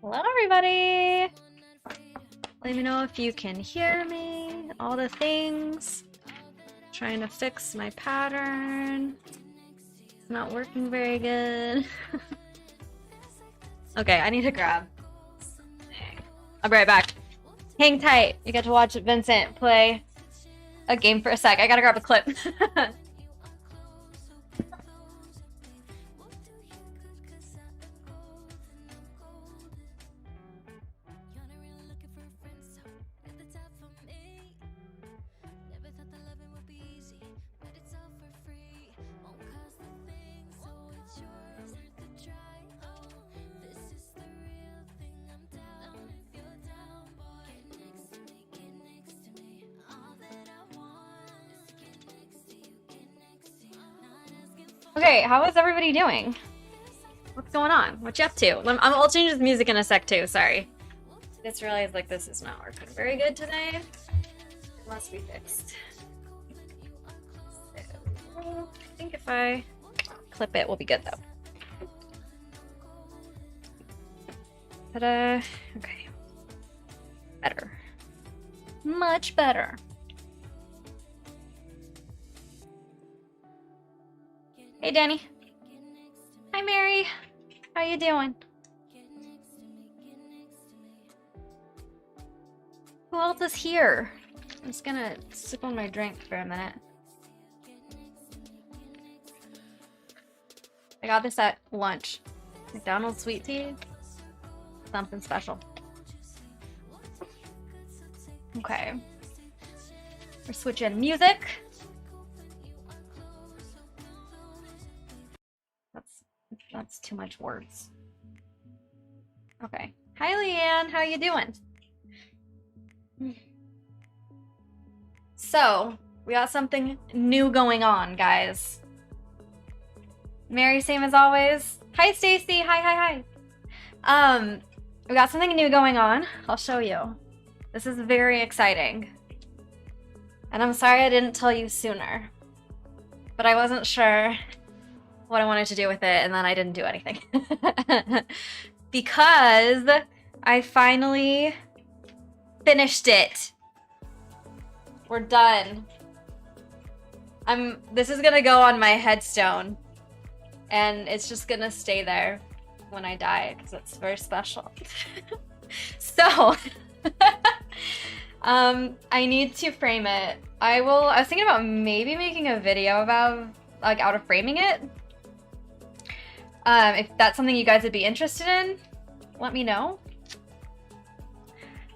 Hello, everybody! Let me know if you can hear me. All the things. Trying to fix my pattern. It's not working very good. Okay, I need to grab. I'll be right back. Hang tight. You get to watch Vincent play a game for a sec. I gotta grab a clip. Okay, how is everybody doing? What's going on? What you up to? I'll change this music in a sec too, sorry. I just realized like this is not working very good today. It must be fixed. So, I think if I clip it, we'll be good though. Ta-da. Okay. Better. Much better. Hey, Danny. Hi, Mary. How you doing? Who else is here? I'm just gonna sip on my drink for a minute. I got this at lunch. McDonald's sweet tea. Something special. Okay. We're switching music. That's too much words. Okay. Hi, Leanne. How you doing? So, we got something new going on, guys. Mary, same as always. Hi, Stacy. Hi. We got something new going on. I'll show you. This is very exciting. And I'm sorry I didn't tell you sooner. But I wasn't sure what I wanted to do with it, and then I didn't do anything. Because I finally finished it. We're done. This is gonna go on my headstone, and it's just gonna stay there when I die, because it's very special. So, I need to frame it. I was thinking about maybe making a video about, like, out of framing it. If that's something you guys would be interested in, let me know.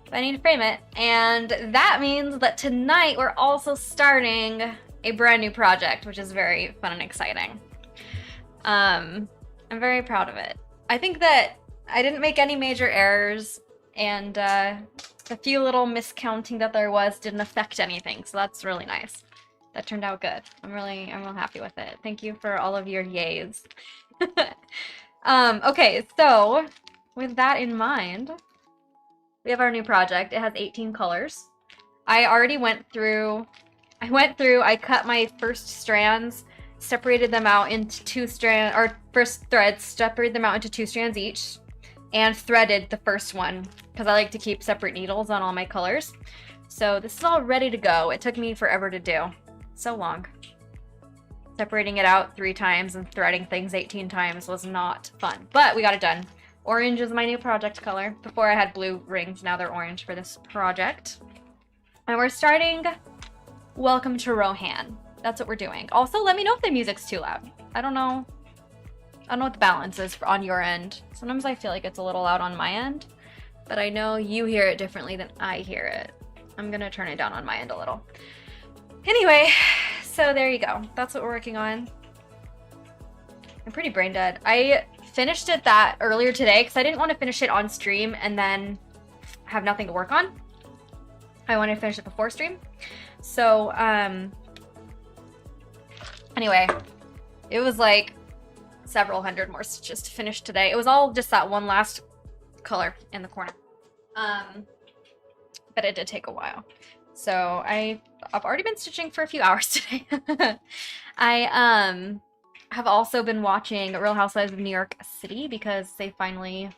But I need to frame it. And that means that tonight we're also starting a brand new project, which is very fun and exciting. I'm very proud of it. I think that I didn't make any major errors, and the few little miscounting that there was didn't affect anything, so that's really nice. That turned out good. I'm real happy with it. Thank you for all of your yays. Okay, so with that in mind, we have our new project. It has 18 colors. I cut my first strands, separated them out into first threads, separated them out into 2 strands each, and threaded the first one, because I like to keep separate needles on all my colors. So this is all ready to go. It took me forever to do. So long. Separating it out 3 times and threading things 18 times was not fun, but we got it done. Orange is my new project color. Before I had blue rings, now they're orange for this project. And we're starting Welcome to Rohan. That's what we're doing. Also, let me know if the music's too loud. I don't know what the balance is on your end. Sometimes I feel like it's a little loud on my end, but I know you hear it differently than I hear it. I'm gonna turn it down on my end a little. Anyway, so there you go. That's what we're working on. I'm pretty brain dead. I finished it earlier today because I didn't want to finish it on stream and then have nothing to work on. I wanted to finish it before stream. So, anyway, it was like several hundred more stitches to finish today. It was all just that one last color in the corner. But it did take a while. So I've already been stitching for a few hours today. I have also been watching Real Housewives of New York City because they finally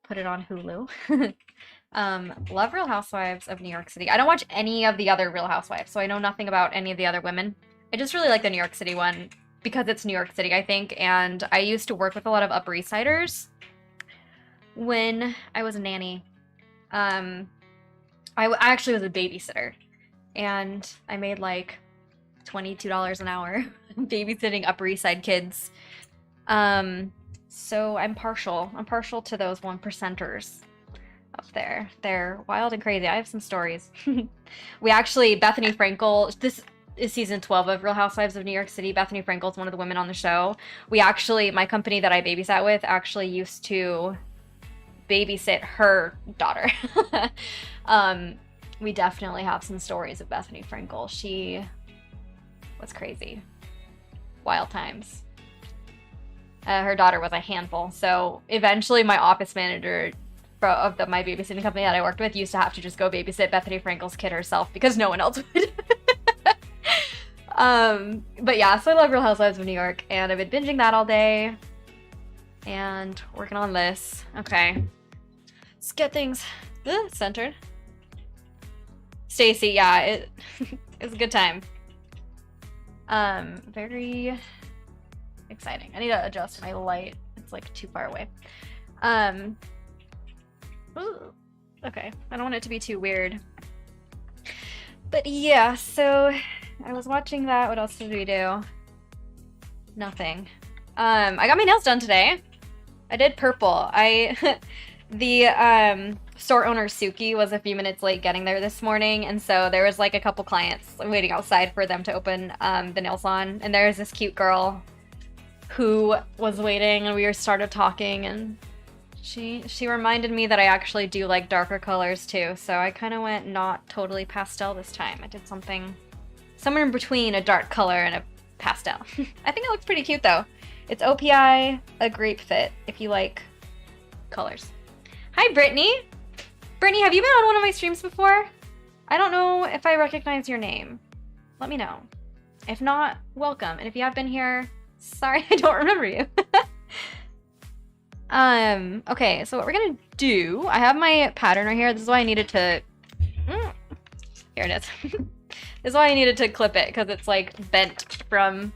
put it on Hulu. Love Real Housewives of New York City. I don't watch any of the other Real Housewives, so I know nothing about any of the other women. I just really like the New York City one because it's New York City, I think, and I used to work with a lot of Upper East Siders when I was a nanny. I actually was a babysitter, and I made like $22 an hour babysitting Upper East Side kids. So I'm partial. I'm partial to those 1%ers up there. They're wild and crazy. I have some stories. We actually, Bethany Frankel, this is season 12 of Real Housewives of New York City. Bethany Frankel is one of the women on the show. We actually, my company that I babysat with actually used to babysit her daughter. We definitely have some stories of Bethany Frankel. She was crazy. Wild times. Her daughter was a handful. So eventually my office manager of my babysitting company that I worked with used to have to just go babysit Bethany Frankel's kid herself because no one else would. But yeah, so I love Real Housewives of New York, and I've been binging that all day and working on this. Okay. Let's get things centered. Stacy, yeah, it was a good time. Very exciting. I need to adjust my light. It's like too far away. Ooh, okay. I don't want it to be too weird. But yeah, so I was watching that. What else did we do? Nothing. I got my nails done today. I did purple. The store owner Suki was a few minutes late getting there this morning, and so there was like a couple clients waiting outside for them to open the nail salon, and there's this cute girl who was waiting, and we started talking, and she reminded me that I actually do like darker colors too, so I kind of went not totally pastel this time. I did something somewhere in between a dark color and a pastel. I think it looks pretty cute though. It's OPI, a great fit if you like colors. Hi, Brittany. Brittany, have you been on one of my streams before? I don't know if I recognize your name. Let me know. If not, welcome. And if you have been here, sorry I don't remember you. Okay, so what we're gonna do, I have my pattern right here. This is why I needed to, here it is. This is why I needed to clip it, because it's like bent from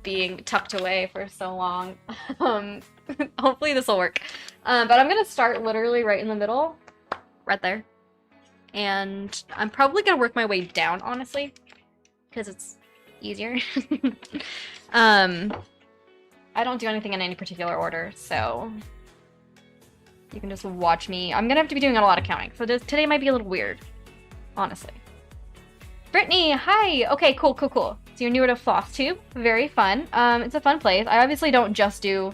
being tucked away for so long. Hopefully this will work. But I'm gonna start literally right in the middle, right there. And I'm probably gonna work my way down, honestly, because it's easier. I don't do anything in any particular order, so you can just watch me. I'm gonna have to be doing a lot of counting, so today might be a little weird, honestly. Brittany, hi! Okay, cool. So you're newer to FlossTube. Very fun. It's a fun place. I obviously don't just do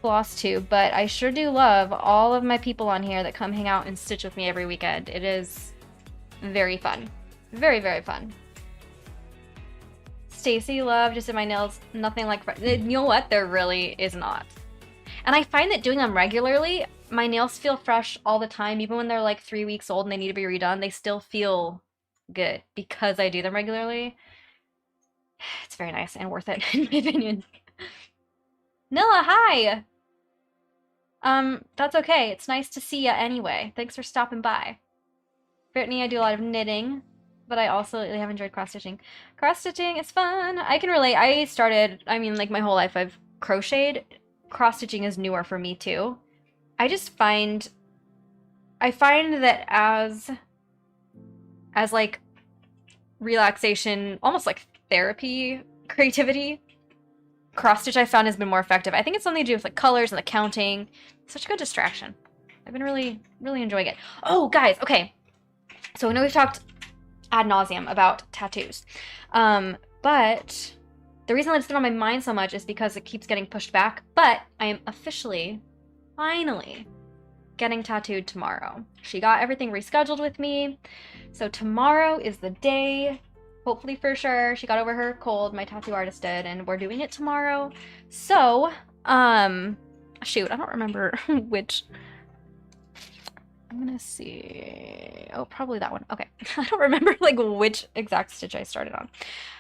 FlossTube, but I sure do love all of my people on here that come hang out and stitch with me every weekend. It is very fun. Very, very fun. Stacy, love, just did my nails. Nothing like... You know what? There really is not. And I find that doing them regularly, my nails feel fresh all the time. Even when they're like 3 weeks old and they need to be redone, they still feel good because I do them regularly. It's very nice and worth it, in my opinion. Nilla, hi! That's okay. It's nice to see ya anyway. Thanks for stopping by. Brittany, I do a lot of knitting, but I also lately have enjoyed cross-stitching. Cross-stitching is fun. I can relate. I mean, like, my whole life I've crocheted. Cross-stitching is newer for me, too. I find that as like, relaxation, almost like therapy, creativity, cross-stitch I found has been more effective. I think it's something to do with, like, colors and the counting. Such a good distraction. I've been really, really enjoying it. Oh, guys, okay. So I know we've talked ad nauseum about tattoos. But the reason that it's been on my mind so much is because it keeps getting pushed back. But I am officially, finally, getting tattooed tomorrow. She got everything rescheduled with me. So tomorrow is the day. Hopefully for sure. She got over her cold, my tattoo artist did, and we're doing it tomorrow. So, shoot, I don't remember which. I'm gonna see. Oh, probably that one. Okay. I don't remember like which exact stitch I started on.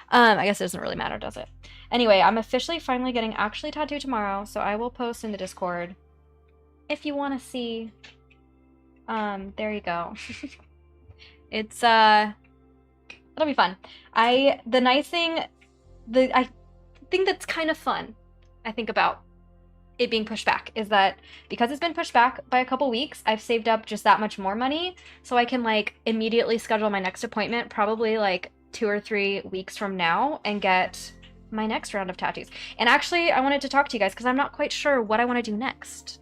I guess it doesn't really matter, does it? Anyway, I'm officially finally getting actually tattooed tomorrow, so I will post in the Discord if you want to see. There you go. It's it'll be fun. I think that's kind of fun. I think about it being pushed back is that because it's been pushed back by a couple weeks, I've saved up just that much more money, so I can like immediately schedule my next appointment, probably like 2 or 3 weeks from now, and get my next round of tattoos. And actually, I wanted to talk to you guys because I'm not quite sure what I want to do next.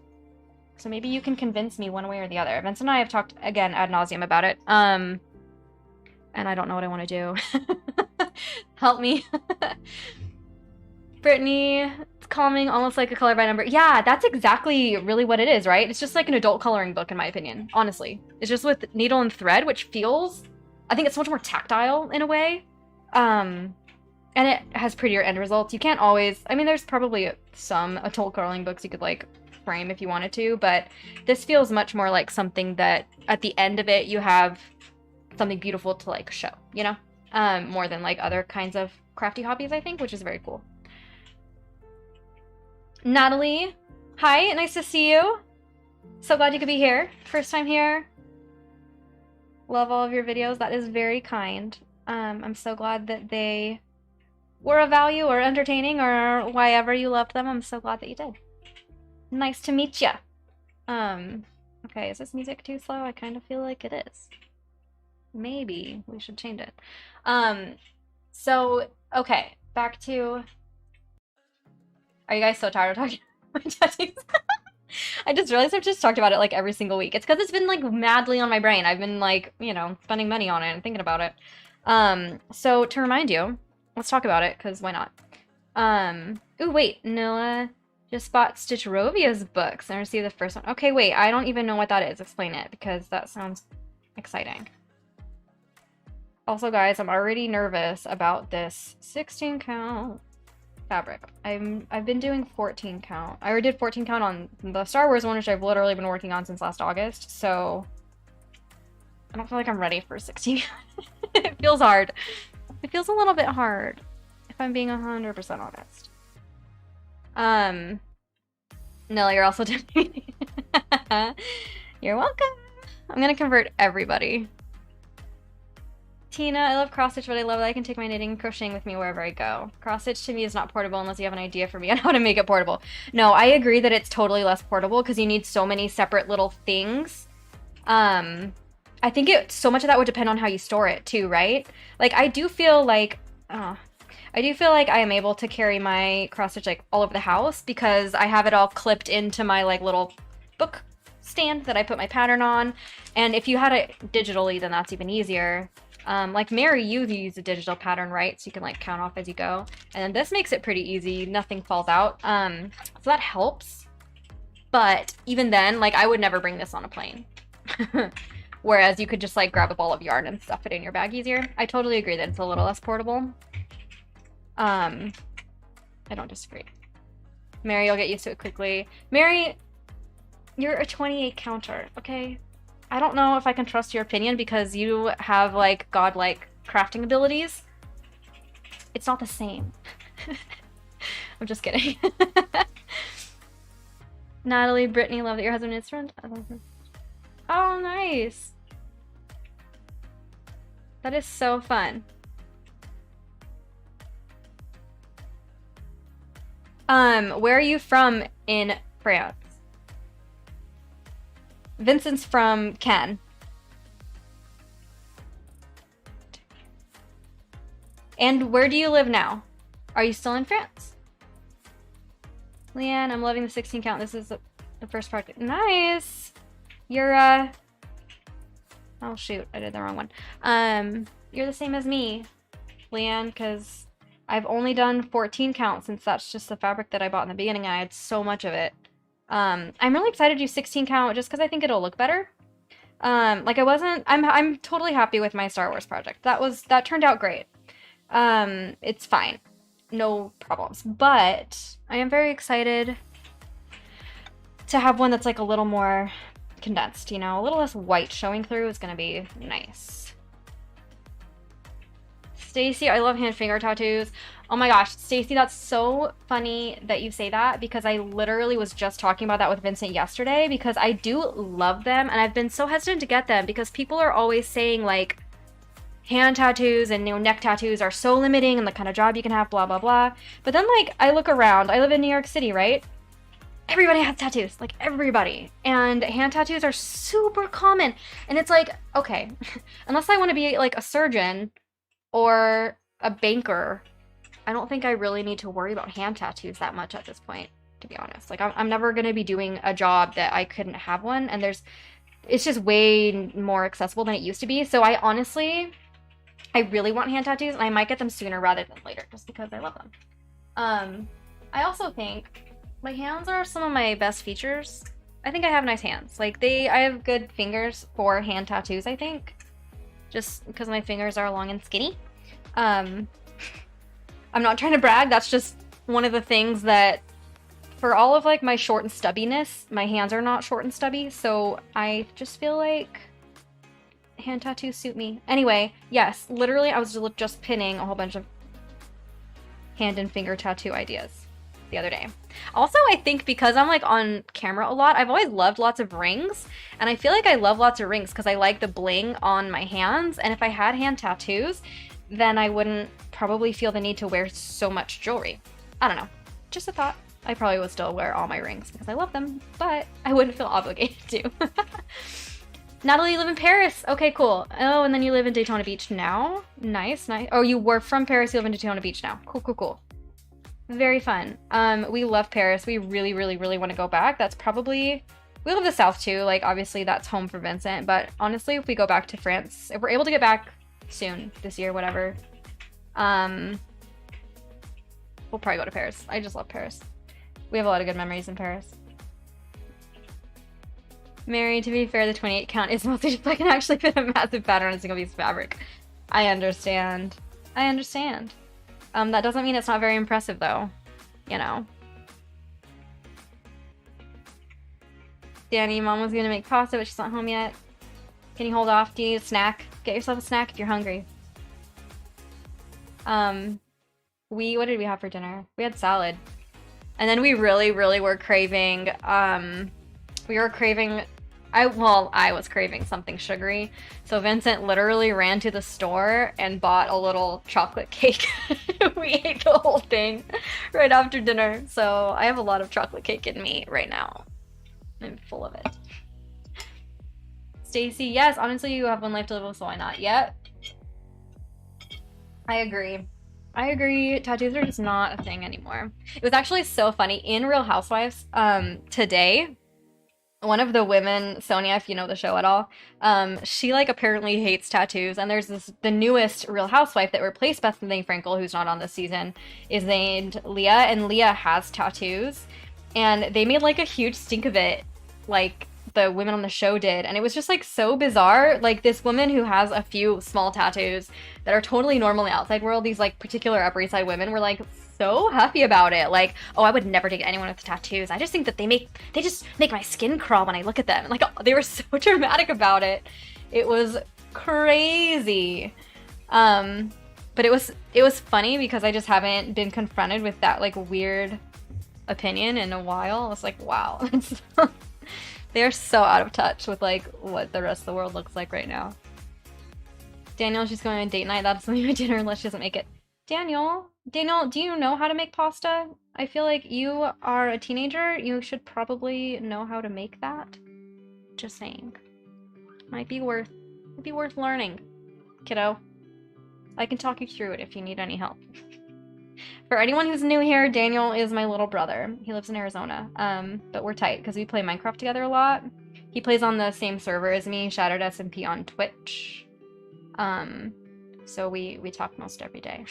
So maybe you can convince me one way or the other. Vince and I have talked again ad nauseum about it. And I don't know what I want to do. Help me. Brittany, it's calming, almost like a color by number. Yeah, that's exactly really what it is, right? It's just like an adult coloring book, in my opinion, honestly. It's just with needle and thread, which feels, I think it's much more tactile in a way. And it has prettier end results. You can't always, I mean, there's probably some adult coloring books you could like frame if you wanted to, but this feels much more like something that at the end of it, you have something beautiful to like show, you know? More than like other kinds of crafty hobbies, I think, which is very cool. Natalie, hi, nice to see you. So glad you could be here. First time here. Love all of your videos. That is very kind. I'm so glad that they were of value or entertaining or why ever you loved them. I'm so glad that you did. Nice to meet ya. Okay, is this music too slow? I kind of feel like it is. Maybe we should change it. So, okay, back to... Are you guys so tired of talking about my tattoos? I just realized I've just talked about it like every single week. It's because it's been like madly on my brain. I've been like, you know, spending money on it and thinking about it. So to remind you, let's talk about it, because why not? Ooh, wait, Nilla just bought Stitcherovia's books and received the first one. Okay, wait, I don't even know what that is. Explain it, because that sounds exciting. Also, guys, I'm already nervous about this 16 count fabric. I've been doing 14 count. I already did 14 count on the Star Wars one, which I've literally been working on since last August, so I don't feel like I'm ready for 16. It feels hard. It feels a little bit hard, if I'm being 100% honest. Nella, you're also doing. You're welcome. I'm gonna convert everybody. Tina, I love cross stitch, but I love that I can take my knitting and crocheting with me wherever I go. Cross stitch to me is not portable unless you have an idea for me on how to make it portable. No, I agree that it's totally less portable because you need so many separate little things. I think so much of that would depend on how you store it too, right? Like I do feel like I am able to carry my cross stitch like all over the house because I have it all clipped into my like little book stand that I put my pattern on. And if you had it digitally, then that's even easier. Like Mary, you use a digital pattern, right? So you can like count off as you go. And then this makes it pretty easy. Nothing falls out. So that helps. But even then, like I would never bring this on a plane. Whereas you could just like grab a ball of yarn and stuff it in your bag easier. I totally agree that it's a little less portable. I don't disagree. Mary, you'll get used to it quickly. Mary, you're a 28 counter, okay? I don't know if I can trust your opinion because you have like godlike crafting abilities. It's not the same. I'm just kidding. Natalie, Brittany, love that your husband is friend. I love him. Oh, nice. That is so fun. Where are you from in France? Vincent's from Cannes. And where do you live now? Are you still in France? Leanne, I'm loving the 16 count. This is the first project. Nice. You're, oh shoot, I did the wrong one. You're the same as me, Leanne, because I've only done 14 count since that's just the fabric that I bought in the beginning. I had so much of it. I'm really excited to do 16 count just because I think it'll look better. Like I'm totally happy with my Star Wars project. That turned out great. It's fine. No problems. But I am very excited to have one that's like a little more condensed, you know, a little less white showing through is gonna be nice. Stacy, I love hand finger tattoos. Oh my gosh, Stacy, that's so funny that you say that because I literally was just talking about that with Vincent yesterday because I do love them and I've been so hesitant to get them because people are always saying like hand tattoos and neck tattoos are so limiting and the kind of job you can have, blah, blah, blah. But then like I look around, I live in New York City, right? Everybody has tattoos, like everybody. And hand tattoos are super common. And it's like, okay, unless I want to be like a surgeon or a banker, I don't think I really need to worry about hand tattoos that much at this point, to be honest. Like I'm never going to be doing a job that I couldn't have one. And it's just way more accessible than it used to be. So I really want hand tattoos and I might get them sooner rather than later just because I love them. I also think my hands are some of my best features. I think I have nice hands. Like I have good fingers for hand tattoos, I think. Just because my fingers are long and skinny. I'm not trying to brag, that's just one of the things that for all of like my short and stubbiness, my hands are not short and stubby, so I just feel like hand tattoos suit me. Anyway, yes, literally I was just pinning a whole bunch of hand and finger tattoo ideas the other day. Also, I think because I'm like on camera a lot, I've always loved lots of rings, and I feel like I love lots of rings because I like the bling on my hands, and if I had hand tattoos, then I wouldn't probably feel the need to wear so much jewelry. I don't know. Just a thought. I probably would still wear all my rings because I love them, but I wouldn't feel obligated to. Natalie, you live in Paris. Okay, cool. Oh, and then you live in Daytona Beach now? Nice, nice. Oh, you were from Paris, you live in Daytona Beach now. Cool, cool, cool. Very fun. We love Paris. We really, really, really want to go back. We love the South too. Like, obviously that's home for Vincent, but honestly, if we go back to France, if we're able to get back soon, this year, whatever, we'll probably go to Paris. I just love Paris. We have a lot of good memories in Paris. Mary, to be fair, the 28 count is mostly just I can actually fit a massive pattern on a single piece of fabric. I understand. I understand. That doesn't mean it's not very impressive, though. You know. Danny, Mom was gonna make pasta, but she's not home yet. Can you hold off? Do you need a snack? Get yourself a snack if you're hungry. What did we have for dinner? We had salad. And then we really, really were craving, I was craving something sugary. So Vincent literally ran to the store and bought a little chocolate cake. We ate the whole thing right after dinner. So I have a lot of chocolate cake in me right now. I'm full of it. Stacy, yes, honestly, you have one life to live, so why not? Yet. I agree. I agree. Tattoos are just not a thing anymore. It was actually so funny. In Real Housewives, today, one of the women, Sonia, if you know the show at all, she like apparently hates tattoos. And there's the newest Real Housewife that replaced Bethany Frankel, who's not on this season, is named Leah, and Leah has tattoos. And they made like a huge stink of it, like the women on the show did. And it was just like so bizarre. Like this woman who has a few small tattoos that are totally normal in the outside world, these like particular Upper East Side women were like so happy about it. Like, oh, I would never date anyone with tattoos. I just think that they just make my skin crawl when I look at them. And like, oh, they were so dramatic about it. It was crazy. But it was funny because I just haven't been confronted with that like weird opinion in a while. It's like, wow. They're so out of touch with like what the rest of the world looks like right now. Daniel, she's going on date night. That's something my dinner unless she doesn't make it. Daniel, do you know how to make pasta? I feel like you are a teenager. You should probably know how to make that. Just saying. Might be worth learning, kiddo. I can talk you through it if you need any help. For anyone who's new here, Daniel is my little brother. He lives in Arizona, but we're tight because we play Minecraft together a lot. He plays on the same server as me, Shattered SMP on Twitch. So we talk most every day.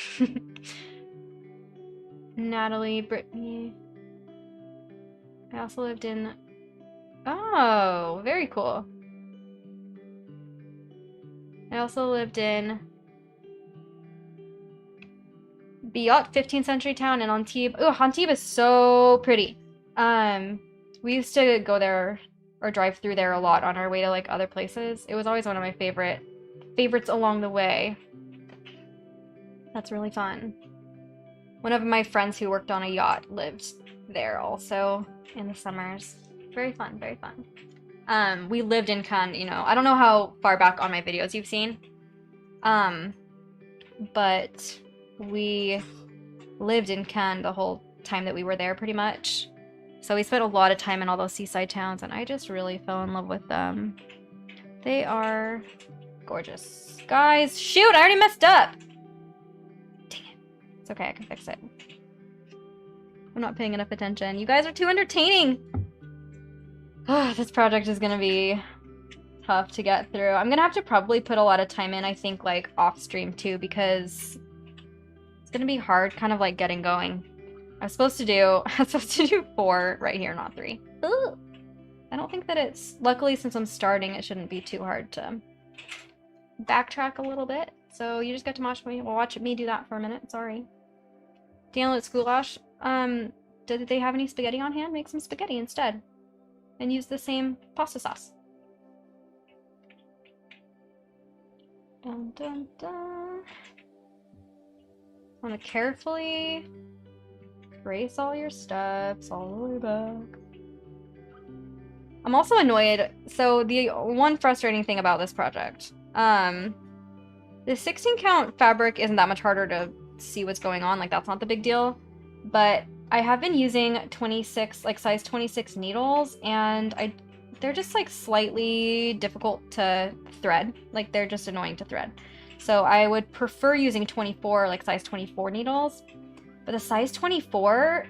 Natalie, Brittany. I also lived in... Oh, very cool. I also lived in... Biot, 15th century town, and Antibes. Oh, Antibes is so pretty. We used to go there or drive through there a lot on our way to like other places. It was always one of my favorites along the way. That's really fun. One of my friends who worked on a yacht lived there also in the summers. Very fun, very fun. We lived in Cannes, you know. I don't know how far back on my videos you've seen. But we lived in Cannes the whole time that we were there pretty much. So we spent a lot of time in all those seaside towns, and I just really fell in love with them. They are gorgeous. Guys, shoot, I already messed up! Dang it. It's okay, I can fix it. I'm not paying enough attention. You guys are too entertaining! This project is gonna be tough to get through. I'm gonna have to probably put a lot of time in, I think, like, off-stream too, because it's gonna be hard kind of, like, getting going. I was supposed to do 4 right here, not 3. Ooh. I don't think that it's... Luckily, since I'm starting, it shouldn't be too hard to backtrack a little bit. So you just get to watch me do that for a minute. Sorry. Download Schoolash. Did they have any spaghetti on hand? Make some spaghetti instead. And use the same pasta sauce. Dun, dun, dun. I want to carefully erase all your steps all the way back. I'm also annoyed. So the one frustrating thing about this project, the 16 count fabric isn't that much harder to see what's going on. Like, that's not the big deal. But I have been using 26, like size 26 needles, and they're just like slightly difficult to thread. Like, they're just annoying to thread. So I would prefer using 24, like size 24 needles. But the size 24,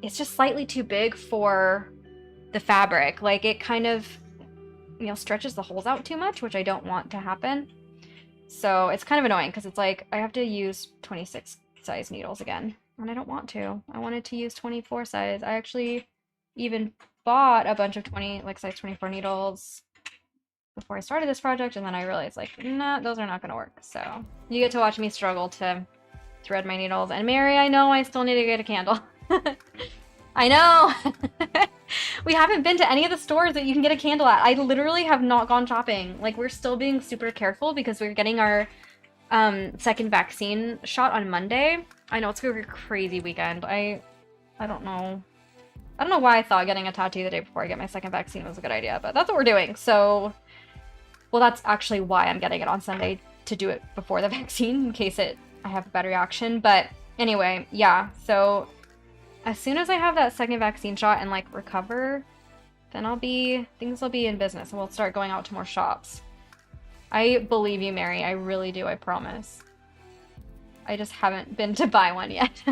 it's just slightly too big for the fabric. Like, it kind of, you know, stretches the holes out too much, which I don't want to happen. So it's kind of annoying because it's like I have to use 26 size needles again, and I don't want to. I wanted to use 24 size. I actually even bought a bunch of size 24 needles before I started this project, and then I realized, like, nah, those are not going to work. So you get to watch me struggle to thread my needles. And Mary, I know I still need to get a candle. I know! We haven't been to any of the stores that you can get a candle at. I literally have not gone shopping. Like, we're still being super careful because we're getting our second vaccine shot on Monday. I know it's gonna be a crazy weekend. I don't know. I don't know why I thought getting a tattoo the day before I get my second vaccine was a good idea, but that's what we're doing. So, well, that's actually why I'm getting it on Sunday, to do it before the vaccine in case I have a bad reaction. But anyway, yeah, so as soon as I have that second vaccine shot and, like, recover, then things will be in business, and we'll start going out to more shops. I believe you, Mary. I really do, I promise. I just haven't been to buy one yet.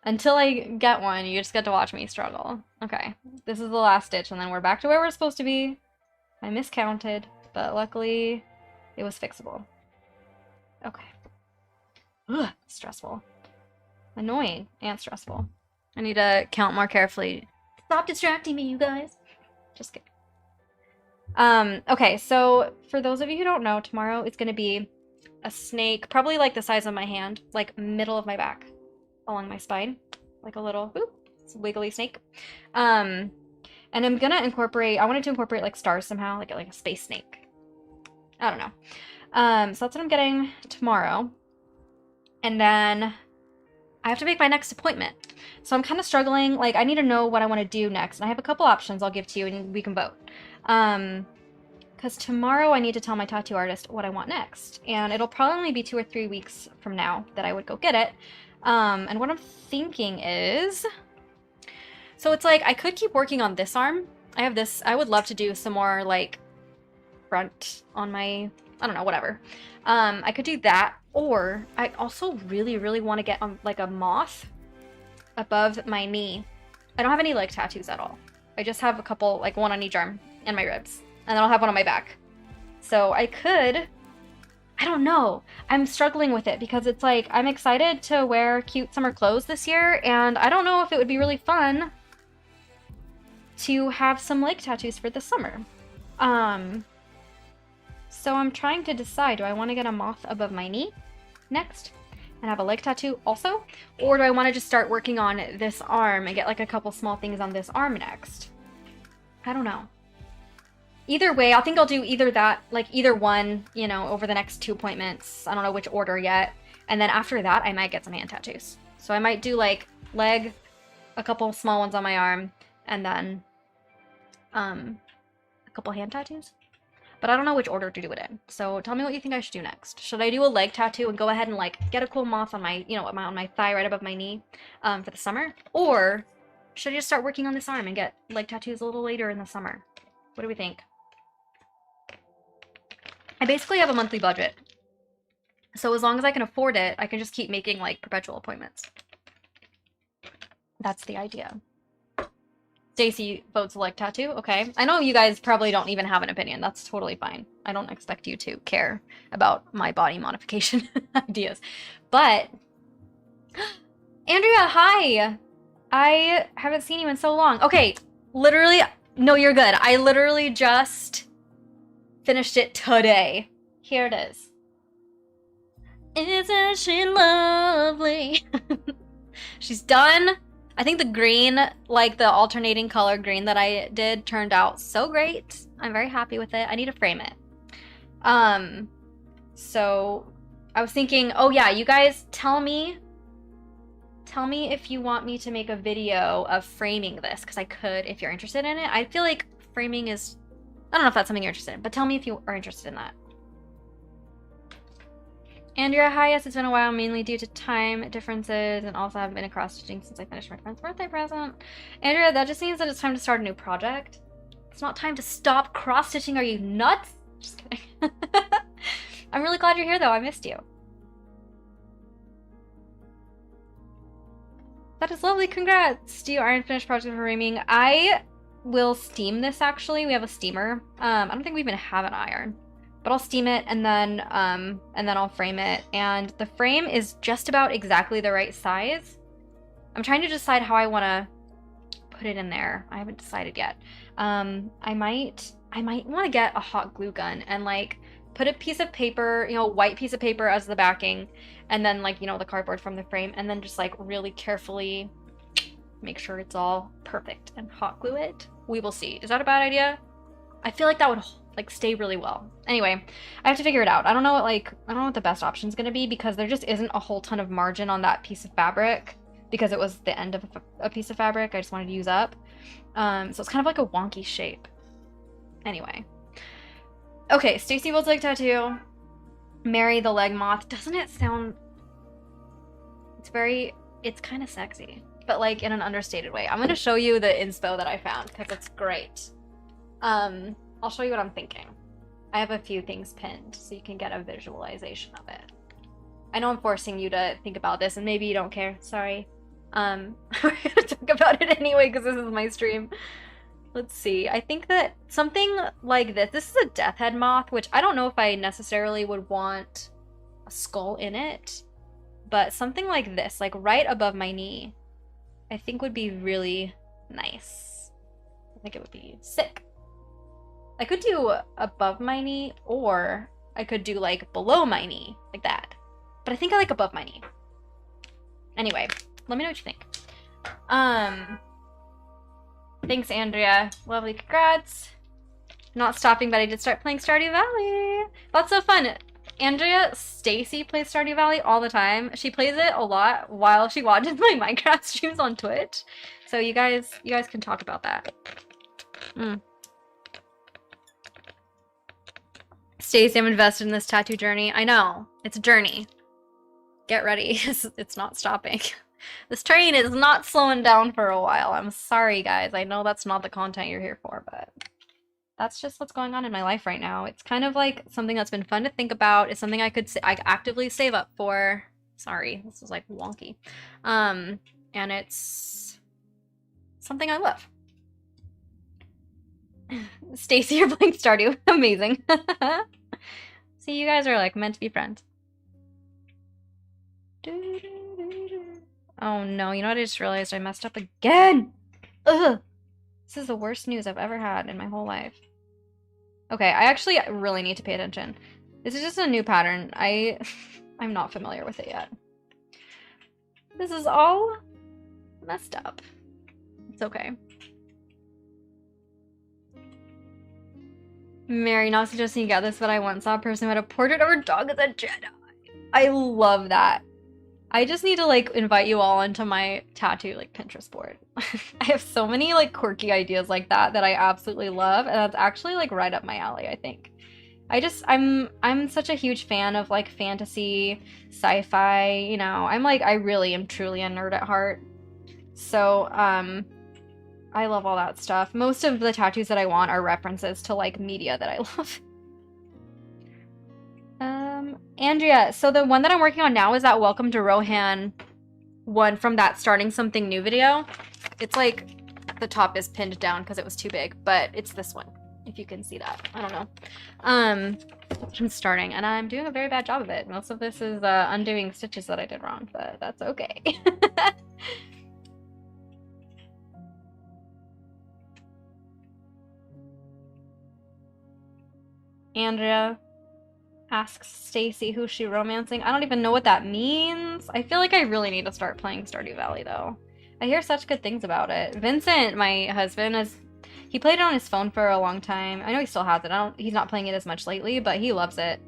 Until I get one, you just get to watch me struggle. Okay, this is the last stitch, and then we're back to where we're supposed to be. I miscounted, but luckily it was fixable. Okay. Ugh, stressful. Annoying and stressful. I need to count more carefully. Stop distracting me, you guys. Just kidding. Okay, so for those of you who don't know, tomorrow it's gonna be a snake, probably like the size of my hand, like middle of my back, along my spine, like a little wiggly snake. And I'm gonna I wanted to incorporate like stars somehow, like a space snake. I don't know. So that's what I'm getting tomorrow. And then I have to make my next appointment. So I'm kind of struggling. Like, I need to know what I want to do next. And I have a couple options I'll give to you, and we can vote. Because tomorrow I need to tell my tattoo artist what I want next. And it'll probably be 2 or 3 weeks from now that I would go get it. And what I'm thinking is... So it's like, I could keep working on this arm. I have this... I would love to do some more, like, front on my... I don't know, whatever. I could do that. Or I also really, really want to get like a moth above my knee. I don't have any leg tattoos at all. I just have a couple, like one on each arm and my ribs. And then I'll have one on my back. So I could, I don't know. I'm struggling with it because it's like, I'm excited to wear cute summer clothes this year. And I don't know if it would be really fun to have some leg tattoos for the summer. So I'm trying to decide, do I want to get a moth above my knee next and have a leg tattoo also? Or do I want to just start working on this arm and get like a couple small things on this arm next? I don't know. Either way, I think I'll do either that, like either one, you know, over the next 2 appointments. I don't know which order yet. And then after that, I might get some hand tattoos. So I might do like leg, a couple small ones on my arm, and then a couple hand tattoos. But I don't know which order to do it in. So tell me what you think I should do next. Should I do a leg tattoo and go ahead and like get a cool moth on my, you know, on my thigh right above my knee for the summer? Or should I just start working on this arm and get leg tattoos a little later in the summer? What do we think? I basically have a monthly budget. So as long as I can afford it, I can just keep making like perpetual appointments. That's the idea. Stacy votes leg tattoo. Okay. I know you guys probably don't even have an opinion. That's totally fine. I don't expect you to care about my body modification ideas. But Andrea, hi. I haven't seen you in so long. Okay, literally, no, you're good. I literally just finished it today. Here it is. Isn't she lovely? She's done. I think the green, like the alternating color green that I did, turned out so great. I'm very happy with it. I need to frame it. So I was thinking, oh yeah, you guys tell me if you want me to make a video of framing this, because I could if you're interested in it. I feel like framing is, I don't know if that's something you're interested in, but tell me if you are interested in that. Andrea, hi, yes, it's been a while, mainly due to time differences, and also haven't been a cross-stitching since I finished my friend's birthday present. Andrea, that just means that it's time to start a new project. It's not time to stop cross-stitching, are you nuts? Just kidding. I'm really glad you're here, though. I missed you. That is lovely, congrats! Do you iron finished project for framing? I will steam this, actually. We have a steamer. I don't think we even have an iron. But I'll steam it and then I'll frame it. And the frame is just about exactly the right size. I'm trying to decide how I want to put it in there. I haven't decided yet. I might want to get a hot glue gun and like put a piece of paper, you know, white piece of paper as the backing, and then like, you know, the cardboard from the frame, and then just like really carefully make sure it's all perfect and hot glue it. We will see. Is that a bad idea? I feel like that would like stay really well. Anyway, I have to figure it out. I don't know what the best option is going to be, because there just isn't a whole ton of margin on that piece of fabric, because it was the end of a piece of fabric I just wanted to use up. So it's kind of like a wonky shape. Anyway. Okay, Stacy Will's leg tattoo. Mary the leg moth. Doesn't it sound... It's kind of sexy, but like in an understated way. I'm going to show you the inspo that I found, because it's great. I'll show you what I'm thinking. I have a few things pinned so you can get a visualization of it. I know I'm forcing you to think about this, and maybe you don't care. Sorry. We're gonna talk about it anyway because this is my stream. Let's see. I think that something like this is a death head moth, which I don't know if I necessarily would want a skull in it, but something like this, like right above my knee, I think would be really nice. I think it would be sick. I could do above my knee, or I could do like below my knee, like that. But I think I like above my knee. Anyway, let me know what you think. Thanks, Andrea. Lovely, congrats. Not stopping, but I did start playing Stardew Valley. That's so fun. Andrea, Stacy plays Stardew Valley all the time. She plays it a lot while she watches my Minecraft streams on Twitch. So you guys can talk about that. Stacey, I'm invested in this tattoo journey. I know. It's a journey. Get ready. It's not stopping. This train is not slowing down for a while. I'm sorry, guys. I know that's not the content you're here for, but that's just what's going on in my life right now. It's kind of like something that's been fun to think about. It's something I actively save up for. Sorry, this is like wonky. And it's something I love. Stacy, you're playing Stardew. Amazing. See, you guys are like meant to be friends. Oh no, you know what? I just realized I messed up again. Ugh. This is the worst news I've ever had in my whole life. Okay, I actually really need to pay attention. This is just a new pattern. I'm not familiar with it yet. This is all messed up. It's okay. Mary, not suggesting you get this, but I once saw a person who had a portrait of her dog as a Jedi. I love that. I just need to like invite you all into my tattoo like Pinterest board. I have so many like quirky ideas like that that I absolutely love, and that's actually like right up my alley, I think. I'm such a huge fan of like fantasy, sci-fi, you know. I really am truly a nerd at heart. So, I love all that stuff. Most of the tattoos that I want are references to like media that I love. Andrea, so the one that I'm working on now is that Welcome to Rohan one from that Starting Something New video. It's like the top is pinned down because it was too big, but it's this one, if you can see that. I don't know. I'm starting, and I'm doing a very bad job of it. Most of this is undoing stitches that I did wrong, but that's okay. Andrea asks Stacy who's she romancing. I don't even know what that means. I feel like I really need to start playing Stardew Valley though. I hear such good things about it. Vincent, my husband, he played it on his phone for a long time. I know he still has it. He's not playing it as much lately, but he loves it.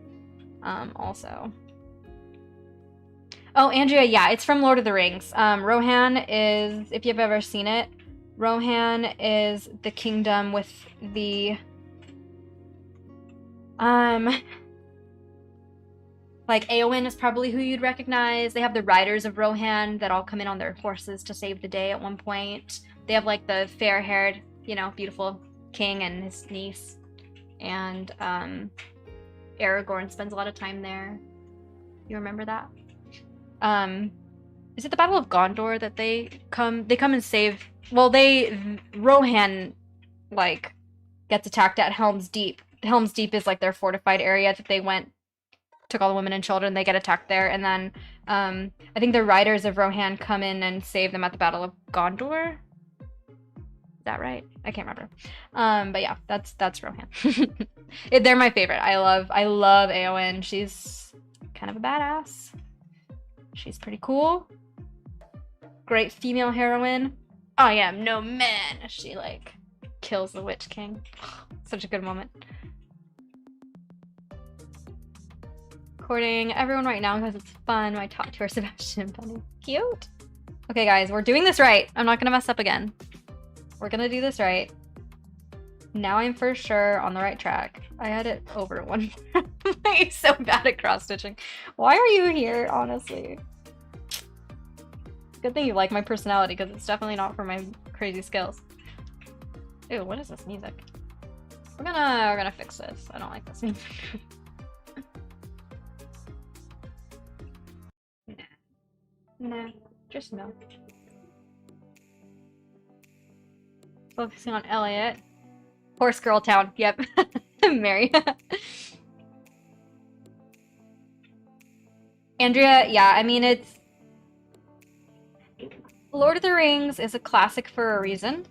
Also. Oh, Andrea, yeah, it's from Lord of the Rings. Rohan is, if you've ever seen it, Rohan is the kingdom with the like Éowyn is probably who you'd recognize. They have the riders of Rohan that all come in on their horses to save the day at one point. They have like the fair-haired, you know, beautiful king and his niece. And Aragorn spends a lot of time there. You remember that? Is it the Battle of Gondor that they come and save? Well, Rohan like gets attacked at Helm's Deep. Helm's Deep is like their fortified area that they took all the women and children, they get attacked there, and then I think the riders of Rohan come in and save them at the Battle of Gondor. Is that right? I can't remember. But yeah, that's Rohan. They're my favorite. I love Éowyn. She's kind of a badass. She's pretty cool. Great female heroine. I am no man. She like kills the Witch King. Such a good moment. Recording everyone right now because it's fun. My top two are Sebastian and Penny. Cute. Okay, guys, we're doing this right. I'm not gonna mess up again. We're gonna do this right. Now I'm for sure on the right track. I had it over one. I'm so bad at cross stitching. Why are you here, honestly? Good thing you like my personality because it's definitely not for my crazy skills. Ew, what is this music? We're gonna fix this. I don't like this music. Nah, just no. Focusing on Elliot. Horse Girl Town, yep. Mary. Andrea, yeah, I mean, it's... Lord of the Rings is a classic for a reason.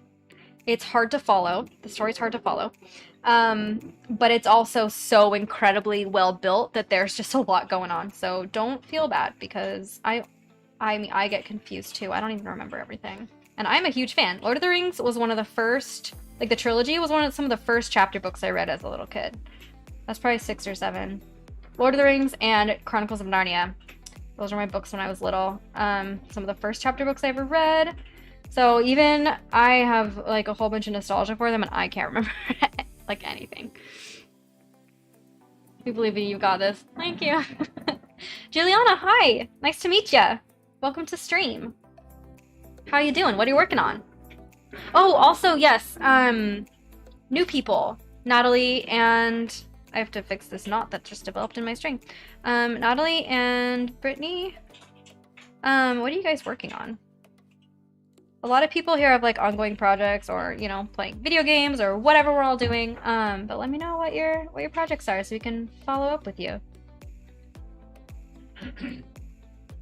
It's hard to follow. The story's hard to follow. But it's also so incredibly well built that there's just a lot going on. So don't feel bad because I mean, I get confused too. I don't even remember everything. And I'm a huge fan. Lord of the Rings was one of the first, like the trilogy was some of the first chapter books I read as a little kid. That's probably 6 or 7. Lord of the Rings and Chronicles of Narnia. Those were my books when I was little. Some of the first chapter books I ever read. So even I have like a whole bunch of nostalgia for them and I can't remember like anything. We believe in you, got this. Thank you. Juliana, hi. Nice to meet you. Welcome to stream. How you doing? What are you working on? Oh, also, yes, new people. Natalie and... I have to fix this knot that just developed in my string. Natalie and Brittany. What are you guys working on? A lot of people here have like ongoing projects or, you know, playing video games or whatever we're all doing. But let me know what your projects are so we can follow up with you.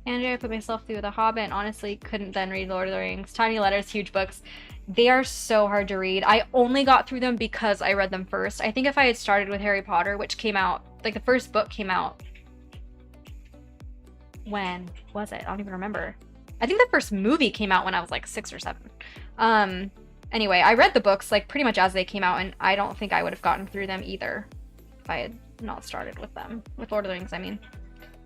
Andrea, I put myself through The Hobbit and honestly couldn't then read Lord of the Rings. Tiny letters, huge books. They are so hard to read. I only got through them because I read them first. I think if I had started with Harry Potter, which came out, like the first book came out. When was it? I don't even remember. I think the first movie came out when I was like 6 or 7. Anyway, I read the books like pretty much as they came out, and I don't think I would have gotten through them either if I had not started with them. With Lord of the Rings, I mean.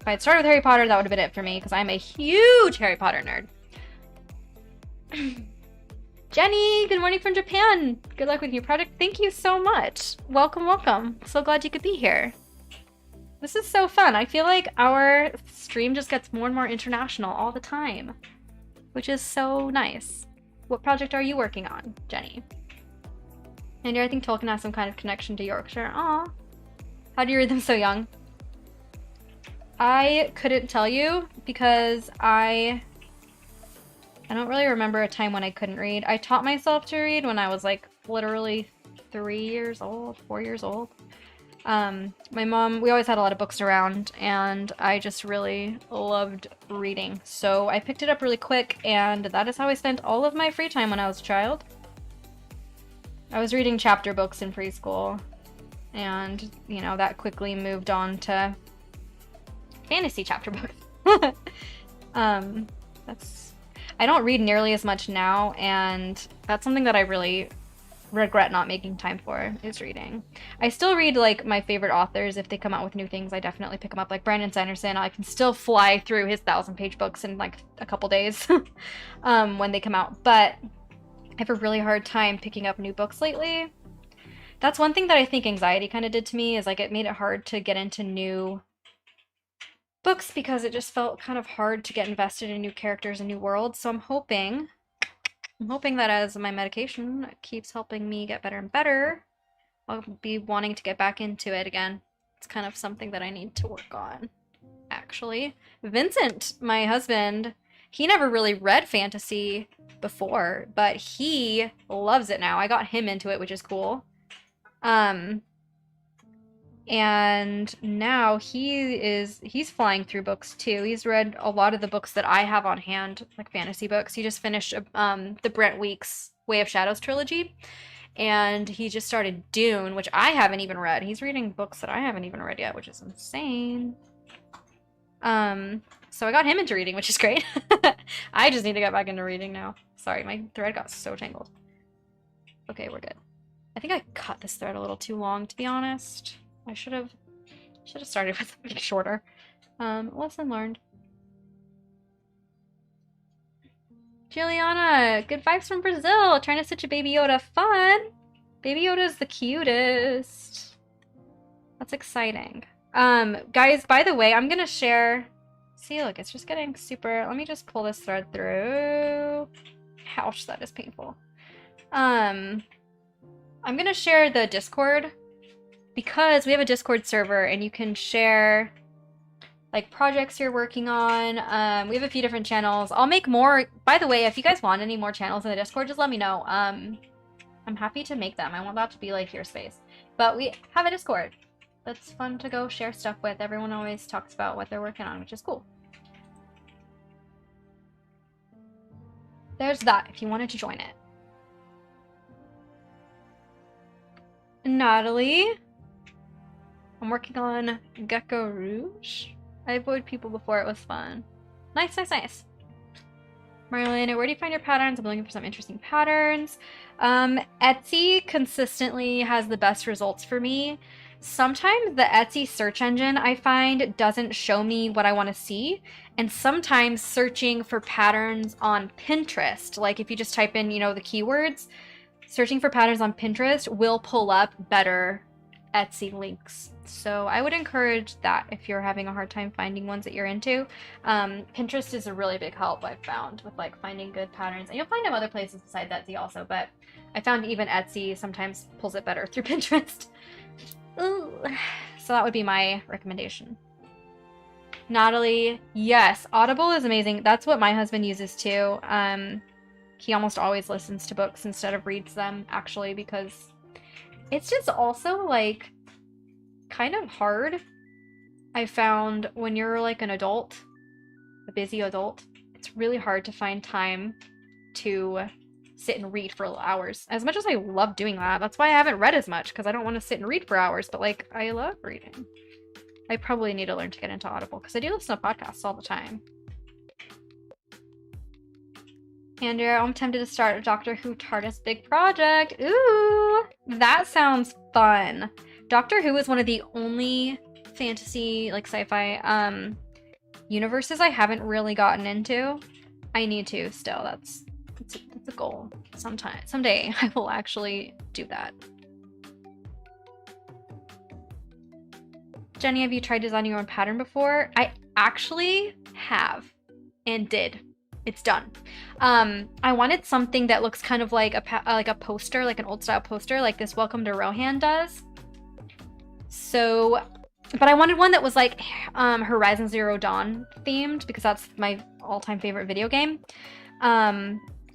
If I had started with Harry Potter, that would have been it for me, because I'm a huge Harry Potter nerd. Jenny, good morning from Japan. Good luck with your project. Thank you so much. Welcome, welcome. So glad you could be here. This is so fun. I feel like our stream just gets more and more international all the time, which is so nice. What project are you working on, Jenny? And I think Tolkien has some kind of connection to Yorkshire. Aw. How do you read them so young? I couldn't tell you because I don't really remember a time when I couldn't read. I taught myself to read when I was like literally 3 years old, 4 years old. My mom, we always had a lot of books around, and I just really loved reading. So I picked it up really quick, and that is how I spent all of my free time when I was a child. I was reading chapter books in preschool, and, you know, that quickly moved on to fantasy chapter books. I don't read nearly as much now, and that's something that I really regret not making time for, is reading. I still read like my favorite authors. If they come out with new things, I definitely pick them up. Like Brandon Sanderson, I can still fly through his 1,000-page books in like a couple days when they come out. But I have a really hard time picking up new books lately. That's one thing that I think anxiety kind of did to me, is like it made it hard to get into new books because it just felt kind of hard to get invested in new characters and new worlds. So I'm hoping that as my medication keeps helping me get better and better, I'll be wanting to get back into it again. It's kind of something that I need to work on, actually. Vincent, my husband, he never really read fantasy before, but he loves it now. I got him into it, which is cool. And now he's flying through books too. He's read a lot of the books that I have on hand, like fantasy books. He just finished the Brent Weeks Way of Shadows trilogy, and he just started Dune, which I haven't even read. He's reading books that I haven't even read yet, which is insane. So I got him into reading, which is great. I just need to get back into reading now. Sorry, my thread got so tangled. Okay, we're good. I think I cut this thread a little too long, to be honest. I should have started with something shorter. Lesson learned. Juliana, good vibes from Brazil. Trying to stitch a Baby Yoda. Fun. Baby Yoda is the cutest. That's exciting. Guys, by the way, I'm gonna share. See, look, it's just getting super. Let me just pull this thread through. Ouch, that is painful. I'm gonna share the Discord, because we have a Discord server and you can share like projects you're working on. We have a few different channels. I'll make more. By the way, if you guys want any more channels in the Discord, just let me know. I'm happy to make them. I want that to be like your space. But we have a Discord that's fun to go share stuff with. Everyone always talks about what they're working on, which is cool. There's that if you wanted to join it. Natalie, I'm working on Gecko Rouge. I avoided people before, it was fun. Nice, nice, nice. Marlene, where do you find your patterns? I'm looking for some interesting patterns. Etsy consistently has the best results for me. Sometimes the Etsy search engine, I find, doesn't show me what I want to see. And sometimes searching for patterns on Pinterest, like if you just type in, you know, the keywords, searching for patterns on Pinterest will pull up better Etsy links. So I would encourage that if you're having a hard time finding ones that you're into. Pinterest is a really big help, I've found, with like finding good patterns. And you'll find them other places besides Etsy also, but I found even Etsy sometimes pulls it better through Pinterest. Ooh. So that would be my recommendation. Natalie, yes, Audible is amazing. That's what my husband uses too. He almost always listens to books instead of reads them, actually, because it's just also like kind of hard. I found when you're like an adult, a busy adult, it's really hard to find time to sit and read for hours. As much as I love doing that, that's why I haven't read as much, because I don't want to sit and read for hours, but like I love reading. I probably need to learn to get into Audible because I do listen to podcasts all the time. Andrea, I'm tempted to start a Doctor Who TARDIS big project. Ooh, that sounds fun. Doctor Who is one of the only fantasy, like sci-fi, universes I haven't really gotten into. I need to still. That's a goal. Someday I will actually do that. Jenny, have you tried designing your own pattern before? I actually have and did. It's done. I wanted something that looks kind of like a poster, like an old style poster, like this Welcome to Rohan does. So, but I wanted one that was like Horizon Zero Dawn themed because that's my all-time favorite video game.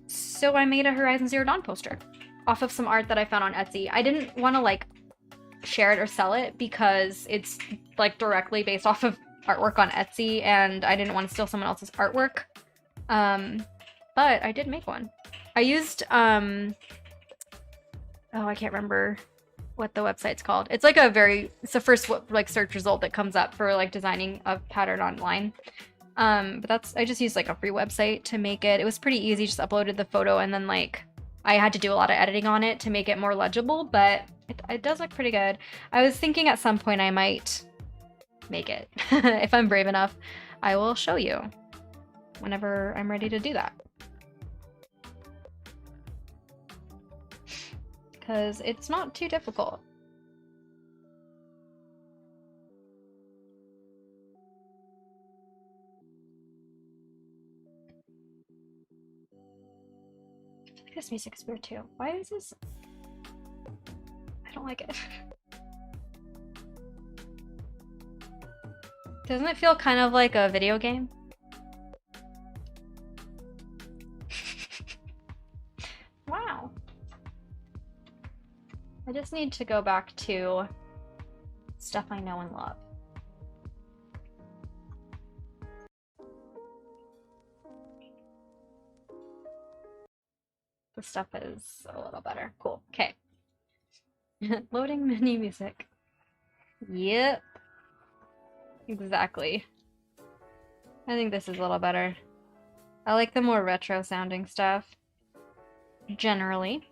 So I made a Horizon Zero Dawn poster off of some art that I found on Etsy. I didn't want to like share it or sell it because it's like directly based off of artwork on Etsy and I didn't want to steal someone else's artwork. But I did make one. I used, oh, I can't remember what the website's called. It's like it's the first like search result that comes up for like designing a pattern online. But I just used like a free website to make it. It was pretty easy, just uploaded the photo and then like I had to do a lot of editing on it to make it more legible, but it does look pretty good. I was thinking at some point I might make it. If I'm brave enough, I will show you whenever I'm ready to do that. Because it's not too difficult. I feel like this music is weird too. Why is this? I don't like it. Doesn't it feel kind of like a video game? Wow. I just need to go back to stuff I know and love. The stuff is a little better. Cool. Okay. Loading menu music. Yep. Exactly. I think this is a little better. I like the more retro sounding stuff. Generally.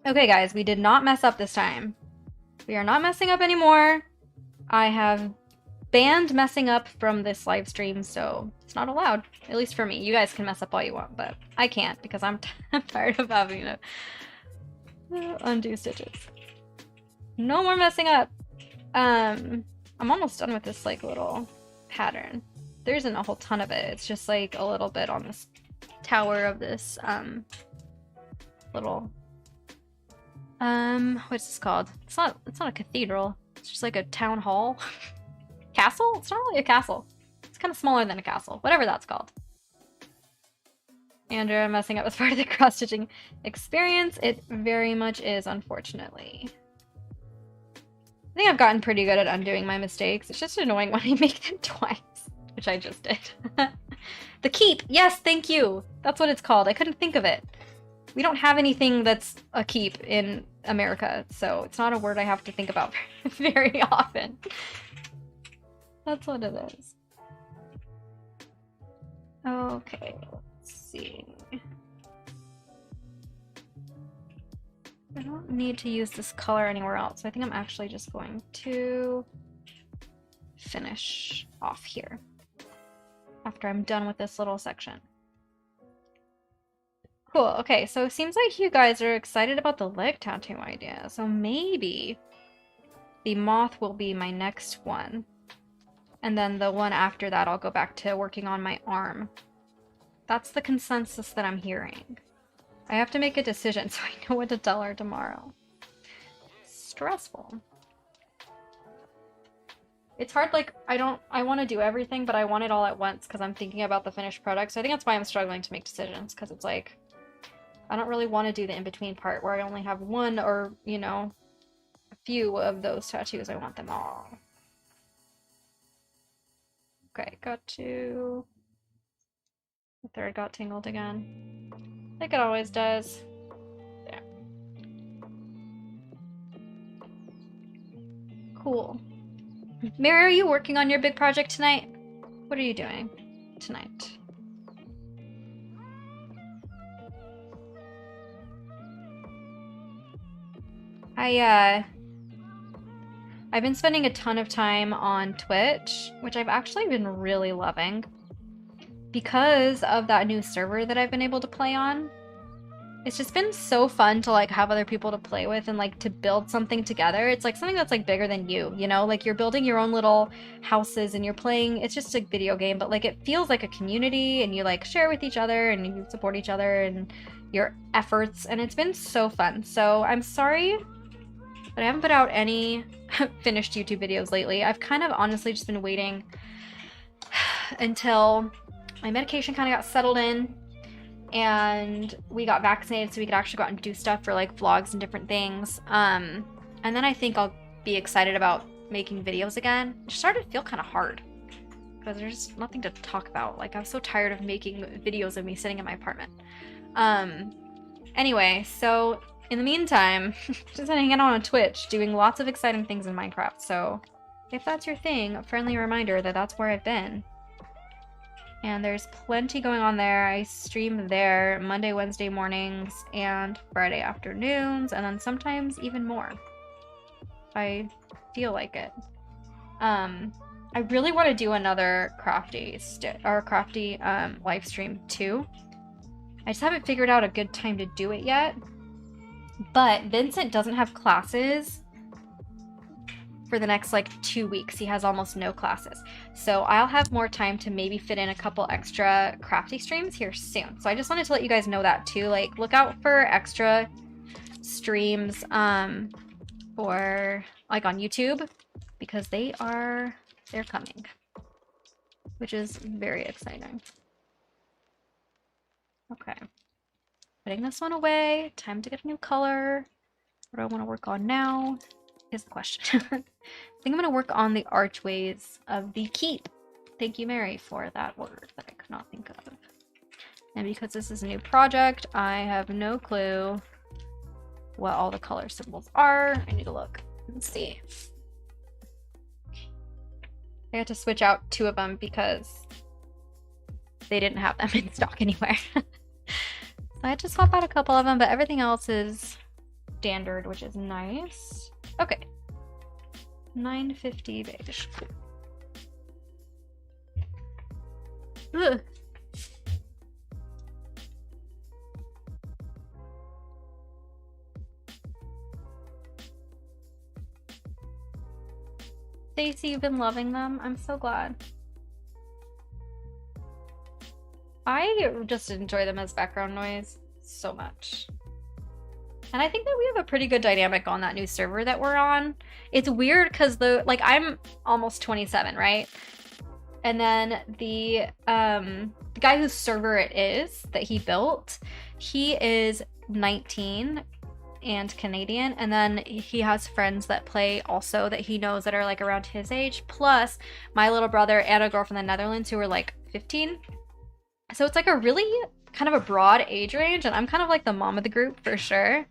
Okay guys, we did not mess up this time. We are not messing up anymore. I have banned messing up from this live stream, so it's not allowed. At least for me. You guys can mess up all you want, but I can't because I'm tired of having to undo stitches. No more messing up. I'm almost done with this like little pattern. There isn't a whole ton of it. It's just like a little bit on this tower of this little what's this called? It's not a cathedral. It's just like a town hall. Castle? It's not really a castle. It's kind of smaller than a castle. Whatever that's called. Andrea, messing up as part of the cross-stitching experience. It very much is, unfortunately. I think I've gotten pretty good at undoing my mistakes. It's just annoying when I make them twice, which I just did. The keep! Yes, thank you! That's what it's called. I couldn't think of it. We don't have anything that's a keep in America, so it's not a word I have to think about very often. That's what it is. Okay, let's see. I don't need to use this color anywhere else. I think I'm actually just going to finish off here after I'm done with this little section. Cool, okay, so it seems like you guys are excited about the leg tattoo idea, so maybe the moth will be my next one. And then the one after that, I'll go back to working on my arm. That's the consensus that I'm hearing. I have to make a decision so I know what to tell her tomorrow. Stressful. It's hard, like, I want to do everything, but I want it all at once because I'm thinking about the finished product. So I think that's why I'm struggling to make decisions, because it's like, I don't really want to do the in-between part where I only have one or, you know, a few of those tattoos. I want them all. Okay, got to... The third got tingled again. Like it always does. There. Cool. Mary, are you working on your big project tonight? What are you doing tonight? I I've been spending a ton of time on Twitch, which I've actually been really loving because of that new server that I've been able to play on. It's just been so fun to like have other people to play with and like to build something together. It's like something that's like bigger than you know? Like you're building your own little houses and you're playing, it's just a video game, but like it feels like a community and you like share with each other and you support each other and your efforts, and it's been so fun. So I'm sorry, but I haven't put out any finished YouTube videos lately. I've kind of honestly just been waiting until my medication kind of got settled in and we got vaccinated so we could actually go out and do stuff for like vlogs and different things. And then I think I'll be excited about making videos again. It started to feel kind of hard because there's nothing to talk about. Like I'm so tired of making videos of me sitting in my apartment. Anyway, so in the meantime, just hanging out on Twitch, doing lots of exciting things in Minecraft. So if that's your thing, a friendly reminder that that's where I've been. And there's plenty going on there. I stream there Monday, Wednesday mornings, and Friday afternoons, and then sometimes even more if I feel like it. I really want to do another crafty live stream too. I just haven't figured out a good time to do it yet. But Vincent doesn't have classes for the next like 2 weeks. He has almost no classes. So I'll have more time to maybe fit in a couple extra crafty streams here soon. So I just wanted to let you guys know that too. Like look out for extra streams or like on YouTube because they're coming, which is very exciting. Okay. Putting this one away. Time to get a new color. What do I want to work on now is the question. I think I'm going to work on the archways of the keep. Thank you, Mary, for that word that I could not think of. And because this is a new project, I have no clue what all the color symbols are. I need to look and see. I had to switch out 2 of them because they didn't have them in stock anywhere. So I had to swap out a couple of them, but everything else is standard, which is nice. Okay. 950 beige. Ugh. Stacy, you've been loving them. I'm so glad. I just enjoy them as background noise so much. And I think that we have a pretty good dynamic on that new server that we're on. It's weird because I'm almost 27, right? And then the guy whose server it is that he built, he is 19 and Canadian, and then he has friends that play also that he knows that are like around his age, plus my little brother and a girl from the Netherlands who are like 15. So it's like a really kind of a broad age range, and I'm kind of like the mom of the group for sure,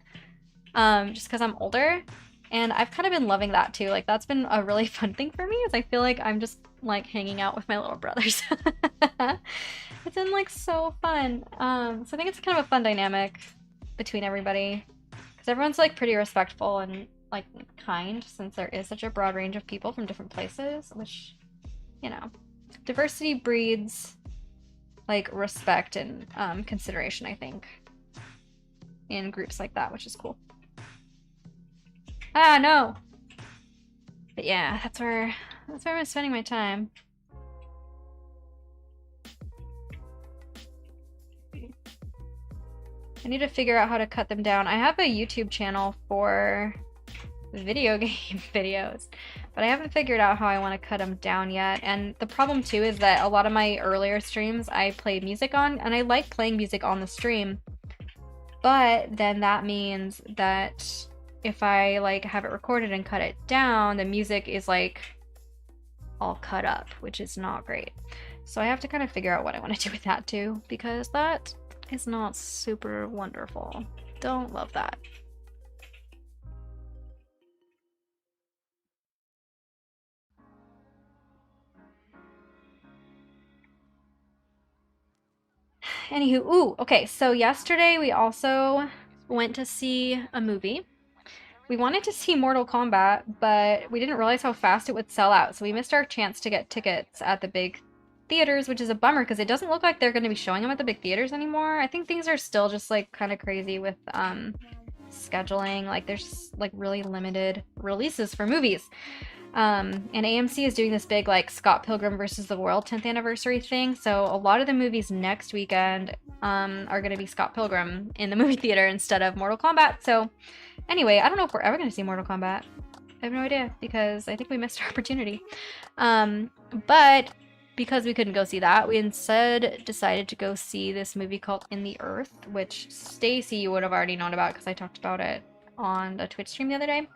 just because I'm older. And I've kind of been loving that too. Like that's been a really fun thing for me, is I feel like I'm just like hanging out with my little brothers. It's been like so fun. So I think it's kind of a fun dynamic between everybody, because everyone's like pretty respectful and like kind, since there is such a broad range of people from different places, which, you know, diversity breeds like respect and consideration, I think, in groups like that, which is cool. Ah, no. But yeah, that's where I'm spending my time. I need to figure out how to cut them down. I have a YouTube channel for video game videos, but I haven't figured out how I want to cut them down yet. And the problem too is that a lot of my earlier streams I play music on, and I like playing music on the stream, but then that means that if I like have it recorded and cut it down, the music is like all cut up, which is not great. So I have to kind of figure out what I want to do with that too, because that is not super wonderful. Don't love that. Anywho, ooh, okay, so yesterday we also went to see a movie. we wanted to see Mortal Kombat, but we didn't realize how fast it would sell out, so we missed our chance to get tickets at the big theaters, which is a bummer because it doesn't look like they're going to be showing them at the big theaters anymore. I think things are still just like kind of crazy with scheduling. Like there's just like really limited releases for movies. And AMC is doing this big like Scott Pilgrim versus the World 10th anniversary thing. So a lot of the movies next weekend are going to be Scott Pilgrim in the movie theater instead of Mortal Kombat. So anyway, I don't know if we're ever going to see Mortal Kombat. I have no idea because I think we missed our opportunity. But because we couldn't go see that, we instead decided to go see this movie called In the Earth, which Stacy you would have already known about because I talked about it on the Twitch stream the other day.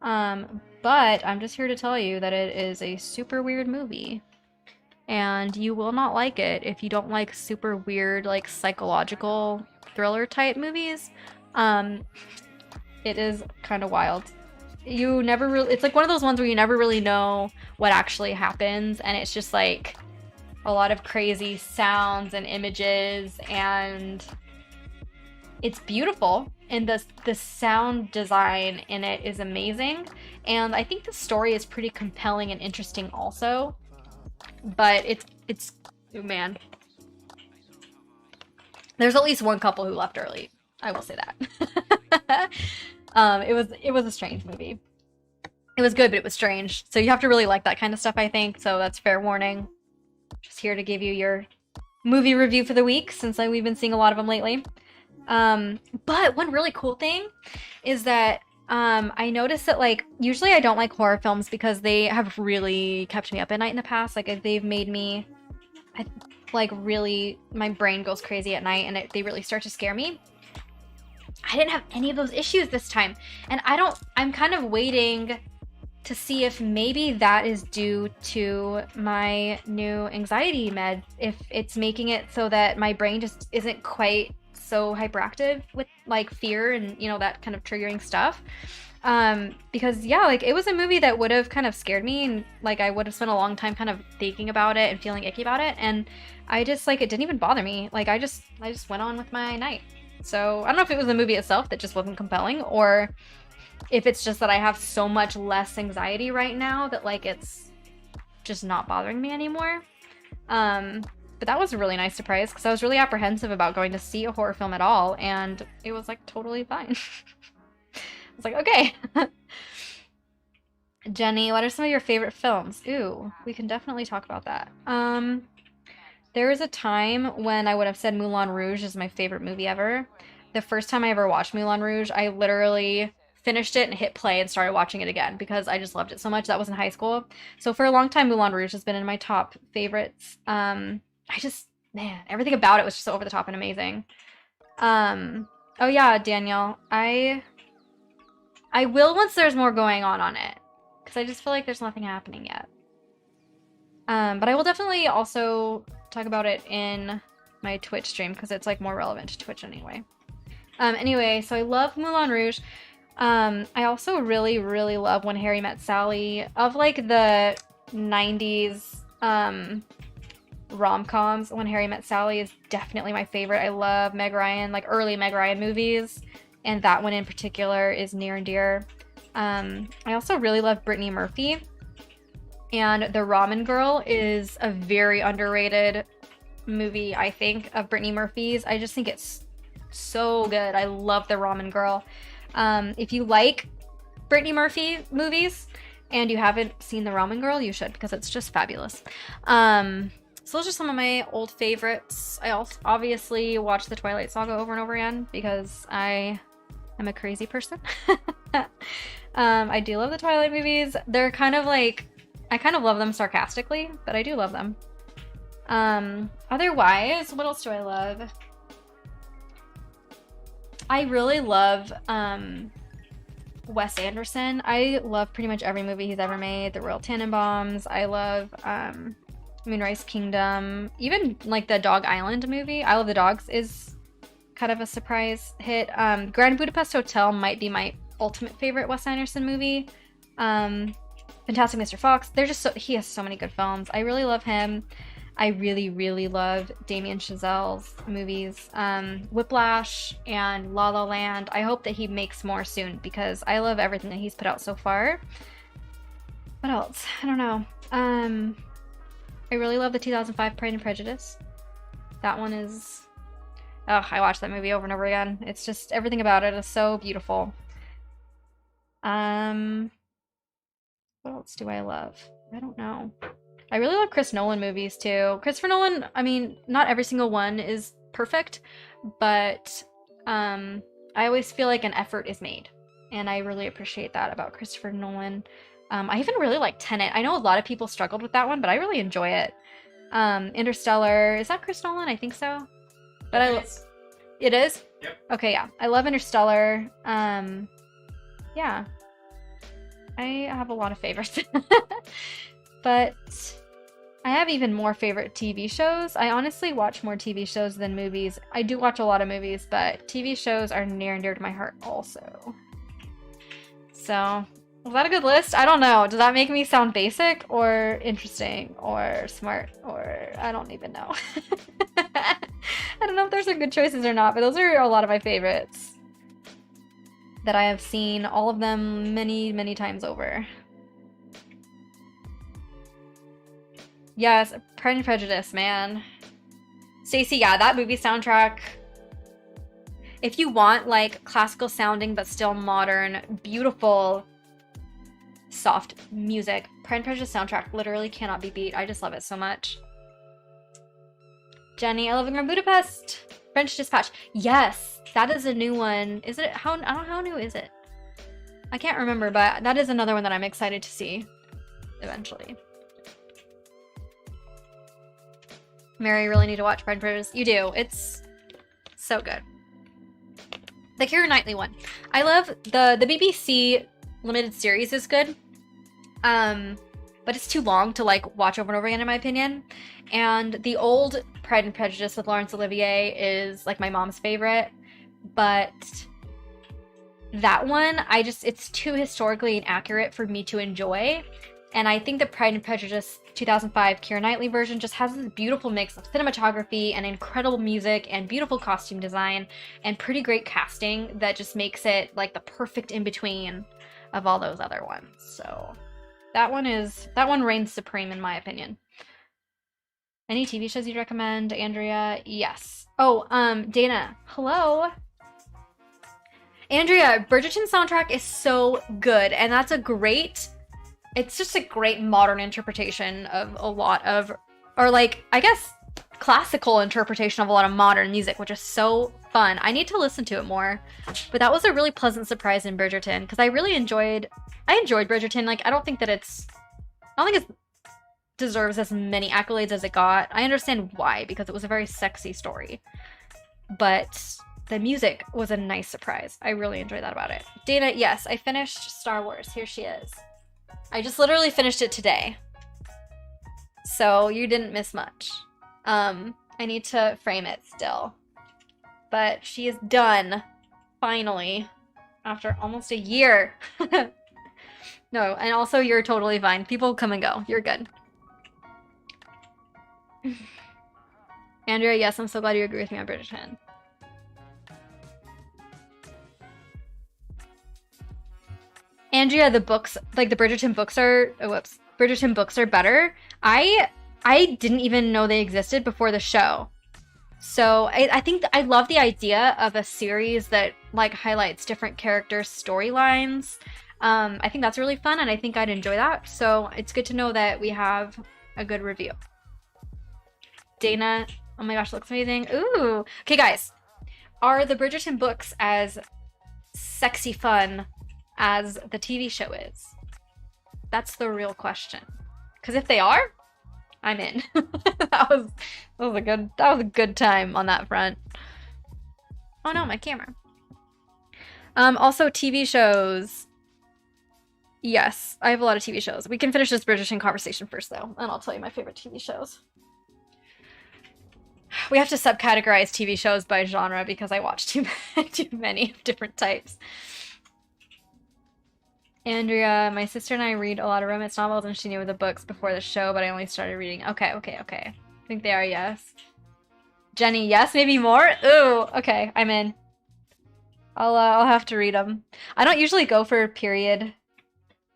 But I'm just here to tell you that it is a super weird movie. And you will not like it if you don't like super weird, like, psychological thriller type movies. It is kind of wild. You never really... It's like one of those ones where you never really know what actually happens, and it's just, like, a lot of crazy sounds and images, and it's beautiful, and the sound design in it is amazing, and I think the story is pretty compelling and interesting also, but it's oh man. There's at least one couple who left early, I will say that. It was a strange movie. It was good, but it was strange, so you have to really like that kind of stuff, I think, so that's fair warning. Just here to give you your movie review for the week, since we've been seeing a lot of them lately. But one really cool thing is that I noticed that, like, usually I don't like horror films because they have really kept me up at night in the past. Like, they've made me, really, my brain goes crazy at night, and they really start to scare me. I didn't have any of those issues this time, and I'm kind of waiting to see if maybe that is due to my new anxiety med, if it's making it so that my brain just isn't quite so hyperactive with, like, fear and, you know, that kind of triggering stuff. Because, yeah, like, it was a movie that would have kind of scared me, and, like, I would have spent a long time kind of thinking about it and feeling icky about it, and I just, like, it didn't even bother me. Like, I just went on with my night. So, I don't know if it was the movie itself that just wasn't compelling, or if it's just that I have so much less anxiety right now that, like, it's just not bothering me anymore. But that was a really nice surprise because I was really apprehensive about going to see a horror film at all, and it was, like, totally fine. I was like, okay. Jenny, what are some of your favorite films? Ooh, we can definitely talk about that. There was a time when I would have said Moulin Rouge is my favorite movie ever. The first time I ever watched Moulin Rouge, I literally finished it and hit play and started watching it again because I just loved it so much. That was in high school. So for a long time, Moulin Rouge has been in my top favorites. Man, everything about it was just so over the top and amazing. Oh yeah, Daniel, I will once there's more going on it, because I just feel like there's nothing happening yet. But I will definitely also talk about it in my Twitch stream, because it's, like, more relevant to Twitch anyway. Anyway, so I love Moulin Rouge. I also really, really love When Harry Met Sally. Of, like, the 90s rom-coms, When Harry Met Sally is definitely my favorite. I love Meg Ryan, like, early Meg Ryan movies, and that one in particular is near and dear. I also really love Brittany Murphy, and The Ramen Girl is a very underrated movie, I think, of Brittany Murphy's. I just think it's so good. I love The Ramen Girl. If you like Brittany Murphy movies and you haven't seen The Ramen Girl, you should, because it's just fabulous. So those are some of my old favorites. I also obviously watch the Twilight Saga over and over again because I am a crazy person. I do love the Twilight movies. They're kind of like, I kind of love them sarcastically, but I do love them. Otherwise, what else do I love? I really love Wes Anderson. I love pretty much every movie he's ever made. The Royal Tenenbaums. I love Moonrise Kingdom. Even, like, the Dog Island movie, I Love the Dogs, is kind of a surprise hit. Grand Budapest Hotel might be my ultimate favorite Wes Anderson movie. Fantastic Mr. Fox. They're just he has so many good films. I really love him. I really, really love Damien Chazelle's movies. Whiplash and La La Land. I hope that he makes more soon because I love everything that he's put out so far. What else? I don't know. I really love the 2005 Pride and Prejudice. That one is... Oh, I watched that movie over and over again. It's just, everything about it is so beautiful. What else do I love? I don't know. I really love Chris Nolan movies too. Christopher Nolan, I mean, not every single one is perfect, but I always feel like an effort is made. And I really appreciate that about Christopher Nolan. I even really like Tenet. I know a lot of people struggled with that one, but I really enjoy it. Interstellar, is that Chris Nolan? I think so. But it is? Yep. Okay, yeah. I love Interstellar. Yeah. I have a lot of favorites. But I have even more favorite TV shows. I honestly watch more TV shows than movies. I do watch a lot of movies, but TV shows are near and dear to my heart also. So, was that a good list? I don't know. Does that make me sound basic or interesting or smart or I don't even know. I don't know if there's some good choices or not, but those are a lot of my favorites that I have seen, all of them many, many times over. Yes, Pride and Prejudice, man. Stacey, yeah, that movie soundtrack. If you want like classical sounding but still modern, beautiful, soft music, Pride and Prejudice soundtrack literally cannot be beat. I just love it so much. Jenny, I love in Budapest. French Dispatch. Yes, that is a new one. Is it? I don't know, how new is it? I can't remember, but that is another one that I'm excited to see eventually. Mary, you really need to watch Pride and Prejudice. You do. It's so good. The Keira Knightley one. I love the BBC limited series is good. But it's too long to like watch over and over again in my opinion. And the old Pride and Prejudice with Laurence Olivier is like my mom's favorite. But that one, it's too historically inaccurate for me to enjoy. And I think the Pride and Prejudice 2005 Keira Knightley version just has this beautiful mix of cinematography and incredible music and beautiful costume design and pretty great casting that just makes it like the perfect in-between of all those other ones. So that one reigns supreme in my opinion. Any TV shows you'd recommend, Andrea? Yes. Oh, Dana. Hello. Andrea, Bridgerton soundtrack is so good, and that's it's just a great modern interpretation of a lot of, or like, I guess, classical interpretation of a lot of modern music, which is so fun. I need to listen to it more. But that was a really pleasant surprise in Bridgerton, because I enjoyed Bridgerton. Like, I don't think it deserves as many accolades as it got. I understand why, because it was a very sexy story. But the music was a nice surprise. I really enjoyed that about it. Dana, yes, I finished Star Wars. Here she is. I just literally finished it today. So you didn't miss much. I need to frame it still. But she is done. Finally. After almost a year. No, and also you're totally fine. People come and go. You're good. Andrea, yes, I'm so glad you agree with me on Bridgerton. Andrea, the books, like the Bridgerton books are, Bridgerton books are better. I didn't even know they existed before the show. So I think I love the idea of a series that like highlights different characters' storylines. I think that's really fun and I think I'd enjoy that. So it's good to know that we have a good review. Dana, oh my gosh, looks amazing. Ooh. Okay, guys. Are the Bridgerton books as sexy fun as the TV show is? That's the real question. Because if they are, I'm in. that was a good time on that front. Oh no, my camera. Also TV shows. Yes, I have a lot of TV shows. We can finish this Bridgerton conversation first though, and I'll tell you my favorite TV shows. We have to subcategorize TV shows by genre because I watch too many different types. Andrea, my sister and I read a lot of romance novels and she knew the books before the show, but I only started reading. Okay. think they are, yes. Jenny, yes, maybe more? Ooh, okay, I'm in. I'll have to read them. I don't usually go for period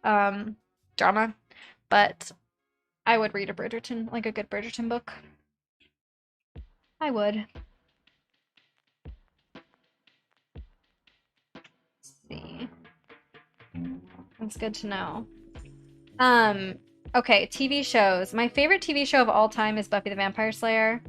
drama, but I would read a Bridgerton, like a good Bridgerton book. I would. Let's see. That's good to know. Okay, TV shows. My favorite TV show of all time is Buffy the Vampire Slayer.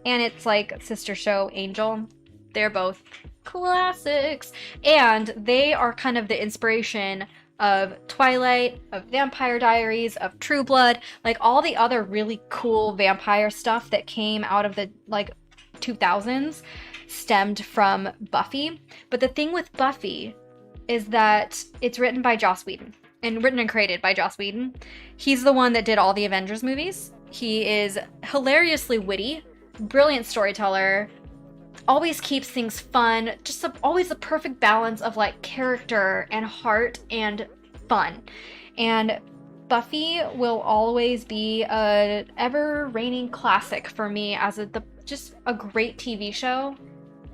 And it's like sister show Angel. They're both classics. And they are kind of the inspiration of Twilight, of Vampire Diaries, of True Blood, like all the other really cool vampire stuff that came out of the like 2000s stemmed from Buffy. But the thing with Buffy is that it's written by Joss Whedon. And written and created by Joss Whedon. He's the one that did all the Avengers movies. He is hilariously witty, brilliant storyteller, always keeps things fun, just always the perfect balance of like character and heart and fun. And Buffy will always be a ever reigning classic for me as just a great TV show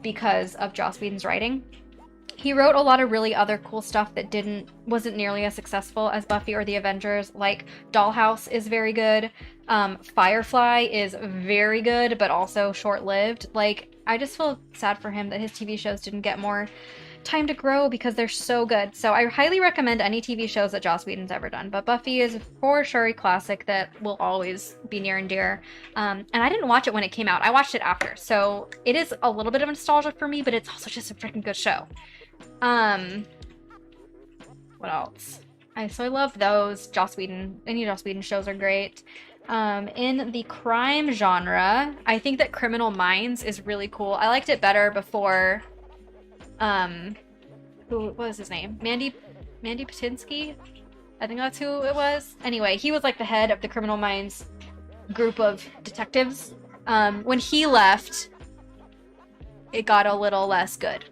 because of Joss Whedon's writing. He wrote a lot of really other cool stuff that wasn't nearly as successful as Buffy or the Avengers. Like Dollhouse is very good. Firefly is very good, but also short-lived. Like, I just feel sad for him that his TV shows didn't get more time to grow because they're so good. So I highly recommend any TV shows that Joss Whedon's ever done. But Buffy is for sure a classic that will always be near and dear. And I didn't watch it when it came out. I watched it after. So it is a little bit of nostalgia for me, but it's also just a freaking good show. What else? So I love those. Joss Whedon. Any Joss Whedon shows are great. In the crime genre, I think that Criminal Minds is really cool. I liked it better before, what was his name? Mandy Patinski? I think that's who it was. Anyway, he was like the head of the Criminal Minds group of detectives. When he left, it got a little less good.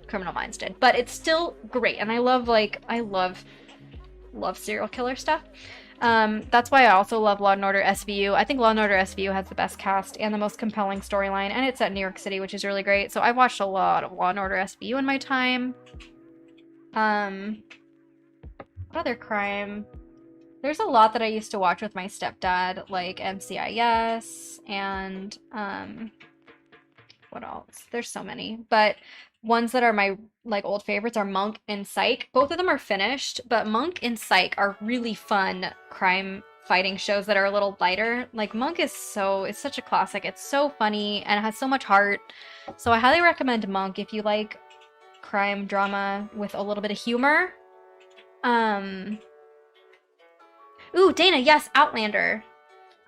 Criminal Minds did, but it's still great, and I love serial killer stuff. That's why I also love Law & Order SVU. I think Law & Order SVU has the best cast and the most compelling storyline, and it's at New York City, which is really great. So I've watched a lot of Law & Order SVU in my time. What other crime? There's a lot that I used to watch with my stepdad, like NCIS and what else? There's so many, but ones that are my like old favorites are Monk and Psych. Both of them are finished, but Monk and Psych are really fun crime fighting shows that are a little lighter. Like Monk is it's such a classic. It's so funny and it has so much heart. So I highly recommend Monk if you like crime drama with a little bit of humor. Ooh, Dana, yes, Outlander.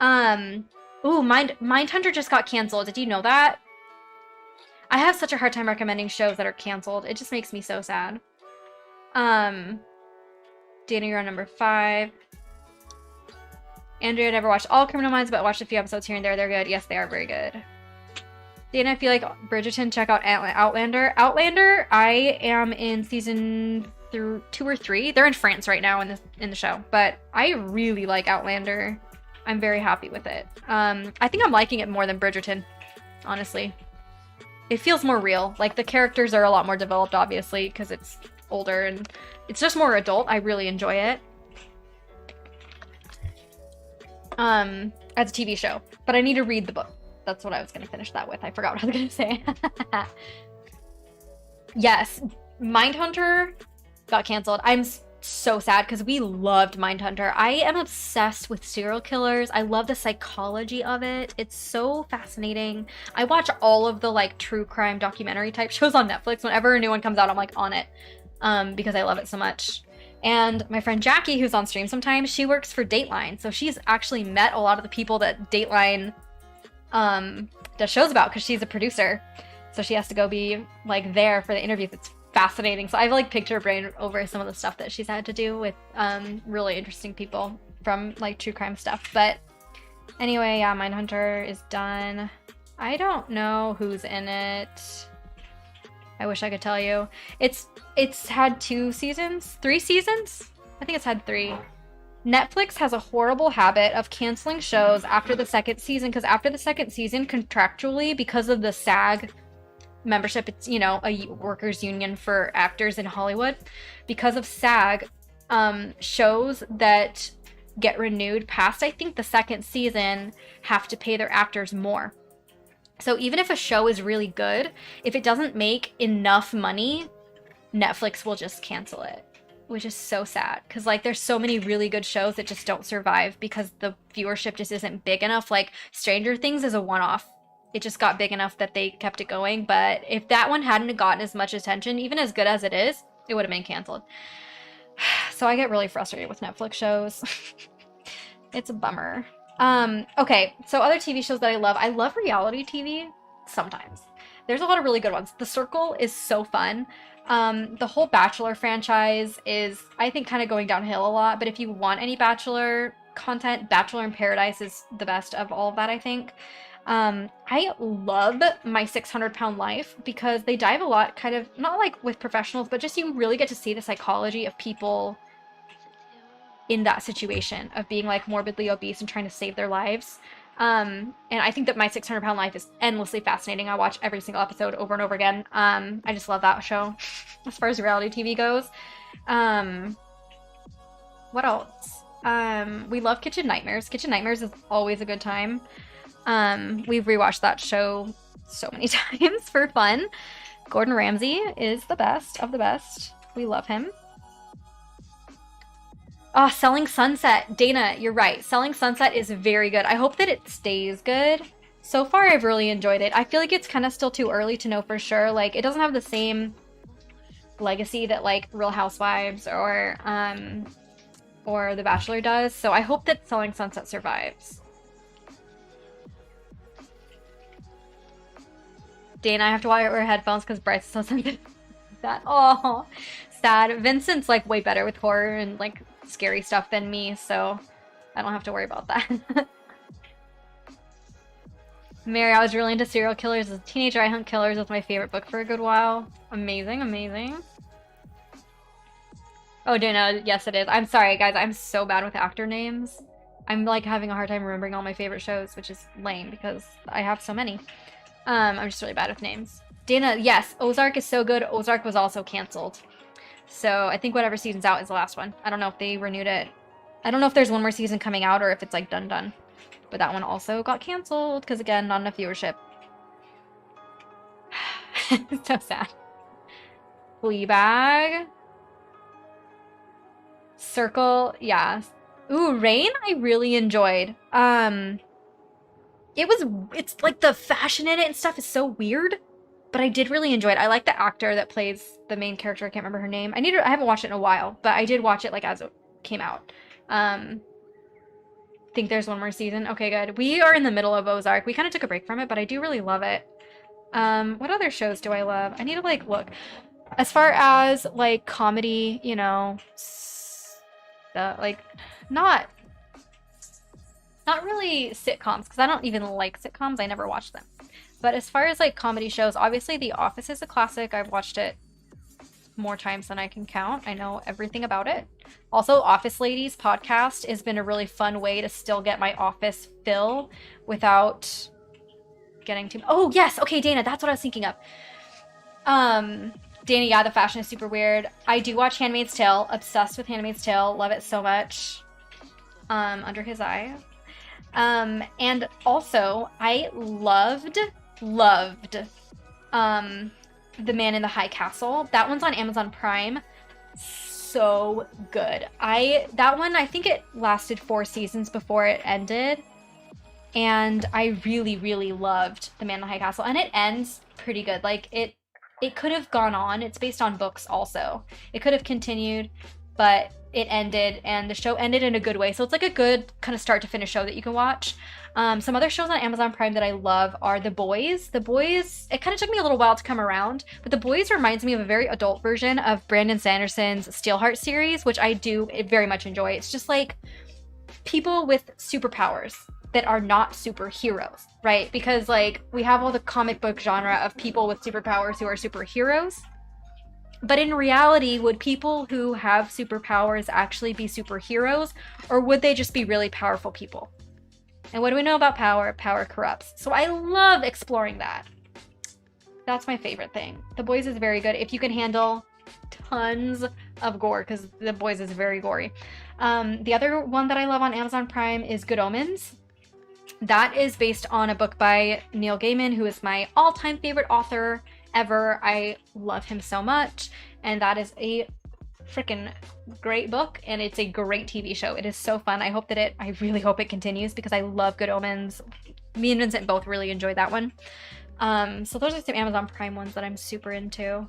Ooh, Mindhunter just got canceled. Did you know that? I have such a hard time recommending shows that are canceled. It just makes me so sad. Dana, you're on number 5. Andrea never watched all Criminal Minds, but watched a few episodes here and there. They're good. Yes, they are very good. Dana, if you like Bridgerton, check out Outlander. Outlander, I am in season 2 or 3. They're in France right now in the show, but I really like Outlander. I'm very happy with it. I think I'm liking it more than Bridgerton, honestly. It feels more real. Like, the characters are a lot more developed, obviously, because it's older and it's just more adult. I really enjoy it. As a TV show. But I need to read the book. That's what I was going to finish that with. I forgot what I was going to say. Yes, Mindhunter got canceled. I'm so sad because we loved Mindhunter. I am obsessed with serial killers. I love the psychology of it. It's so fascinating. I watch all of the like true crime documentary type shows on Netflix. Whenever a new one comes out, I'm like on it because I love it so much. And my friend Jackie, who's on stream sometimes, she works for Dateline. So she's actually met a lot of the people that Dateline does shows about because she's a producer. So she has to go be like there for the interviews. It's fascinating. So I've like picked her brain over some of the stuff that she's had to do with really interesting people from like true crime stuff. But anyway, yeah, Mindhunter is done. I don't know who's in it. I wish I could tell you. It's had 2 seasons, 3 seasons. I think it's had 3. Netflix has a horrible habit of canceling shows after the second season, because after the second season, contractually, because of the SAG membership, it's, you know, a workers union for actors in Hollywood, because of SAG, shows that get renewed past, I think, the second season have to pay their actors more. So even if a show is really good, if it doesn't make enough money, Netflix will just cancel it, which is so sad, because like there's so many really good shows that just don't survive because the viewership just isn't big enough. Like Stranger Things is a one-off. It just got big enough that they kept it going, but if that one hadn't gotten as much attention, even as good as it is, it would have been canceled. So I get really frustrated with Netflix shows. It's a bummer. Okay, so other TV shows that I love reality TV sometimes. There's a lot of really good ones. The Circle is so fun. The whole Bachelor franchise is, I think, kind of going downhill a lot, but if you want any Bachelor content, Bachelor in Paradise is the best of all of that, I think. I love My 600-Pound Life because they dive a lot, kind of, not like with professionals, but just you really get to see the psychology of people in that situation of being like morbidly obese and trying to save their lives. And I think that My 600-Pound Life is endlessly fascinating. I watch every single episode over and over again. I just love that show as far as reality TV goes. What else? We love Kitchen Nightmares. Kitchen Nightmares is always a good time. We've rewatched that show so many times for fun. Gordon Ramsay is the best of the best. We love him. Oh, Selling Sunset. Dana, you're right. Selling Sunset is very good. I hope that it stays good. So far, I've really enjoyed it. I feel like it's kind of still too early to know for sure. Like, it doesn't have the same legacy that, like, Real Housewives or The Bachelor does. So I hope that Selling Sunset survives. Dana, I have to wear headphones because Bryce doesn't that. Oh, sad. Vincent's, like, way better with horror and, like, scary stuff than me, so I don't have to worry about that. Mary, I was really into serial killers as a teenager. I Hunt Killers was my favorite book for a good while. Amazing, amazing. Oh, Dana, yes it is. I'm sorry, guys. I'm so bad with actor names. I'm, like, having a hard time remembering all my favorite shows, which is lame because I have so many. I'm just really bad with names. Dana, yes, Ozark is so good. Ozark was also canceled. So I think whatever season's out is the last one. I don't know if they renewed it. I don't know if there's one more season coming out or if it's like done. But that one also got canceled because, again, not enough viewership. It's so sad. Fleabag. Circle, yeah. Ooh, Rain I really enjoyed. It's like the fashion in it and stuff is so weird. But I did really enjoy it. I like the actor that plays the main character. I can't remember her name. I haven't watched it in a while, but I did watch it like as it came out. Think there's one more season. Okay, good. We are in the middle of Ozark. We kind of took a break from it, but I do really love it. What other shows do I love? I need to like look. As far as like comedy, you know, like not really sitcoms because I don't even like sitcoms. I never watch them. But as far as like comedy shows, obviously The Office is a classic. I've watched it more times than I can count. I know everything about it. Also, Office Ladies podcast has been a really fun way to still get my Office fill without getting too... Oh, yes! Okay, Dana, that's what I was thinking of. Dana, yeah, the fashion is super weird. I do watch Handmaid's Tale. Obsessed with Handmaid's Tale. Love it so much. Under His Eye. And also, I loved The Man in the High Castle. That one's on Amazon Prime. So good. That one, I think it lasted 4 seasons before it ended. And I really, really loved The Man in the High Castle. And it ends pretty good. Like, it could have gone on. It's based on books also. It could have continued, but it ended, and the show ended in a good way. So it's like a good kind of start to finish show that you can watch. Some other shows on Amazon Prime that I love are The Boys. The Boys, it kind of took me a little while to come around, but The Boys reminds me of a very adult version of Brandon Sanderson's Steelheart series, which I do very much enjoy. It's just like people with superpowers that are not superheroes, right? Because like we have all the comic book genre of people with superpowers who are superheroes. But in reality, would people who have superpowers actually be superheroes, or would they just be really powerful people? And what do we know about power? Power corrupts. So I love exploring that. That's my favorite thing. The Boys is very good if you can handle tons of gore, because The Boys is very gory. The other one that I love on Amazon Prime is Good Omens. That is based on a book by Neil Gaiman, who is my all-time favorite author ever. I love him so much, and that is a freaking great book, and it's a great TV show. It is so fun. I really hope it continues because I love Good Omens. Me and Vincent both really enjoyed that one. So those are some Amazon Prime ones that I'm super into.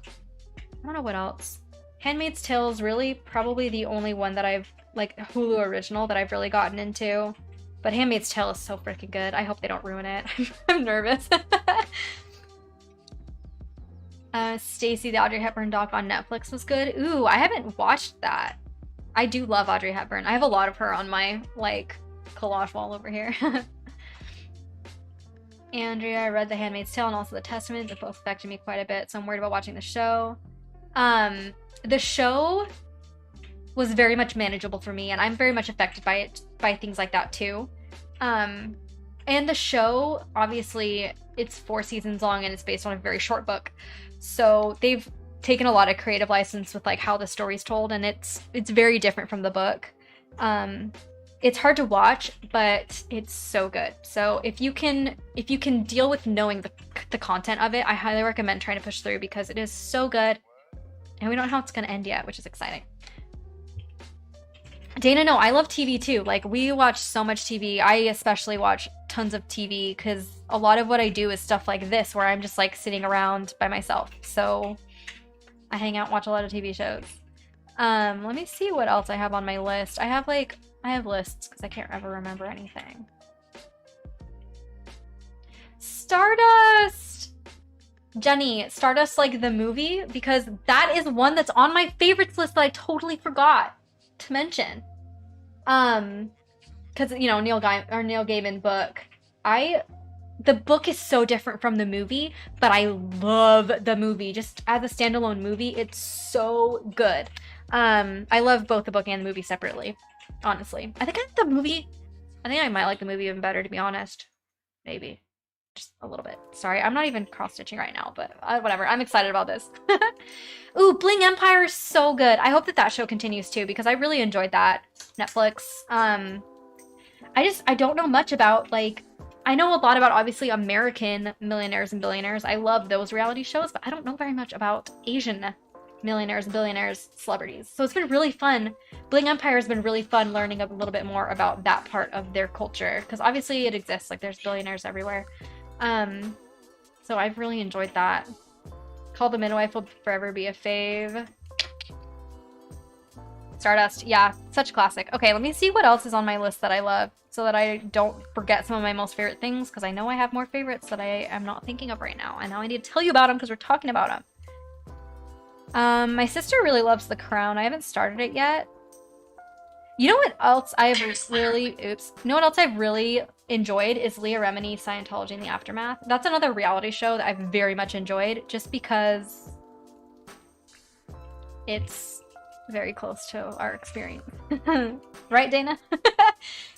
I don't know what else. Handmaid's Tale is really probably the only one that I've, like, Hulu original that I've really gotten into. But Handmaid's Tale is so freaking good. I hope they don't ruin it. I'm nervous. Stacy, the Audrey Hepburn doc on Netflix was good. Ooh, I haven't watched that. I do love Audrey Hepburn. I have a lot of her on my, like, collage wall over here. Andrea, I read The Handmaid's Tale and also The Testament. They both affected me quite a bit, so I'm worried about watching the show. The show was very much manageable for me, and I'm very much affected by it, by things like that too. And the show, obviously, it's 4 seasons long and it's based on a very short book. So they've taken a lot of creative license with like how the story's told, and it's very different from the book. It's hard to watch, but it's so good. So if you can deal with knowing the content of it, I highly recommend trying to push through because it is so good. And we don't know how it's gonna end yet, which is exciting. Dana, no, I love TV too. Like, we watch so much TV. I especially watch tons of TV because a lot of what I do is stuff like this where I'm just like sitting around by myself. So I hang out and watch a lot of TV shows. Let me see what else I have on my list. I have lists because I can't ever remember anything. Stardust! Jenny, Stardust, like the movie, because that is one that's on my favorites list that I totally forgot to mention. Because, you know, Neil Gaiman book. The book is so different from the movie, but I love the movie. Just as a standalone movie, it's so good. I love both the book and the movie separately, honestly. I think I might like the movie even better, to be honest. Maybe. Just a little bit. Sorry, I'm not even cross-stitching right now, but whatever. I'm excited about this. Ooh, Bling Empire is so good. I hope that show continues too, because I really enjoyed that. Netflix. I don't know much about, like, I know a lot about, obviously, American millionaires and billionaires. I love those reality shows, but I don't know very much about Asian millionaires and billionaires, celebrities. So it's been really fun. Bling Empire has been really fun learning a little bit more about that part of their culture, because obviously it exists. Like, there's billionaires everywhere. So I've really enjoyed that. Call the Midwife will forever be a fave. Stardust, yeah, such a classic. Okay, let me see what else is on my list that I love so that I don't forget some of my most favorite things, because I know I have more favorites that I am not thinking of right now, and now I need to tell you about them because we're talking about them. My sister really loves The Crown. I haven't started it yet. You know what else I've really enjoyed is Leah Remini, Scientology and the Aftermath. That's another reality show that I've very much enjoyed just because it's very close to our experience. Right, Dana?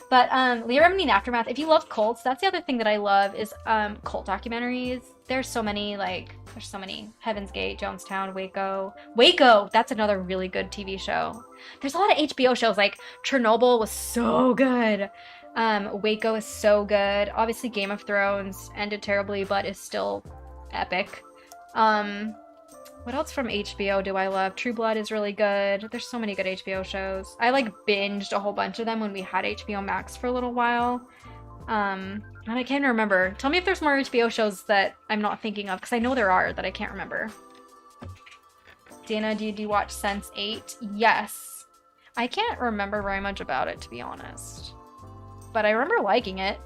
But Leah Remini and Aftermath, if you love cults, that's the other thing that I love is cult documentaries. There's so many, Heaven's Gate, Jonestown, Waco. Waco, that's another really good TV show. There's a lot of HBO shows, like Chernobyl was so good. Waco is so good. Obviously Game of Thrones ended terribly, but is still epic. What else from HBO do I love? True Blood is really good. There's so many good HBO shows. I like binged a whole bunch of them when we had HBO Max for a little while. And I can't remember. Tell me if there's more HBO shows that I'm not thinking of, because I know there are that I can't remember. Dana, do you watch Sense8? Yes. I can't remember very much about it, to be honest. But I remember liking it.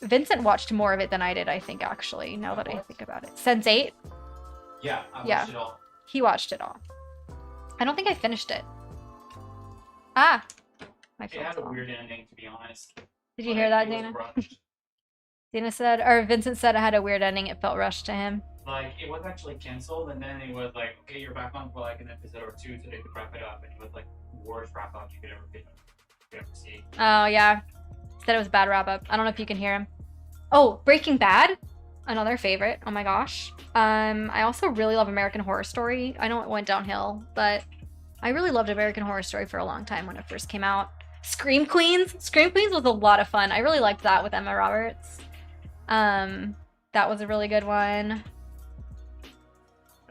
Vincent watched more of it than I did, I think, actually, now that I think about it. Sense8? Yeah, I watched it all. He watched it all. I don't think I finished it. Ah! My It had a weird ending, to be honest. Did you hear that, Dana? Dana said, or Vincent said it had a weird ending. It felt rushed to him. like it was actually canceled, and then it was like, okay, you're back on for like an episode or two, so they could wrap it up, and it was like the worst wrap up you could ever see. Oh yeah, said it was a bad wrap up. I don't know if you can hear him. Oh, Breaking Bad, another favorite. Oh my gosh. I also really love American Horror Story. I know it went downhill, but I really loved American Horror Story for a long time when it first came out. Scream Queens. Scream Queens was a lot of fun. I really liked that with Emma Roberts. That was a really good one.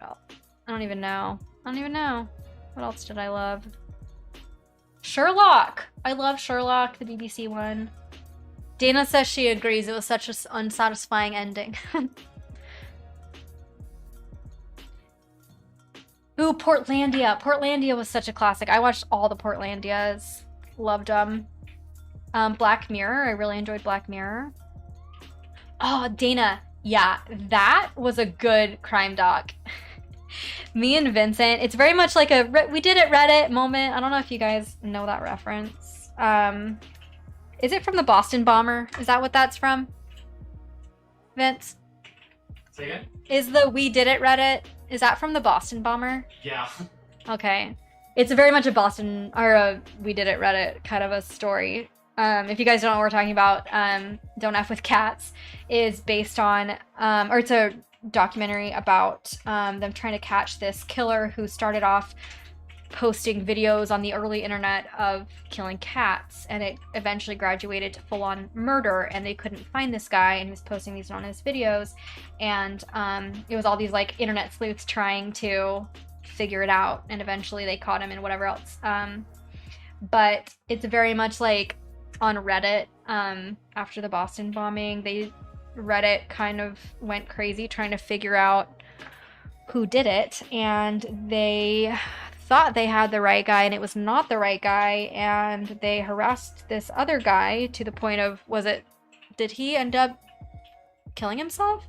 Well, I don't even know. What else did I love? Sherlock. I love Sherlock, the BBC one. Dana says she agrees. It was such an unsatisfying ending. Ooh, Portlandia. Portlandia was such a classic. I watched all the Portlandias. Loved them. Black Mirror. I really enjoyed Black Mirror. Oh, Dana. Yeah, that was a good crime doc. Me and Vincent. It's very much like a We Did It Reddit moment. I don't know if you guys know that reference. Is it from the Boston bomber? Is that what that's from? Vince? Say again? Is the We Did It Reddit, is that from the Boston bomber? Yeah. Okay. It's very much a Boston, or a We Did It Reddit kind of a story. If you guys don't know what we're talking about, Don't F With Cats is based on, or it's a documentary about them trying to catch this killer who started off posting videos on the early internet of killing cats, and it eventually graduated to full-on murder, and they couldn't find this guy, and he was posting these anonymous videos, and it was all these like internet sleuths trying to figure it out, and eventually they caught him and whatever else. But it's very much like on Reddit, after the Boston bombing, Reddit kind of went crazy trying to figure out who did it, and they thought they had the right guy, and it was not the right guy, and they harassed this other guy to the point of, did he end up killing himself?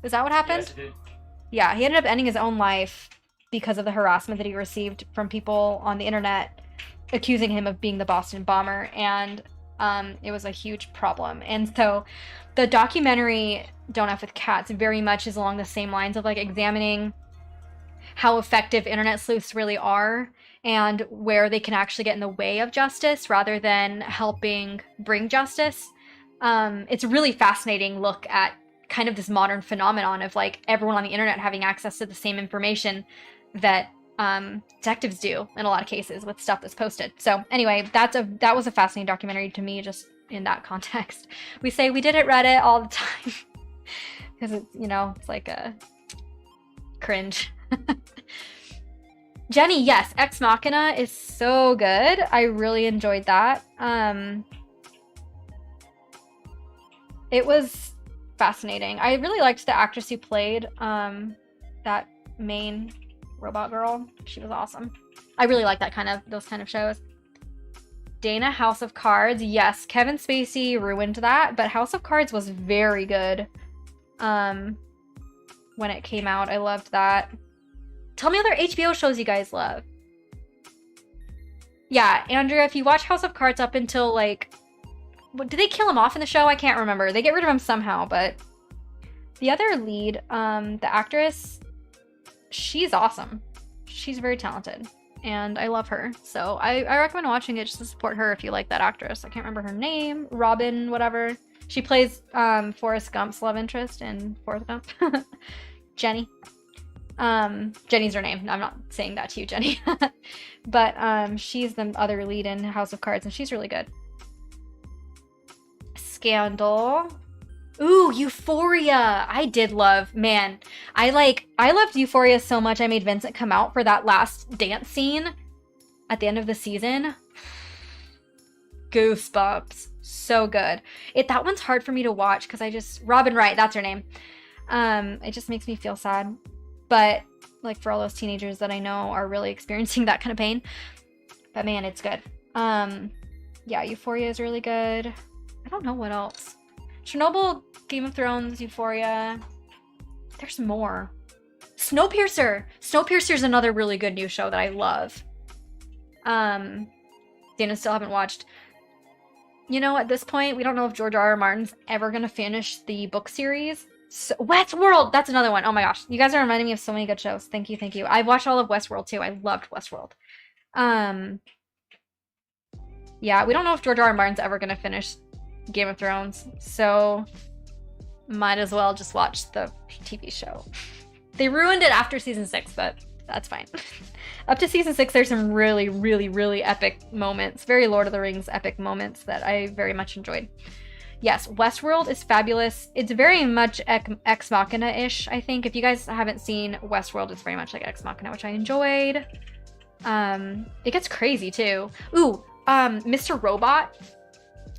Is that what happened? Yes, it did. Yeah, he ended up ending his own life because of the harassment that he received from people on the internet accusing him of being the Boston bomber, and it was a huge problem. And so the documentary Don't F With Cats very much is along the same lines of like examining how effective internet sleuths really are and where they can actually get in the way of justice rather than helping bring justice. It's a really fascinating look at kind of this modern phenomenon of like everyone on the internet having access to the same information that detectives do in a lot of cases with stuff that's posted. So anyway, that was a fascinating documentary to me, just in that context. We say We Did It Reddit all the time because it's, it's like a cringe. Jenny, yes, Ex Machina is so good. I really enjoyed that. It was fascinating. I really liked the actress who played that main robot girl. She was awesome. I really like those kind of shows. Dana, House of Cards. Yes, Kevin Spacey ruined that, but House of Cards was very good when it came out. I loved that. Tell me other HBO shows you guys love. Yeah, Andrea, if you watch House of Cards up until like... Did they kill him off in the show? I can't remember. They get rid of him somehow, but... The other lead, the actress, she's awesome. She's very talented, and I love her. So I recommend watching it just to support her if you like that actress. I can't remember her name. Robin, whatever. She plays Forrest Gump's love interest in Forrest Gump. Jenny. Jenny's her name. I'm not saying that to you, Jenny. But she's the other lead in House of Cards, and she's really good. Scandal. Ooh, Euphoria. I did love, man. I loved Euphoria so much I made Vincent come out for that last dance scene at the end of the season. Goosebumps. So good. That one's hard for me to watch because Robin Wright, that's her name. It just makes me feel sad. But like for all those teenagers that I know are really experiencing that kind of pain. But man, it's good. Yeah, Euphoria is really good. I don't know what else. Chernobyl, Game of Thrones, Euphoria. There's more. Snowpiercer. Snowpiercer is another really good new show that I love. Dana still haven't watched. At this point, we don't know if George R.R. Martin's ever going to finish the book series. So, Westworld, that's another one. Oh my gosh, you guys are reminding me of so many good shows. Thank you, thank you. I've watched all of Westworld too. I loved Westworld. Um, yeah, we don't know if George R. R. Martin's ever gonna finish Game of Thrones, so might as well just watch the TV show. They ruined it after season 6, but that's fine. Up to season 6, there's some really, really, really epic moments, very Lord of the Rings epic moments that I very much enjoyed. Yes, Westworld is fabulous. It's very much Ex Machina-ish, I think. If you guys haven't seen Westworld, it's very much like Ex Machina, which I enjoyed. It gets crazy, too. Ooh, Mr. Robot.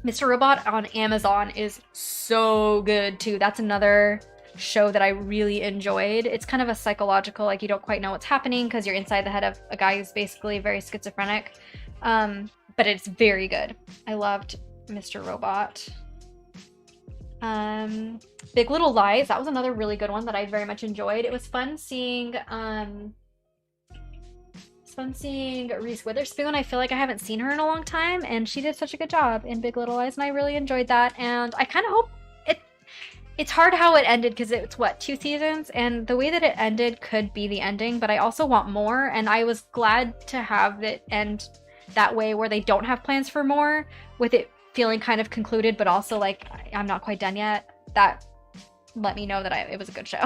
Mr. Robot on Amazon is so good, too. That's another show that I really enjoyed. It's kind of a psychological, like you don't quite know what's happening because you're inside the head of a guy who's basically very schizophrenic. But it's very good. I loved Mr. Robot. Big Little Lies, that was another really good one that I very much enjoyed. It was fun seeing Reese Witherspoon. I feel like I haven't seen her in a long time, and she did such a good job in Big Little Lies, and I really enjoyed that. And I kind of hope it's hard how it ended because it's what, 2 seasons, and the way that it ended could be the ending, but I also want more, and I was glad to have it end that way where they don't have plans for more, with it feeling kind of concluded, but also like I'm not quite done yet. That let me know that it was a good show.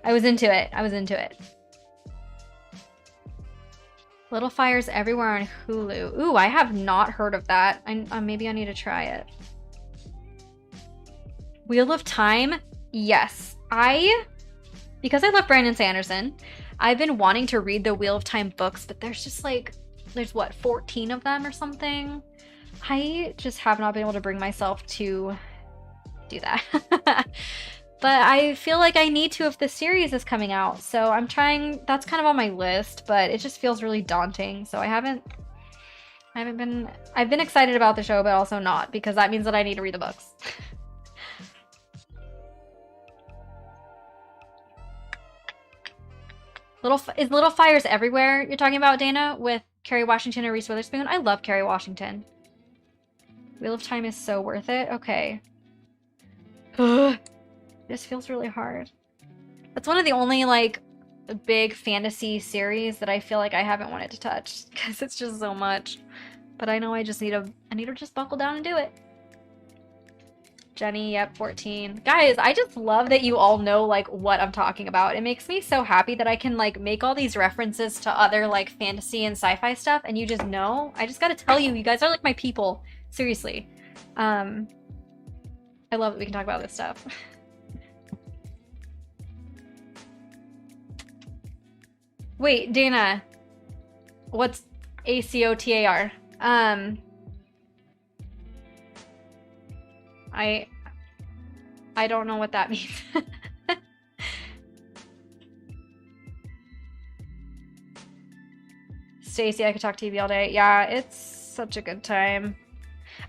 I was into it. Little Fires Everywhere on Hulu. Ooh, I have not heard of that. Maybe I need to try it. Wheel of Time? Yes. Because I love Brandon Sanderson, I've been wanting to read the Wheel of Time books, but there's what, 14 of them or something? I just have not been able to bring myself to do that. But I feel like I need to if the series is coming out. So I'm trying, that's kind of on my list, but it just feels really daunting. So I've been excited about the show, but also not, because that means that I need to read the books. Is Little Fires Everywhere you're talking about, Dana, with Kerry Washington and Reese Witherspoon? I love Kerry Washington. Wheel of Time is so worth it. Okay. This feels really hard. That's one of the only, like, big fantasy series that I feel like I haven't wanted to touch, because it's just so much. But I know I need to just buckle down and do it. Jenny, yep, 14. Guys, I just love that you all know, like, what I'm talking about. It makes me so happy that I can, like, make all these references to other, like, fantasy and sci-fi stuff, and you just know. I just gotta tell you, you guys are, like, my people. Seriously. I love that we can talk about this stuff. Wait, Dana. What's ACOTAR? I don't know what that means. Stacy, I could talk TV all day. Yeah, it's such a good time.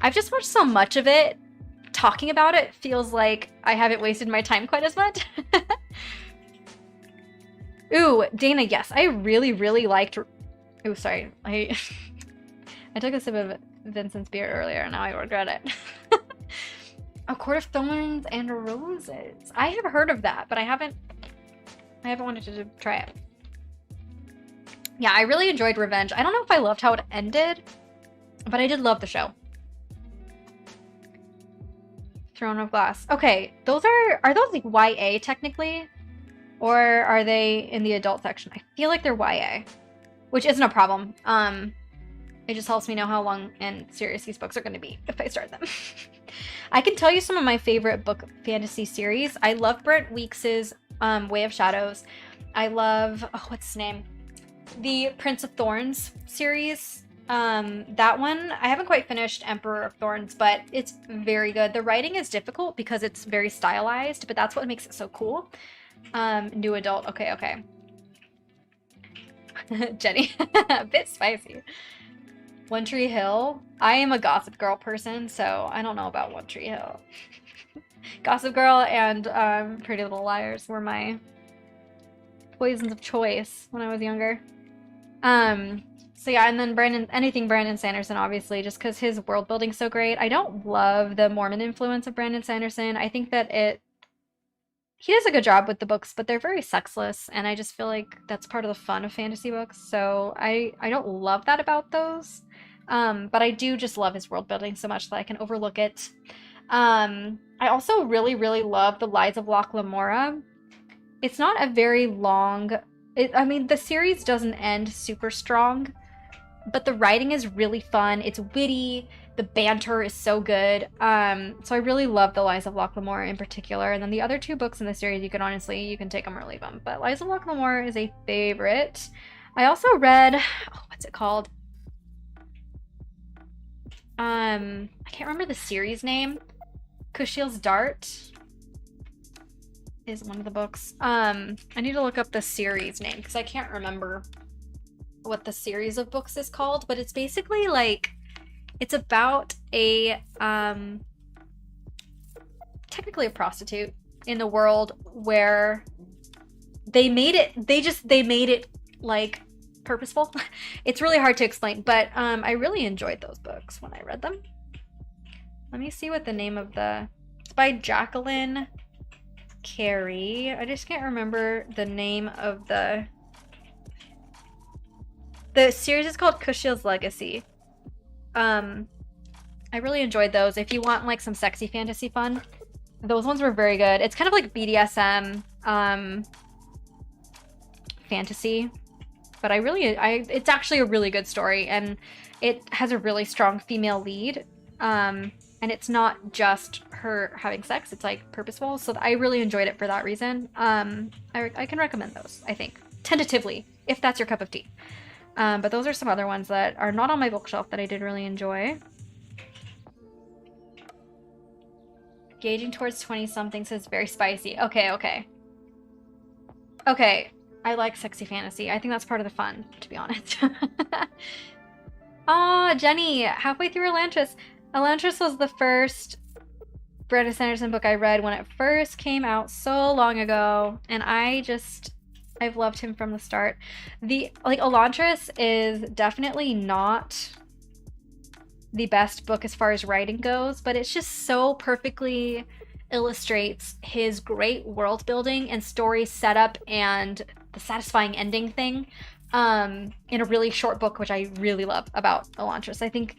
I've just watched so much of it. Talking about it feels like I haven't wasted my time quite as much. Ooh, Dana, yes, I really, really liked... Ooh, sorry. I took a sip of Vincent's beer earlier, now I regret it. A Court of Thorns and Roses. I have heard of that, but I haven't wanted to try it. Yeah, I really enjoyed Revenge. I don't know if I loved how it ended, but I did love the show. Throne of Glass. Okay, those are those like YA technically? Or are they in the adult section? I feel like they're YA, which isn't a problem. It just helps me know how long and serious these books are going to be if I start them. I can tell you some of my favorite book fantasy series. I love Brent Weeks's Way of Shadows. I love, oh, what's his name? The Prince of Thorns series. That one, I haven't quite finished Emperor of Thorns, but it's very good. The writing is difficult because it's very stylized, but that's what makes it so cool. New adult. Okay. Jenny, a bit spicy. One Tree Hill. I am a Gossip Girl person, so I don't know about One Tree Hill. Gossip Girl and Pretty Little Liars were my poisons of choice when I was younger. So yeah, and then anything Brandon Sanderson, obviously, just because his world building's so great. I don't love the Mormon influence of Brandon Sanderson. I think that he does a good job with the books, but they're very sexless, and I just feel like that's part of the fun of fantasy books. So I don't love that about those. But I do just love his world building so much that I can overlook it. I also really, really love The Lies of Locke Lamora. It's not a very long... I mean, the series doesn't end super strong, but the writing is really fun. It's witty. The banter is so good. So I really love The Lies of Locke Lamora in particular. And then the other two books in the series, you can take them or leave them. But Lies of Locke Lamora is a favorite. I also read... Oh, what's it called? I can't remember the series name. Kushiel's Dart is one of the books. I need to look up the series name because I can't remember what the series of books is called, but it's basically like it's about a technically a prostitute in a world where they made it like purposeful. It's really hard to explain, but I really enjoyed those books when I read them. Let me see what the name of it's by Jacqueline Carey. I just can't remember the name of the series is called Kushiel's Legacy. I really enjoyed those. If you want like some sexy fantasy fun, those ones were very good. It's kind of like BDSM fantasy, but it's actually a really good story, and it has a really strong female lead. And it's not just her having sex, it's like purposeful. So I really enjoyed it for that reason. I can recommend those, I think, tentatively, if that's your cup of tea. But those are some other ones that are not on my bookshelf that I did really enjoy. Gauging towards 20-something says very spicy. Okay. I like sexy fantasy. I think that's part of the fun, to be honest. Aw, Jenny, halfway through Elantris. Elantris was the first Brandon Sanderson book I read when it first came out so long ago, and I've loved him from the start. Elantris is definitely not the best book as far as writing goes, but it's just so perfectly illustrates his great world building and story setup and the satisfying ending thing in a really short book, which I really love about Elantris. I think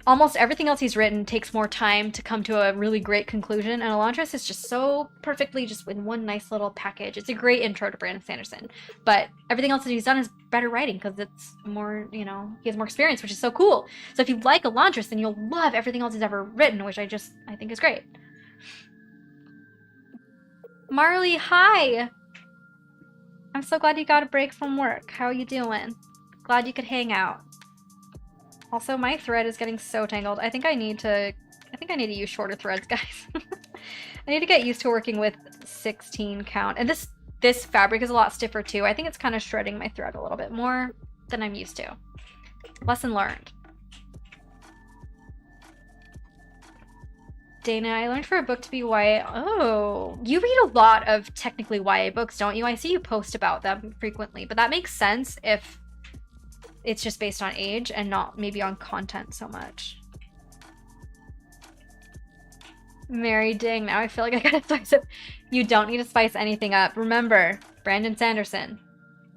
almost everything else he's written takes more time to come to a really great conclusion, and Elantris is just so perfectly just in one nice little package. It's a great intro to Brandon Sanderson, but everything else that he's done is better writing because it's more, he has more experience, which is so cool. So if you like Elantris, then you'll love everything else he's ever written, which I think is great. Marley, hi! I'm so glad you got a break from work. How are you doing? Glad you could hang out. Also, my thread is getting so tangled. I think I need to use shorter threads, guys. I need to get used to working with 16 count. And this fabric is a lot stiffer too. I think it's kind of shredding my thread a little bit more than I'm used to. Lesson learned. Dana, I learned for a book to be YA. Oh, you read a lot of technically YA books, don't you? I see you post about them frequently, but that makes sense if it's just based on age and not maybe on content so much. Mary, dang, now I feel like I gotta spice up. You don't need to spice anything up. Remember, Brandon Sanderson.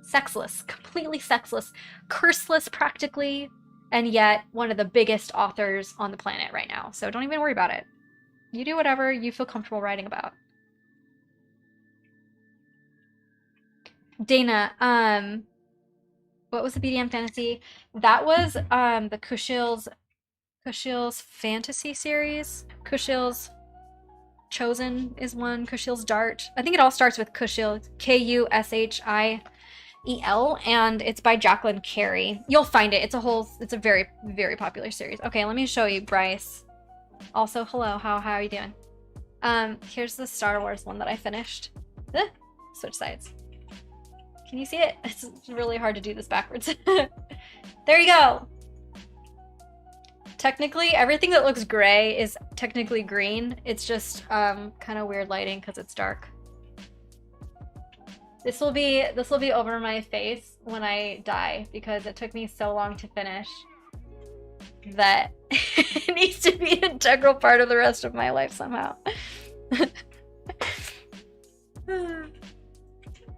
Sexless, completely sexless, curseless practically, and yet one of the biggest authors on the planet right now. So don't even worry about it. You do whatever you feel comfortable writing about. Dana, what was the BDM fantasy? That was the Kushiel's fantasy series. Kushiel's Chosen is one. Kushiel's Dart. I think it all starts with Kushiel, Kushiel, and it's by Jacqueline Carey. You'll find it. It's a very, very popular series. Okay, let me show you, Bryce. Also, hello, how are you doing? Here's the Star Wars one that I finished. Switch sides. Can you see it? It's really hard to do this backwards. There you go. Technically, everything that looks gray is technically green. It's just kind of weird lighting because it's dark. This will be over my face when I die because it took me so long to finish that it needs to be an integral part of the rest of my life somehow.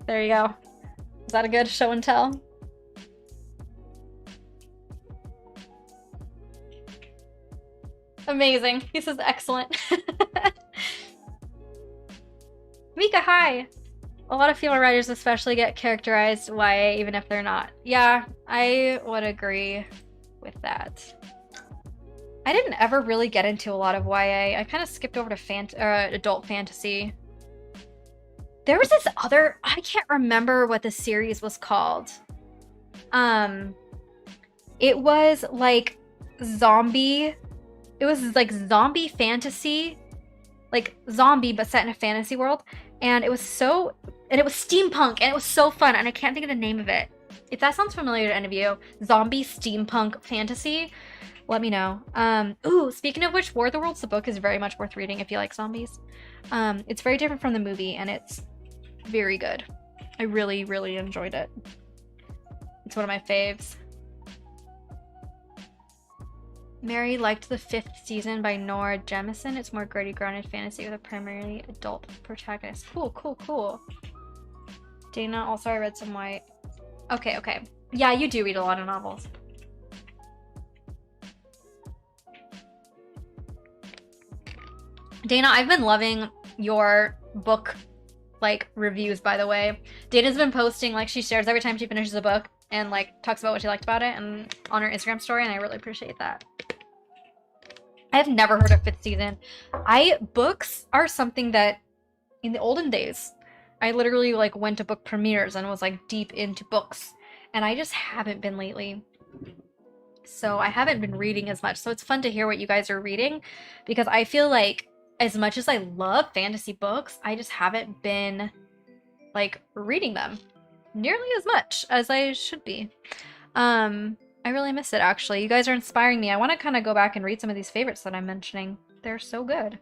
There you go. Is that a good show and tell? Amazing. He says excellent. Mika, hi! A lot of female writers especially get characterized YA even if they're not. Yeah, I would agree with that. I didn't ever really get into a lot of YA. I kind of skipped over to adult fantasy. There was this other, I can't remember what the series was called. It was like zombie. It was like zombie fantasy, like zombie but set in a fantasy world, and it was steampunk, and it was so fun, and I can't think of the name of it. If that sounds familiar to any of you, zombie steampunk fantasy, let me know. Ooh, speaking of which, War of the Worlds, the book is very much worth reading if you like zombies. It's very different from the movie, and it's very good. I really, really enjoyed it. It's one of my faves. Mary liked the 5th season by Nora Jemisin. It's more gritty, grounded fantasy with a primarily adult protagonist. Cool, cool, cool. Dana, also I read some white. Okay, okay. Yeah, you do read a lot of novels. Dana, I've been loving your book, like, reviews, by the way. Dana's been posting, like, she shares every time she finishes a book and, like, talks about what she liked about it and on her Instagram story, and I really appreciate that. I've never heard of 5th season. Books are something that, in the olden days, I literally, like, went to book premieres and was, like, deep into books, and I just haven't been lately. So I haven't been reading as much, so it's fun to hear what you guys are reading, because I feel like, as much as I love fantasy books, I just haven't been, like, reading them nearly as much as I should be. I really miss it, actually. You guys are inspiring me. I want to kind of go back and read some of these favorites that I'm mentioning. They're so good.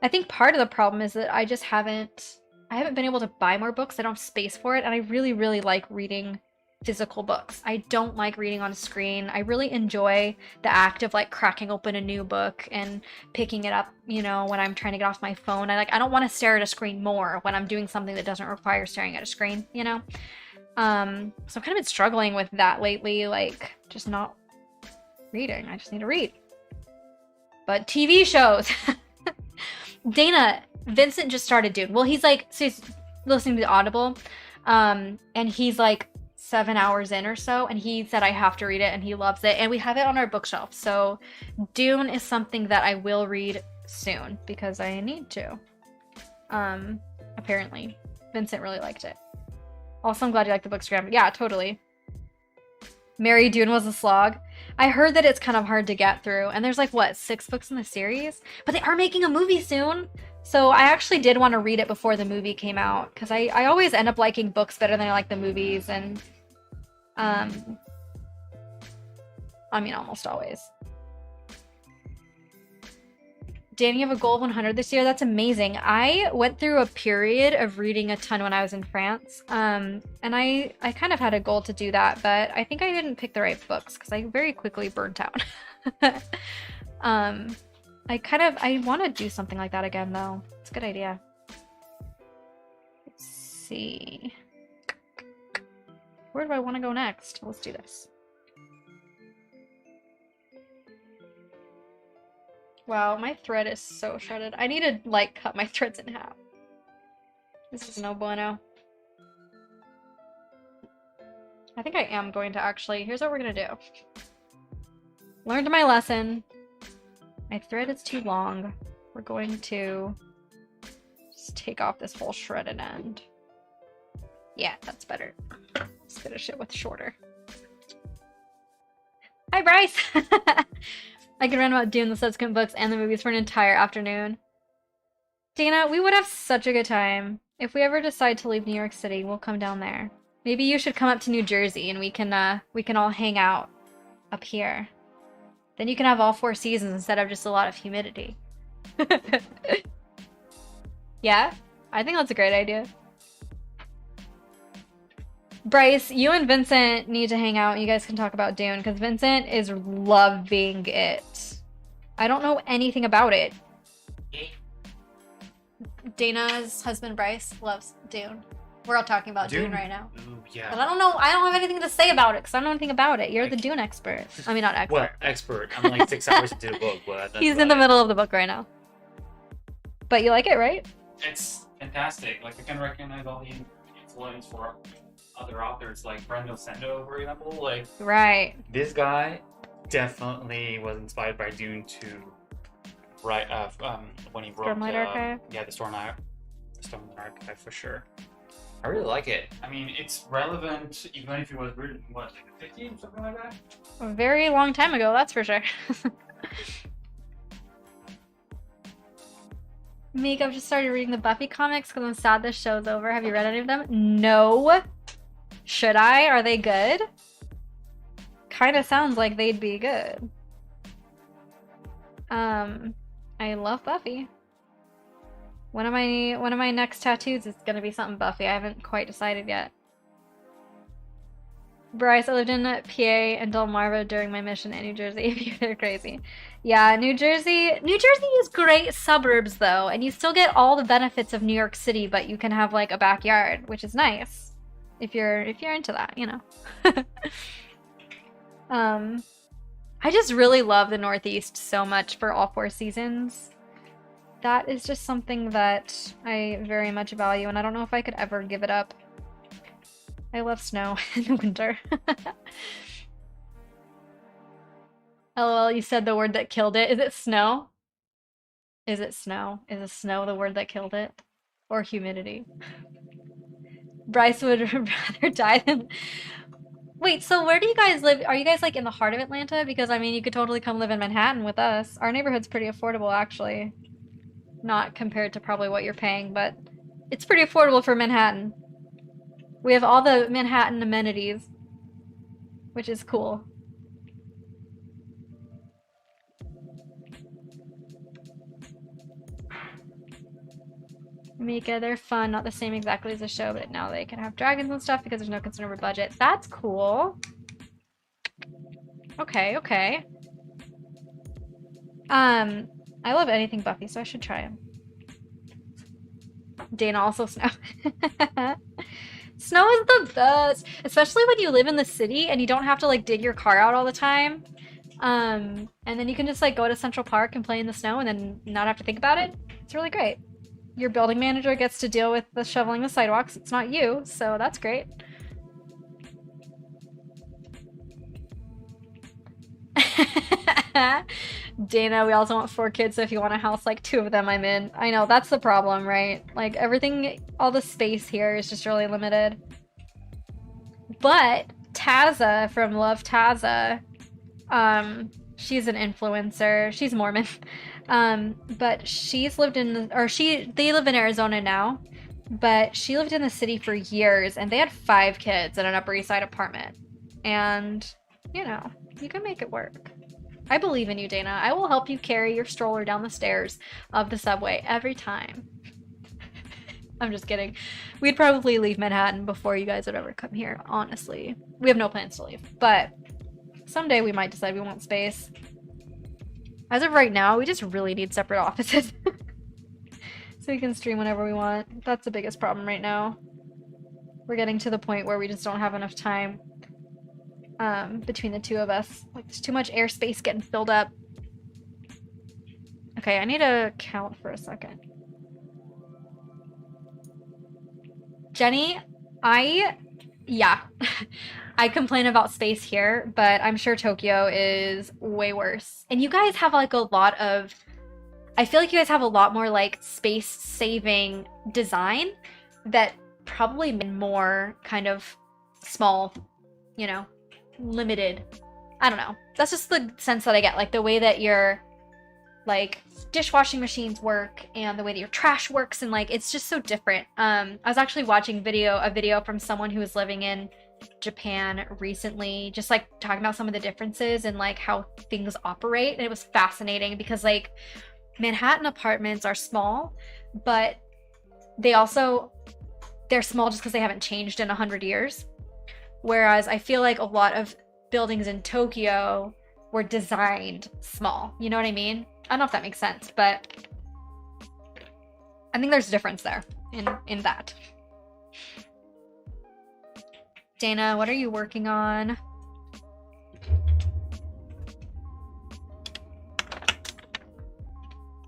I think part of the problem is that I haven't been able to buy more books. I don't have space for it, and I really, really like reading physical books. I don't like reading on a screen. I really enjoy the act of, like, cracking open a new book and picking it up, you know, when I'm trying to get off my phone. I don't want to stare at a screen more when I'm doing something that doesn't require staring at a screen, you know? So I've kind of been struggling with that lately, like, just not reading. I just need to read. But TV shows. Dana, Vincent just started Dune. Well, he's like, so he's listening to the Audible, and he's like 7 hours in or so, and he said I have to read it, and he loves it, and we have it on our bookshelf. So Dune is something that I will read soon because I need to. Apparently Vincent really liked it. Also, I'm glad you liked the bookstagram. Yeah, totally. Mary, Dune was a slog. I heard that it's kind of hard to get through, and there's like, what, 6 books in the series? But they are making a movie soon, so I actually did want to read it before the movie came out, because I always end up liking books better than I like the movies, and I mean, almost always. Dan, you have a goal of 100 this year? That's amazing. I went through a period of reading a ton when I was in France, and I kind of had a goal to do that, but I think I didn't pick the right books because I very quickly burnt out. I want to do something like that again, though. It's a good idea. Let's see. Where do I want to go next? Let's do this. Wow, my thread is so shredded. I need to, like, cut my threads in half. This is no bueno. I think I am going to actually... Here's what we're gonna do. Learned my lesson. My thread is too long. We're going to just take off this whole shredded end. Yeah, that's better. Let's finish it with shorter. Hi, Bryce! I could rant about Dune, the subsequent books, and the movies for an entire afternoon. Dana, we would have such a good time. If we ever decide to leave New York City, we'll come down there. Maybe you should come up to New Jersey and we can all hang out up here. Then you can have all 4 seasons instead of just a lot of humidity. Yeah, I think that's a great idea. Bryce, you and Vincent need to hang out. You guys can talk about Dune, because Vincent is loving it. I don't know anything about it. Dana's husband Bryce loves Dune. We're all talking about Dune right now. Ooh, yeah. But I don't know. I don't have anything to say about it because I don't know anything about it. You're the Dune expert. I mean, not expert. Well, expert. I'm like 6 hours into the book, but that's He's in the middle of the book right now. But you like it, right? It's fantastic. Like, I can recognize all the influence for other authors, like Brendo Sendo, for example. Like, right. This guy definitely was inspired by Dune to write when he wrote Stormlight Archive? Yeah, the Stormlight Archive for sure. I really like it. I mean, it's relevant even if it was written, what, like the 50s, something like that? A very long time ago, that's for sure. Meek, I've just started reading the Buffy comics because I'm sad this show's over. Have you read any of them? No. Should I? Are they good? Kind of sounds like they'd be good. I love Buffy. One of my next tattoos is gonna be something Buffy. I haven't quite decided yet. Bryce, I lived in PA and Delmarva during my mission in New Jersey. They're crazy. Yeah, New Jersey is great suburbs though, and you still get all the benefits of New York City, but you can have like a backyard, which is nice if you're into that, you know. I just really love the Northeast so much for all 4 seasons. That is just something that I very much value, and I don't know if I could ever give it up. I love snow in the winter. LOL, you said the word that killed it. Is it snow? Is it snow? Is snow the word that killed it? Or humidity? Bryce would rather die than... Wait, so where do you guys live? Are you guys like in the heart of Atlanta? Because I mean, you could totally come live in Manhattan with us. Our neighborhood's pretty affordable, actually. Not compared to probably what you're paying, but it's pretty affordable for Manhattan. We have all the Manhattan amenities, which is cool. Mika, they're fun, not the same exactly as the show, but now they can have dragons and stuff because there's no concern over budget. That's cool. Okay, okay. I love anything Buffy, so I should try them. Dana also snow. Snow is the best, especially when you live in the city and you don't have to like dig your car out all the time. And then you can just like go to Central Park and play in the snow and then not have to think about it. It's really great. Your building manager gets to deal with the shoveling the sidewalks. It's not you, so that's great. Dana, we also want 4 kids, so if you want a house like 2 of them, I'm in. I know, that's the problem, right? Like, everything, all the space here is just really limited. But Taza from Love Taza, she's an influencer. She's Mormon. But she's lived in, they live in Arizona now, but she lived in the city for years, and they had 5 kids in an Upper East Side apartment. And, you know, you can make it work. I believe in you, Dana. I will help you carry your stroller down the stairs of the subway every time. I'm just kidding. We'd probably leave Manhattan before you guys would ever come here, honestly. We have no plans to leave, but someday we might decide we want space. As of right now, we just really need separate offices. So we can stream whenever we want. That's the biggest problem right now. We're getting to the point where we just don't have enough time between the 2 of us. Like, there's too much airspace getting filled up. Okay, I need to count for a second. Jenny, yeah. I complain about space here, but I'm sure Tokyo is way worse. And you guys have like a lot of, I feel like you guys have a lot more like space saving design that probably more kind of small, you know, limited. I don't know. That's just the sense that I get, like the way that your like dishwashing machines work and the way that your trash works, and like it's just so different. I was actually watching a video from someone who was living in Japan recently, just like talking about some of the differences and like how things operate, and it was fascinating because like Manhattan apartments are small, but they're small just because they haven't changed in 100 years. Whereas I feel like a lot of buildings in Tokyo were designed small. You know what I mean? I don't know if that makes sense, but I think there's a difference there in that. Dana, what are you working on?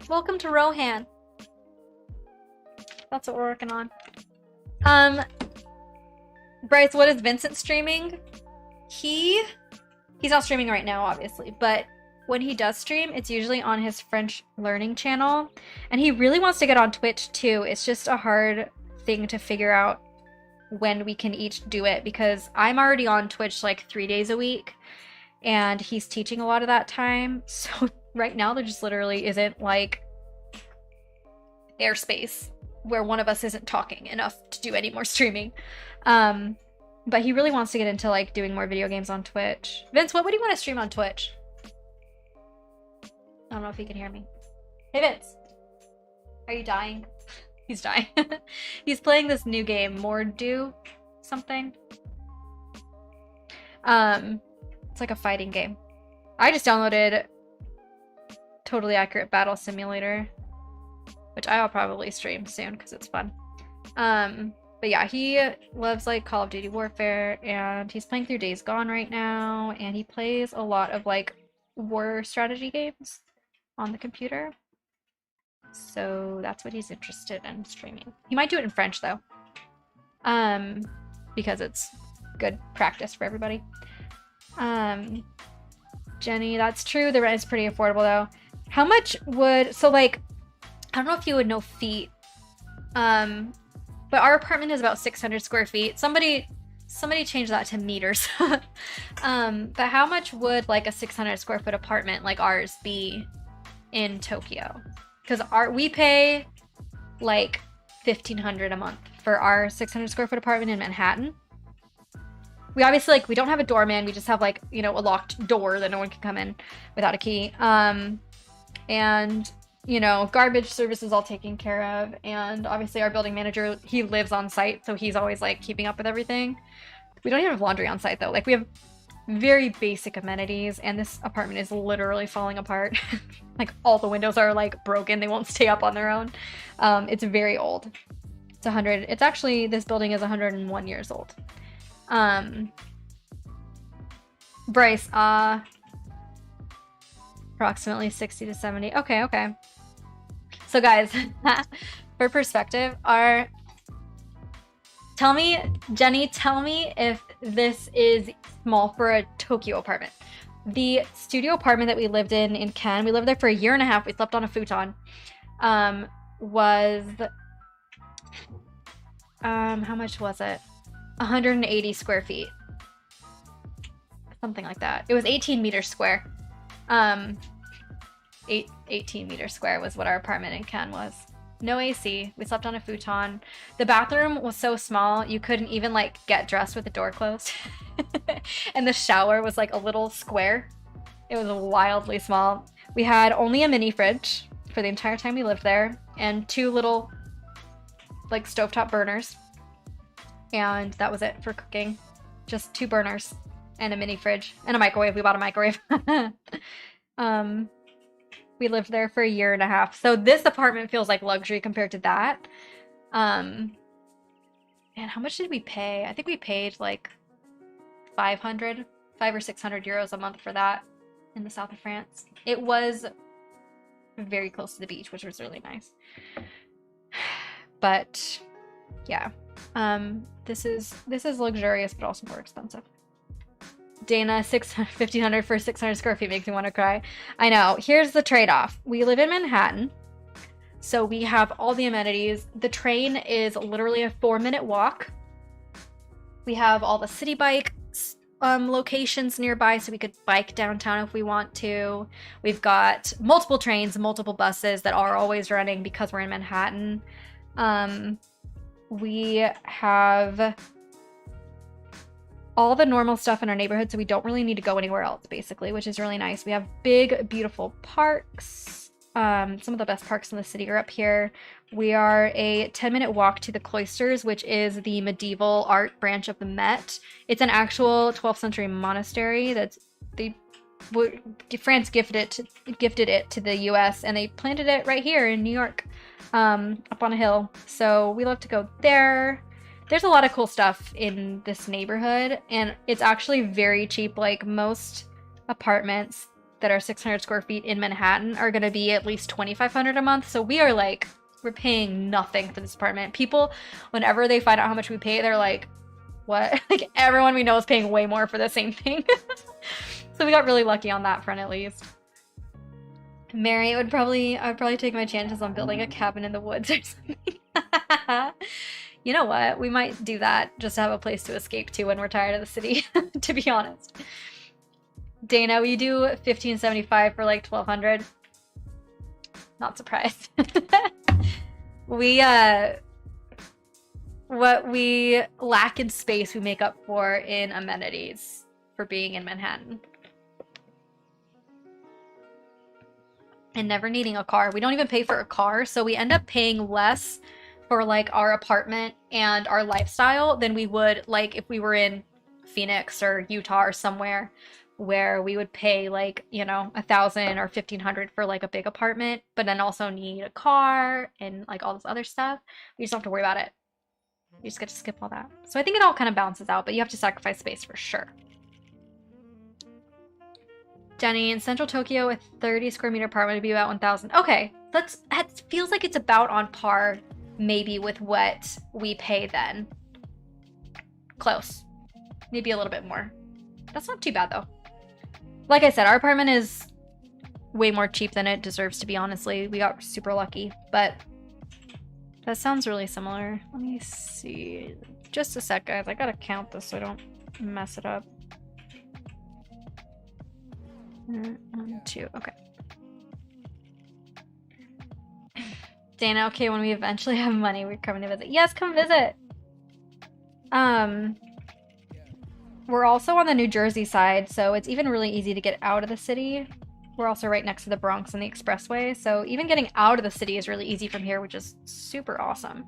Welcome to Rohan. That's what we're working on. Bryce, what is Vincent streaming? He's not streaming right now, obviously, but when he does stream, it's usually on his French learning channel. And he really wants to get on Twitch too. It's just a hard thing to figure out when we can each do it, because I'm already on Twitch like 3 days a week and he's teaching a lot of that time. So right now there just literally isn't like airspace where one of us isn't talking enough to do any more streaming. But he really wants to get into like doing more video games on Twitch. Vince, what would you want to stream on Twitch? I don't know if he can hear me. Hey Vince, are you dying? He's dying. He's playing this new game, Mordu something. It's like a fighting game. I just downloaded Totally Accurate Battle Simulator, which I'll probably stream soon because it's fun. But yeah, he loves like Call of Duty Warfare, and he's playing through Days Gone right now, and he plays a lot of like war strategy games on the computer. So that's what he's interested in streaming. He might do it in French though, because it's good practice for everybody. Jenny, that's true. The rent is pretty affordable though. How much would, so like, I don't know if you would know feet, but our apartment is about 600 square feet. Somebody change that to meters. But how much would like a 600 square foot apartment like ours be in Tokyo? Because we pay like $1,500 a month for our 600 square foot apartment in Manhattan. We obviously like, we don't have a doorman. We just have like, you know, a locked door that no one can come in without a key. And you know, garbage service is all taken care of. And obviously our building manager, he lives on site, so he's always like keeping up with everything. We don't even have laundry on site though. Like we have very basic amenities, and this apartment is literally falling apart. Like all the windows are like broken. They won't stay up on their own. It's very old. It's actually, this building is 101 years old. Bryce, approximately 60 to 70. Okay. So guys, for perspective, Jenny, tell me if this is small for a Tokyo apartment. The studio apartment that we lived in Ken, we lived there for 1.5 years. We slept on a futon. Was how much was it? 180 square feet. Something like that. It was 18 meters square. 18 meters square was what our apartment in Ken was. No AC. We slept on a futon. The bathroom was so small you couldn't even like get dressed with the door closed. And the shower was like a little square. It was wildly small. We had only a mini fridge for the entire time we lived there, and 2 little like stovetop burners. And that was it for cooking. Just 2 burners and a mini fridge and a microwave. We bought a microwave. We lived there for 1.5 years. So this apartment feels like luxury compared to that. And how much did we pay? I think we paid like 5 or 600 euros a month for that in the south of France. It was very close to the beach, which was really nice. But yeah, this is luxurious, but also more expensive. Dana, 1,500 for 600 square feet makes me want to cry. I know. Here's the trade-off. We live in Manhattan, so we have all the amenities. The train is literally a 4-minute walk. We have all the city bike locations nearby, so we could bike downtown if we want to. We've got multiple trains, multiple buses that are always running because we're in Manhattan. We have all the normal stuff in our neighborhood, so we don't really need to go anywhere else, basically, which is really nice. We have big, beautiful parks. Some of the best parks in the city are up here. We are a 10-minute walk to the Cloisters, which is the medieval art branch of the Met. It's an actual 12th century monastery. They France gifted it to the US, and they planted it right here in New York, up on a hill. So we love to go there. There's a lot of cool stuff in this neighborhood, and it's actually very cheap. Like, most apartments that are 600 square feet in Manhattan are going to be at least $2,500 a month. So we are like, we're paying nothing for this apartment. People, whenever they find out how much we pay, they're like, what? Like, everyone we know is paying way more for the same thing. So we got really lucky on that front, at least. Mary, I'd probably take my chances on building a cabin in the woods or something. You know what? We might do that just to have a place to escape to when we're tired of the city, to be honest. Dana, we do $1,575 for like $1,200. Not surprised. What we lack in space, we make up for in amenities for being in Manhattan. And never needing a car. We don't even pay for a car, so we end up paying less for like our apartment and our lifestyle than we would like if we were in Phoenix or Utah or somewhere where we would pay like, you know, $1,000 or $1,500 for like a big apartment, but then also need a car and like all this other stuff. We just don't have to worry about it. You just get to skip all that. So I think it all kind of balances out, but you have to sacrifice space for sure. Jenny, in central Tokyo, a 30 square meter apartment would be about 1,000. Okay, that feels like it's about on par maybe with what we pay then. Close. Maybe a little bit more. That's not too bad though. Like I said, our apartment is way more cheap than it deserves to be, honestly. We got super lucky, but that sounds really similar. Let me see. Just a sec, guys. I gotta count this so I don't mess it up. 1, 2, okay. Dana, okay, when we eventually have money, we're coming to visit. Yes, come visit! We're also on the New Jersey side, so it's even really easy to get out of the city. We're also right next to the Bronx and the expressway, so even getting out of the city is really easy from here, which is super awesome.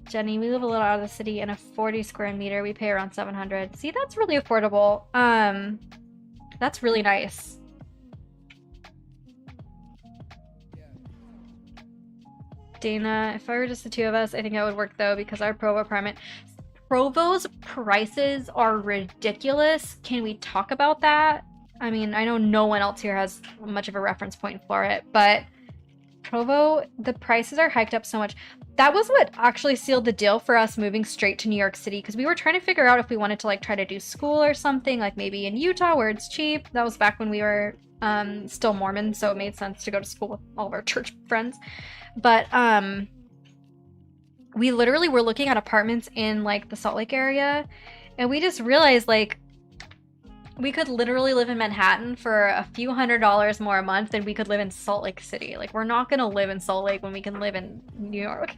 Jenny, we live a little out of the city in a 40 square meter. We pay around $700. See, that's really affordable. That's really nice. Dana, if I were just the two of us, I think that would work though, because our Provo apartment... Provo's prices are ridiculous. Can we talk about that? I mean, I know no one else here has much of a reference point for it, but Provo, the prices are hiked up so much. That was what actually sealed the deal for us moving straight to New York City, because we were trying to figure out if we wanted to like try to do school or something, like maybe in Utah where it's cheap. That was back when we were still Mormon, so it made sense to go to school with all of our church friends. But we literally were looking at apartments in like the Salt Lake area, and we just realized like we could literally live in Manhattan for a few $100s more a month than we could live in Salt Lake City. Like, we're not gonna live in Salt Lake when we can live in New York.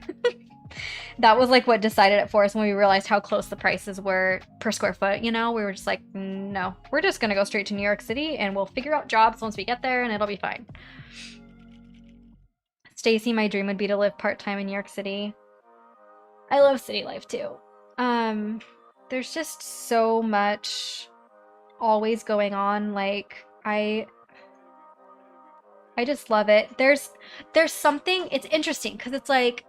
That was like what decided it for us when we realized how close the prices were per square foot, you know? We were just like, no, we're just gonna go straight to New York City and we'll figure out jobs once we get there and it'll be fine. Stacy, my dream would be to live part-time in New York City. I love city life too. There's just so much always going on. Like, I just love it. There's something, it's interesting because it's like,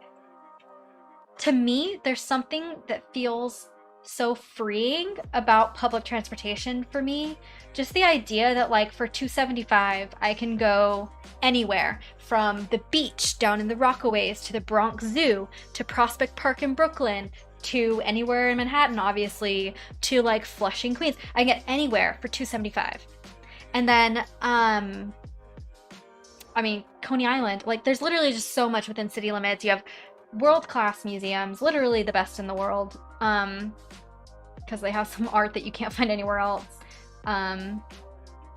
to me, there's something that feels so freeing about public transportation for me. Just the idea that like for $275 I can go anywhere, from the beach down in the Rockaways to the Bronx Zoo to Prospect Park in Brooklyn to anywhere in Manhattan, obviously, to like Flushing, Queens. I can get anywhere for $275. And then I mean, Coney Island, like there's literally just so much within city limits. You have world-class museums, literally the best in the world, because they have some art that you can't find anywhere else.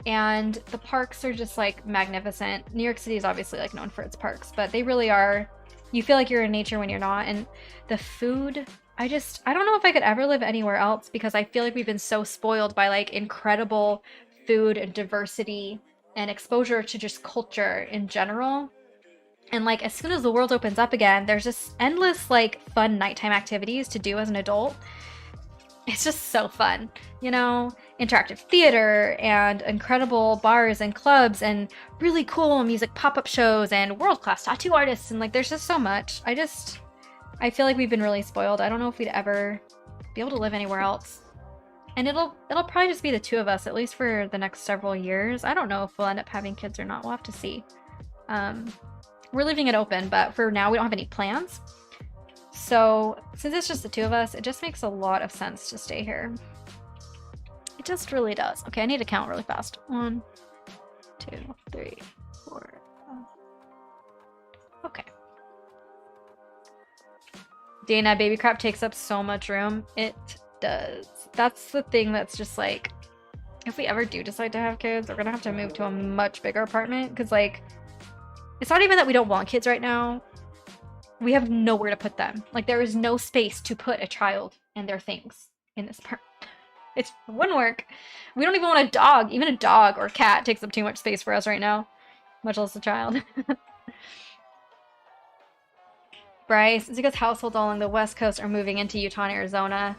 And the parks are just like magnificent. New York City is obviously like known for its parks, but they really are, you feel like you're in nature when you're not. And the food, I don't know if I could ever live anywhere else, because I feel like we've been so spoiled by like incredible food and diversity and exposure to just culture in general. And like as soon as the world opens up again, there's just endless like fun nighttime activities to do as an adult. It's just so fun, you know? interactive theater and incredible bars and clubs and really cool music pop-up shows and world-class tattoo artists, and like there's just so much. I feel like we've been really spoiled. I don't know if we'd ever be able to live anywhere else. And it'll probably just be the two of us, at least for the next several years. I don't know if we'll end up having kids or not. We'll have to see. We're leaving it open, but for now we don't have any plans. So since it's just the two of us, it just makes a lot of sense to stay here. It just really does. Okay, I need to count really fast. 1, 2, 3, 4, 5. Okay. Dana, baby crap takes up so much room. It does. That's the thing that's just like, if we ever do decide to have kids, we're gonna have to move to a much bigger apartment, because like, it's not even that we don't want kids right now. We have nowhere to put them. Like, there is no space to put a child and their things in this apartment. It wouldn't work. We don't even want a dog. Even a dog or cat takes up too much space for us right now, much less a child. Bryce, it's because households all along the West Coast are moving into Utah and Arizona.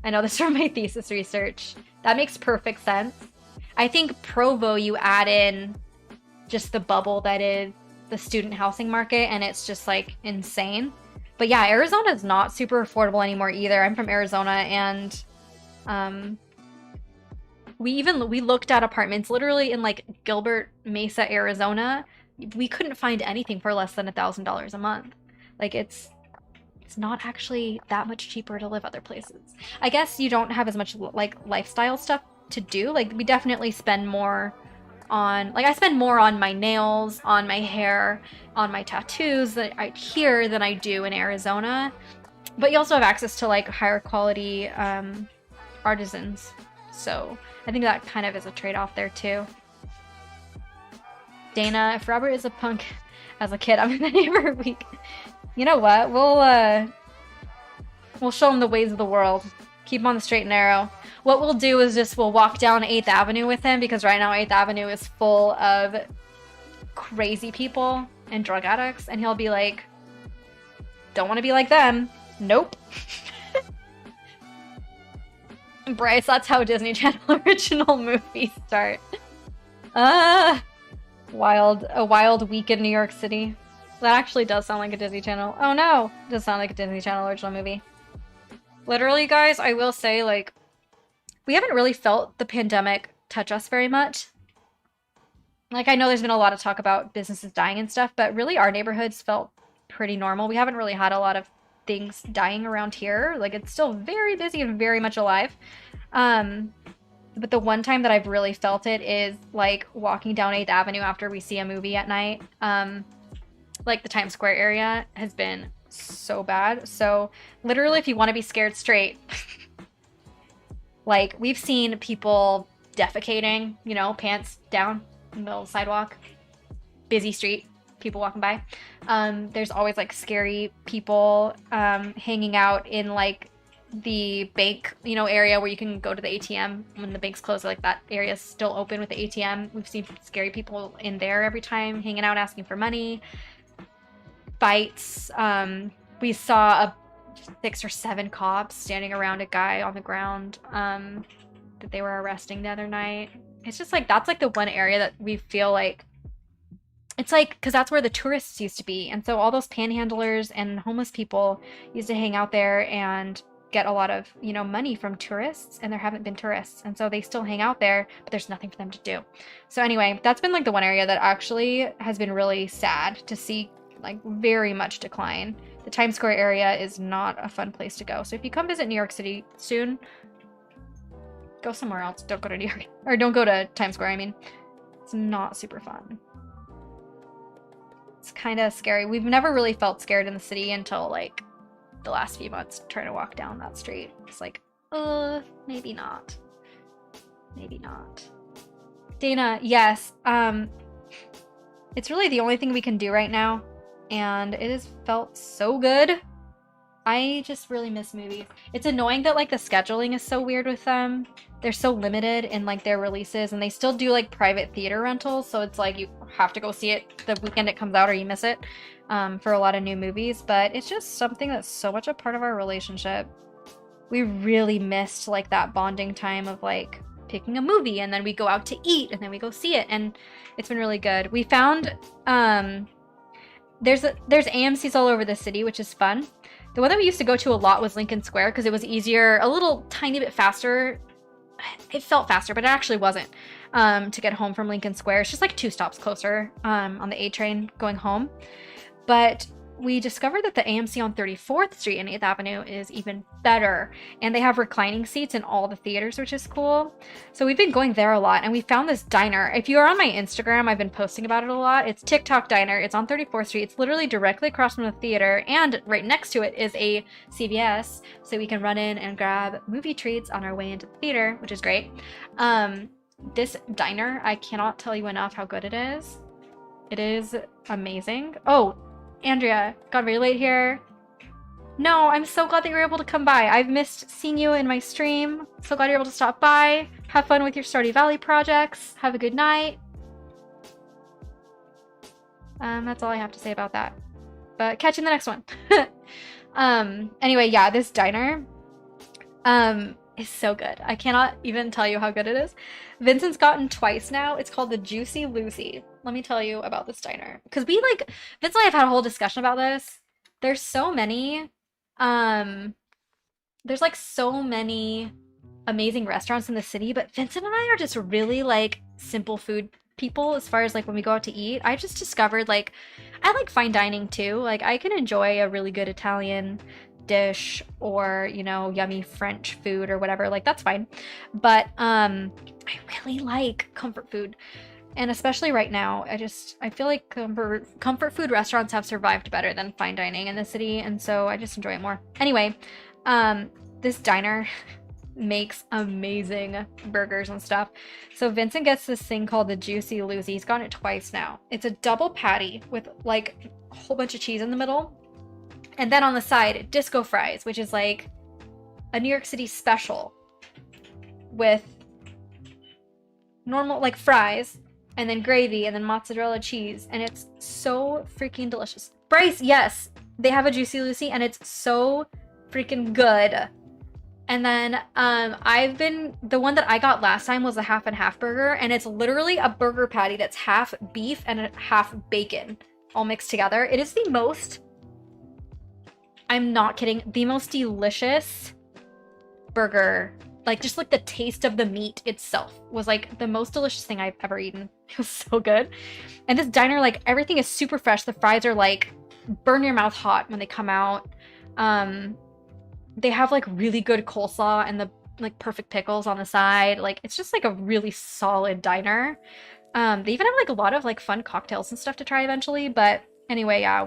I know this from my thesis research. That makes perfect sense. I think Provo, you add in just the bubble that is the student housing market, and it's just like insane. But yeah, Arizona is not super affordable anymore either. I'm from Arizona, and we looked at apartments literally in like Gilbert Mesa, Arizona. We couldn't find anything for less than $1,000 a month. Like, it's not actually that much cheaper to live other places. I guess you don't have as much like lifestyle stuff to do. Like, we definitely spend more on, like, I spend more on my nails, on my hair, on my tattoos here than I do in Arizona. But you also have access to like higher quality artisans. So I think that kind of is a trade-off there too. Dana, if Robert is a punk as a kid, I'm in the neighborhood week. You know what? We'll show him the ways of the world. Keep him on the straight and narrow. What we'll do is we'll walk down 8th Avenue with him, because right now 8th Avenue is full of crazy people and drug addicts, and he'll be like, don't want to be like them. Nope. Bryce, that's how Disney Channel original movies start. A wild week in New York City. That actually does sound like a Disney Channel. Oh no! It does sound like a Disney Channel original movie. Literally, guys, I will say, like, we haven't really felt the pandemic touch us very much. Like, I know there's been a lot of talk about businesses dying and stuff, but really our neighborhoods felt pretty normal. We haven't really had a lot of things dying around here. Like, it's still very busy and very much alive. But the one time that I've really felt it is, like, walking down 8th Avenue after we see a movie at night. Like, the Times Square area has been so bad. So literally, if you want to be scared straight, like, we've seen people defecating, you know, pants down in the middle of the sidewalk, busy street, people walking by. There's always like scary people hanging out in like the bank, you know, area where you can go to the ATM when the bank's closed. Like, that area is still open with the ATM. We've seen scary people in there every time, hanging out, asking for money. Fights. We saw 6 or 7 cops standing around a guy on the ground that they were arresting the other night. It's just like, that's like the one area that we feel like, it's like, because that's where the tourists used to be, and so all those panhandlers and homeless people used to hang out there and get a lot of, you know, money from tourists, and there haven't been tourists, and so they still hang out there, but there's nothing for them to do. So anyway, that's been like the one area that actually has been really sad to see, like, very much decline. The Times Square area is not a fun place to go. So if you come visit New York City soon, go somewhere else. Don't go to New York. Or don't go to Times Square, I mean. It's not super fun. It's kind of scary. We've never really felt scared in the city until, like, the last few months trying to walk down that street. It's like, maybe not. Maybe not. Dana, yes. It's really the only thing we can do right now. And it has felt so good. I just really miss movies. It's annoying that, like, the scheduling is so weird with them. They're so limited in, like, their releases, and they still do, like, private theater rentals, so it's like you have to go see it the weekend it comes out or you miss it for a lot of new movies. But it's just something that's so much a part of our relationship. We really missed, like, that bonding time of, like, picking a movie, and then we go out to eat, and then we go see it, and it's been really good. We found there's AMC's all over the city, which is fun. The one that we used to go to a lot was Lincoln Square because it was easier, a little tiny bit faster. It felt faster, but it actually wasn't, to get home from Lincoln Square. It's just like 2 stops closer on the A train going home. But we discovered that the AMC on 34th Street and 8th Avenue is even better. And they have reclining seats in all the theaters, which is cool. So we've been going there a lot, and we found this diner. If you're on my Instagram, I've been posting about it a lot. It's TikTok Diner. It's on 34th Street. It's literally directly across from the theater, and right next to it is a CVS, so we can run in and grab movie treats on our way into the theater, which is great. This diner, I cannot tell you enough how good it is. It is amazing. Oh, Andrea, got very late here. No, I'm so glad that you were able to come by. I've missed seeing you in my stream. So glad you're able to stop by. Have fun with your Stardew Valley projects. Have a good night. That's all I have to say about that. But catch you in the next one. Anyway, yeah, this diner is so good. I cannot even tell you how good it is. Vincent's gotten twice now. It's called the Juicy Lucy. Let me tell you about this diner. Because Vince and I have had a whole discussion about this. There's so many, there's like so many amazing restaurants in the city, but Vincent and I are just really like simple food people as far as like when we go out to eat. I just discovered like, I like fine dining too. Like I can enjoy a really good Italian dish or, you know, yummy French food or whatever. Like that's fine. But I really like comfort food. And especially right now, I feel like comfort food restaurants have survived better than fine dining in the city, and so I just enjoy it more. Anyway, this diner makes amazing burgers and stuff. So Vincent gets this thing called the Juicy Lucy. He's gotten it twice now. It's a double patty with like a whole bunch of cheese in the middle. And then on the side, disco fries, which is like a New York City special with normal like fries, and then gravy, and then mozzarella cheese, and it's so freaking delicious. Bryce, yes, they have a Juicy Lucy, and it's so freaking good. And then the one that I got last time was a half and half burger, and it's literally a burger patty that's half beef and half bacon all mixed together. It is the most, I'm not kidding, the most delicious burger. Like, just like the taste of the meat itself was like the most delicious thing I've ever eaten. It was so good. And this diner, like everything is super fresh. The fries are like burn your mouth hot when they come out. They have like really good coleslaw and the like perfect pickles on the side. Like it's just like a really solid diner. They even have like a lot of like fun cocktails and stuff to try eventually. But anyway, yeah,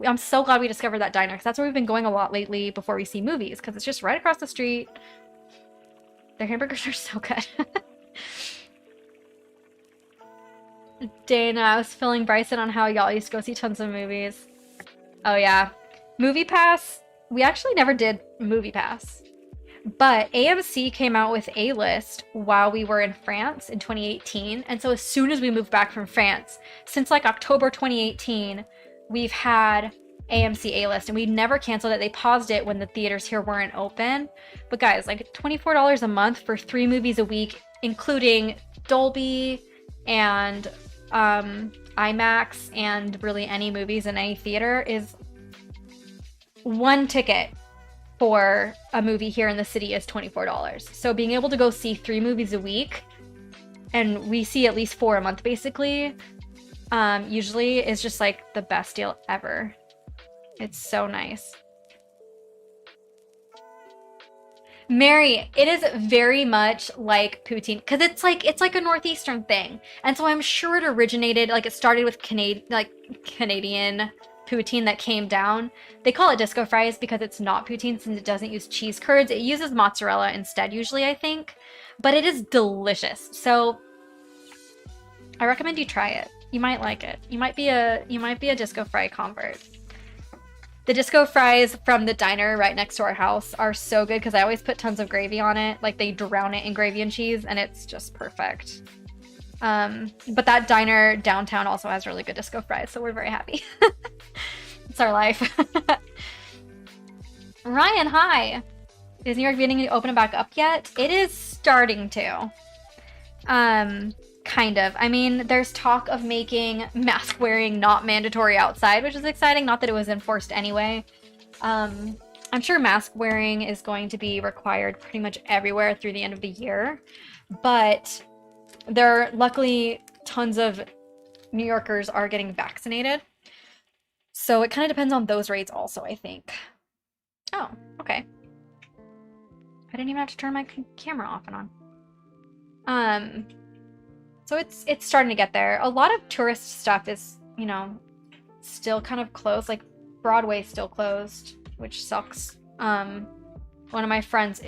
I'm so glad we discovered that diner because that's where we've been going a lot lately before we see movies because it's just right across the street. Their hamburgers are so good. Dana, I was filling Bryson on how y'all used to go see tons of movies. Oh yeah. Movie Pass. We actually never did Movie Pass. But AMC came out with A-List while we were in France in 2018. And so as soon as we moved back from France, since like October 2018, we've had AMC A-List, and we never canceled it. They paused it when the theaters here weren't open. But guys, like $24 a month for 3 movies a week, including Dolby and IMAX and really any movies in any theater, is one ticket for a movie here in the city is $24. So being able to go see 3 movies a week, and we see at least 4 a month basically, usually is just like the best deal ever. It's so nice. Mary, it is very much like poutine because it's like a northeastern thing, and so I'm sure it originated, like it started with Canadian poutine that came down. They call it disco fries because it's not poutine since it doesn't use cheese curds. It uses mozzarella instead usually, I think, but it is delicious. So I recommend you try it. You might like it. You might be a disco fry convert. The disco fries from the diner right next to our house are so good because I always put tons of gravy on it. Like they drown it in gravy and cheese, and it's just perfect. But that diner downtown also has really good disco fries, so we're very happy. It's our life. Ryan, hi. Is New York beginning to open back up yet? It is starting to. Kind of. I mean, there's talk of making mask wearing not mandatory outside, which is exciting. Not that it was enforced anyway. I'm sure mask wearing is going to be required pretty much everywhere through the end of the year, but there are luckily tons of New Yorkers are getting vaccinated. So it kind of depends on those rates also, I think. Oh, okay. I didn't even have to turn my camera off and on. So it's starting to get there. A lot of tourist stuff is, you know, still kind of closed. Like Broadway's still closed, which sucks. One of my friends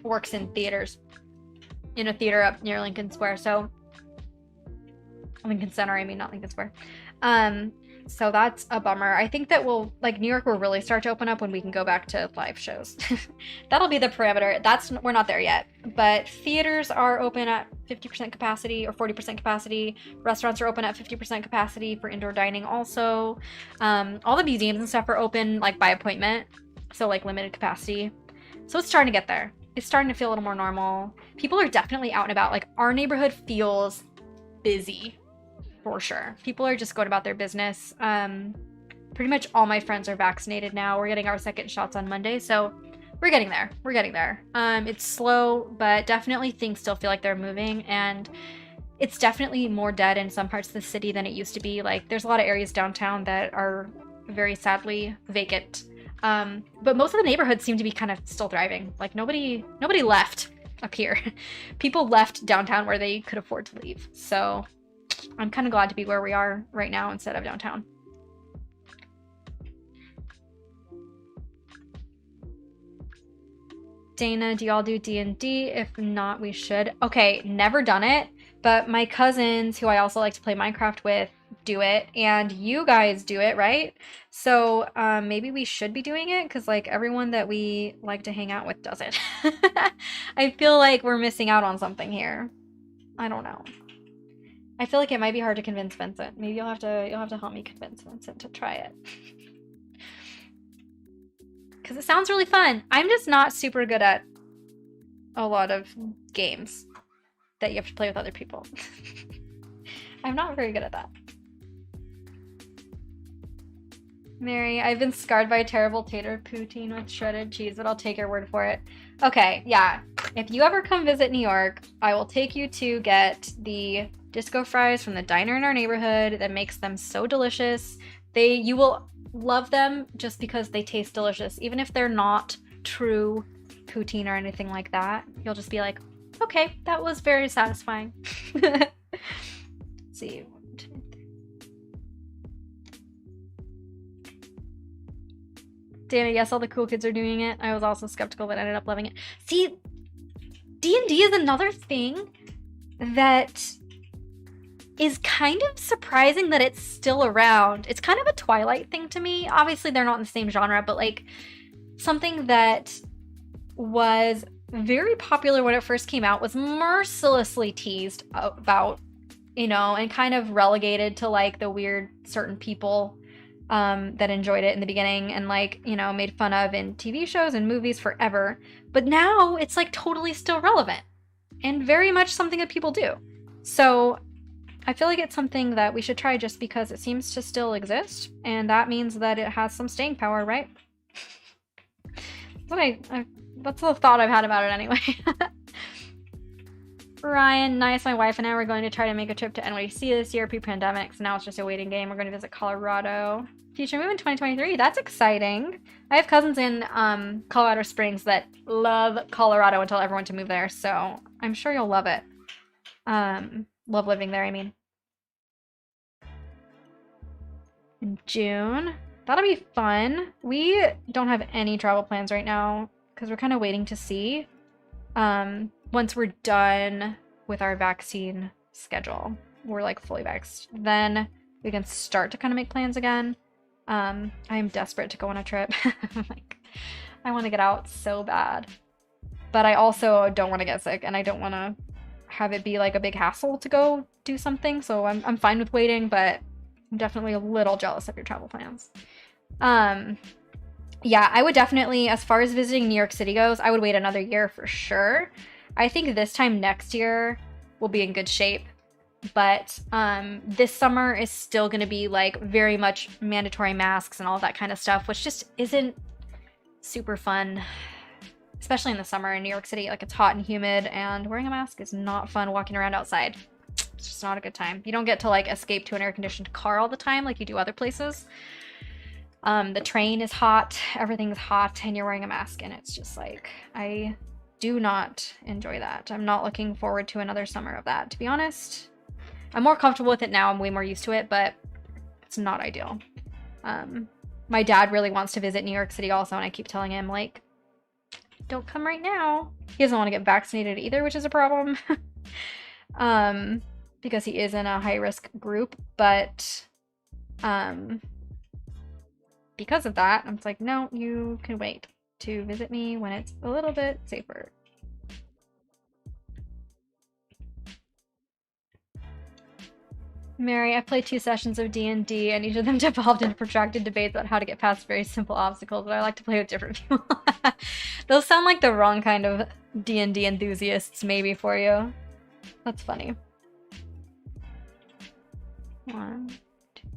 works in theaters, in a theater up near Lincoln Square. So Lincoln Center, I mean, not Lincoln Square. So that's a bummer. I think that New York will really start to open up when we can go back to live shows. That'll be the parameter. We're not there yet. But theaters are open at 50% capacity or 40% capacity. Restaurants are open at 50% capacity for indoor dining also. All the museums and stuff are open like by appointment. So like limited capacity. So it's starting to get there. It's starting to feel a little more normal. People are definitely out and about. Like our neighborhood feels busy. For sure. People are just going about their business. Pretty much all my friends are vaccinated now. We're getting our second shots on Monday, so we're getting there. We're getting there. It's slow, but definitely things still feel like they're moving, and it's definitely more dead in some parts of the city than it used to be. Like, there's a lot of areas downtown that are very sadly vacant. But most of the neighborhoods seem to be kind of still thriving. Like, nobody left up here. People left downtown where they could afford to leave. So I'm kind of glad to be where we are right now instead of downtown. Dana, do y'all do D&D? If not, we should. Okay, never done it, but my cousins, who I also like to play Minecraft with, do it, and you guys do it, right? So maybe we should be doing it, because like everyone that we like to hang out with does it. I feel like we're missing out on something here. I don't know. I feel like it might be hard to convince Vincent. Maybe you'll have to help me convince Vincent to try it. Because it sounds really fun. I'm just not super good at a lot of games that you have to play with other people. I'm not very good at that. Mary, I've been scarred by a terrible tater poutine with shredded cheese, but I'll take your word for it. Okay, yeah. If you ever come visit New York, I will take you to get the disco fries from the diner in our neighborhood that makes them so delicious. You will love them just because they taste delicious. Even if they're not true poutine or anything like that, you'll just be like, okay, that was very satisfying. Let's see. Dana, yes, all the cool kids are doing it. I was also skeptical but ended up loving it. See, D&D is another thing that is kind of surprising that it's still around. It's kind of a Twilight thing to me. Obviously, they're not in the same genre, but like something that was very popular when it first came out was mercilessly teased about, you know, and kind of relegated to like the weird certain people that enjoyed it in the beginning and like, you know, made fun of in TV shows and movies forever. But now it's like totally still relevant and very much something that people do. So I feel like it's something that we should try just because it seems to still exist, and that means that it has some staying power, right? That's the thought I've had about it anyway. Ryan, nice. My wife and I were going to try to make a trip to NYC this year pre-pandemic, so now it's just a waiting game. We're going to visit Colorado. Future move in 2023. That's exciting. I have cousins in Colorado Springs that love Colorado and tell everyone to move there, so I'm sure you'll love it. Love living there, I mean. In June. That'll be fun. We don't have any travel plans right now because we're kind of waiting to see. Once we're done with our vaccine schedule, we're like fully vaxxed, then we can start to kind of make plans again. I am desperate to go on a trip. Like, I want to get out so bad. But I also don't want to get sick, and I don't want to have it be like a big hassle to go do something, so I'm fine with waiting, but I'm definitely a little jealous of your travel plans. Yeah, I would definitely, as far as visiting New York City goes, I would wait another year for sure. I think this time next year will be in good shape. But this summer is still going to be like very much mandatory masks and all that kind of stuff, which just isn't super fun, especially in the summer in New York City. Like, it's hot and humid, and wearing a mask is not fun walking around outside. It's just not a good time. You don't get to like escape to an air-conditioned car all the time like you do other places. The train is hot, everything's hot, and you're wearing a mask, and it's just like, I do not enjoy that. I'm not looking forward to another summer of that, to be honest. I'm more comfortable with it now. I'm way more used to it, but it's not ideal. My dad really wants to visit New York City also, and I keep telling him, like, don't come right now. He doesn't want to get vaccinated either, which is a problem. Because he is in a high-risk group, but because of that, I'm like, no, you can wait to visit me when it's a little bit safer. Mary, I played 2 sessions of D&D, and each of them devolved into protracted debates about how to get past very simple obstacles, but I like to play with different people. Those sound like the wrong kind of D&D enthusiasts, maybe, for you. That's funny. 1, 2.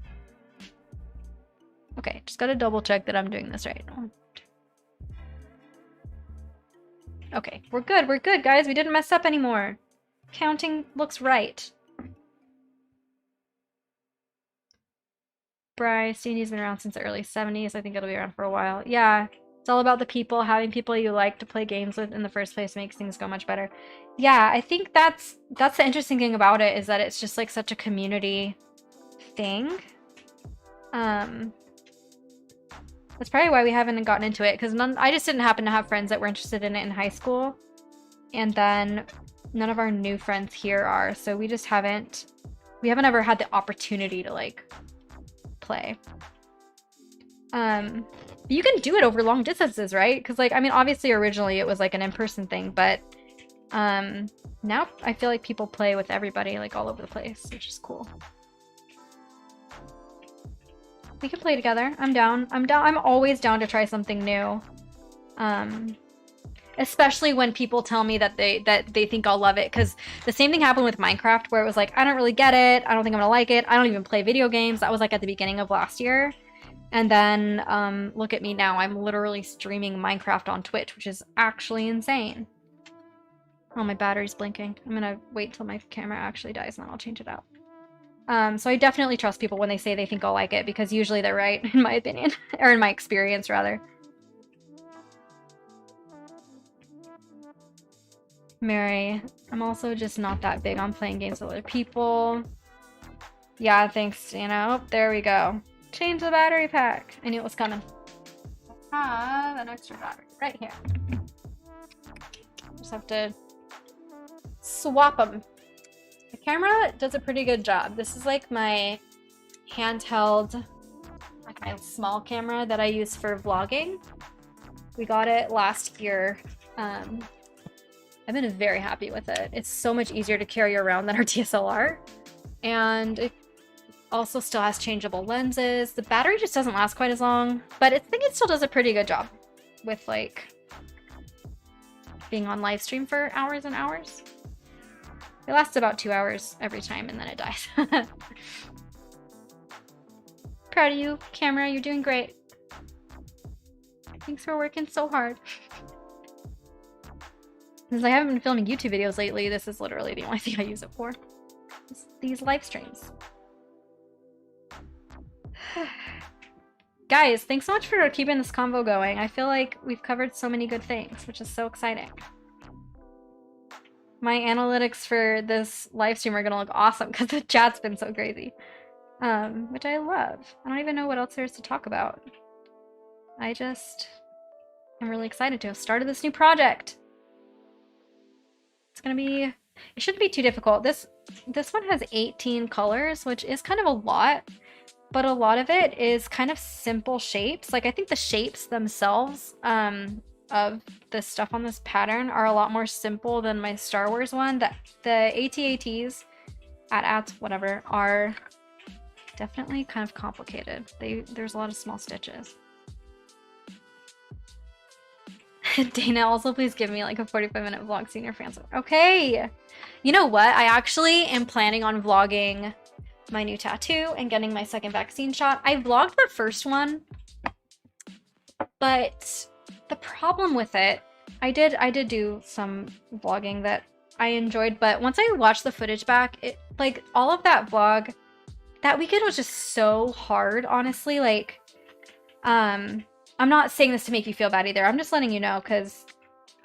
Okay, just gotta double check that I'm doing this right. 1, 2. Okay, we're good, guys. We didn't mess up anymore. Counting looks right. Bryce, D&D's been around since the early 70s. I think it'll be around for a while. Yeah, it's all about the people. Having people you like to play games with in the first place makes things go much better. Yeah, I think that's the interesting thing about it, is that it's just like such a community thing. That's probably why we haven't gotten into it, because I just didn't happen to have friends that were interested in it in high school, and then none of our new friends here are, so we haven't ever had the opportunity to like play. You can do it over long distances, right? Because like, I mean, obviously originally it was like an in-person thing, but now I feel like people play with everybody like all over the place, which is cool. We can play together. I'm down. I'm always down to try something new. Especially when people tell me that they think I'll love it, because the same thing happened with Minecraft, where it was like, I don't really get it, I don't think I'm gonna like it, I don't even play video games. That was like at the beginning of last year. And then look at me now, I'm literally streaming Minecraft on Twitch, which is actually insane. Oh, my battery's blinking. I'm gonna wait till my camera actually dies and then I'll change it out. So I definitely trust people when they say they think I'll like it, because usually they're right, in my opinion. Or in my experience, rather. Mary, I'm also just not that big on playing games with other people. Yeah, thanks, Dana. Oh, there we go. Change the battery pack. I knew it was coming. I have an extra battery right here. Just have to swap them. The camera does a pretty good job. This is like my handheld, like my small camera that I use for vlogging. We got it last year. I've been very happy with it. It's so much easier to carry around than our DSLR. And it also still has changeable lenses. The battery just doesn't last quite as long, but I think it still does a pretty good job with like being on live stream for hours and hours. It lasts about 2 hours every time and then it dies. Proud of you, camera. You're doing great. Thanks for working so hard. Since I haven't been filming YouTube videos lately, this is literally the only thing I use it for. These live streams. Guys, thanks so much for keeping this convo going. I feel like we've covered so many good things, which is so exciting. My analytics for this live stream are gonna look awesome because the chat's been so crazy. Which I love. I don't even know what else there is to talk about. I'm really excited to have started this new project. It's gonna be, it shouldn't be too difficult. This one has 18 colors, which is kind of a lot, but a lot of it is kind of simple shapes. Like, I think the shapes themselves of the stuff on this pattern are a lot more simple than my Star Wars one. The AT-ATs, AT-ATs, whatever, are definitely kind of complicated. There's a lot of small stitches. Dana, also please give me like a 45-minute vlog seeing your fans. Okay. You know what? I actually am planning on vlogging my new tattoo and getting my second vaccine shot. I vlogged the first one, but the problem with it, I did do some vlogging that I enjoyed, but once I watched the footage back, it like all of that vlog, that weekend was just so hard, honestly. Like, I'm not saying this to make you feel bad either. I'm just letting you know because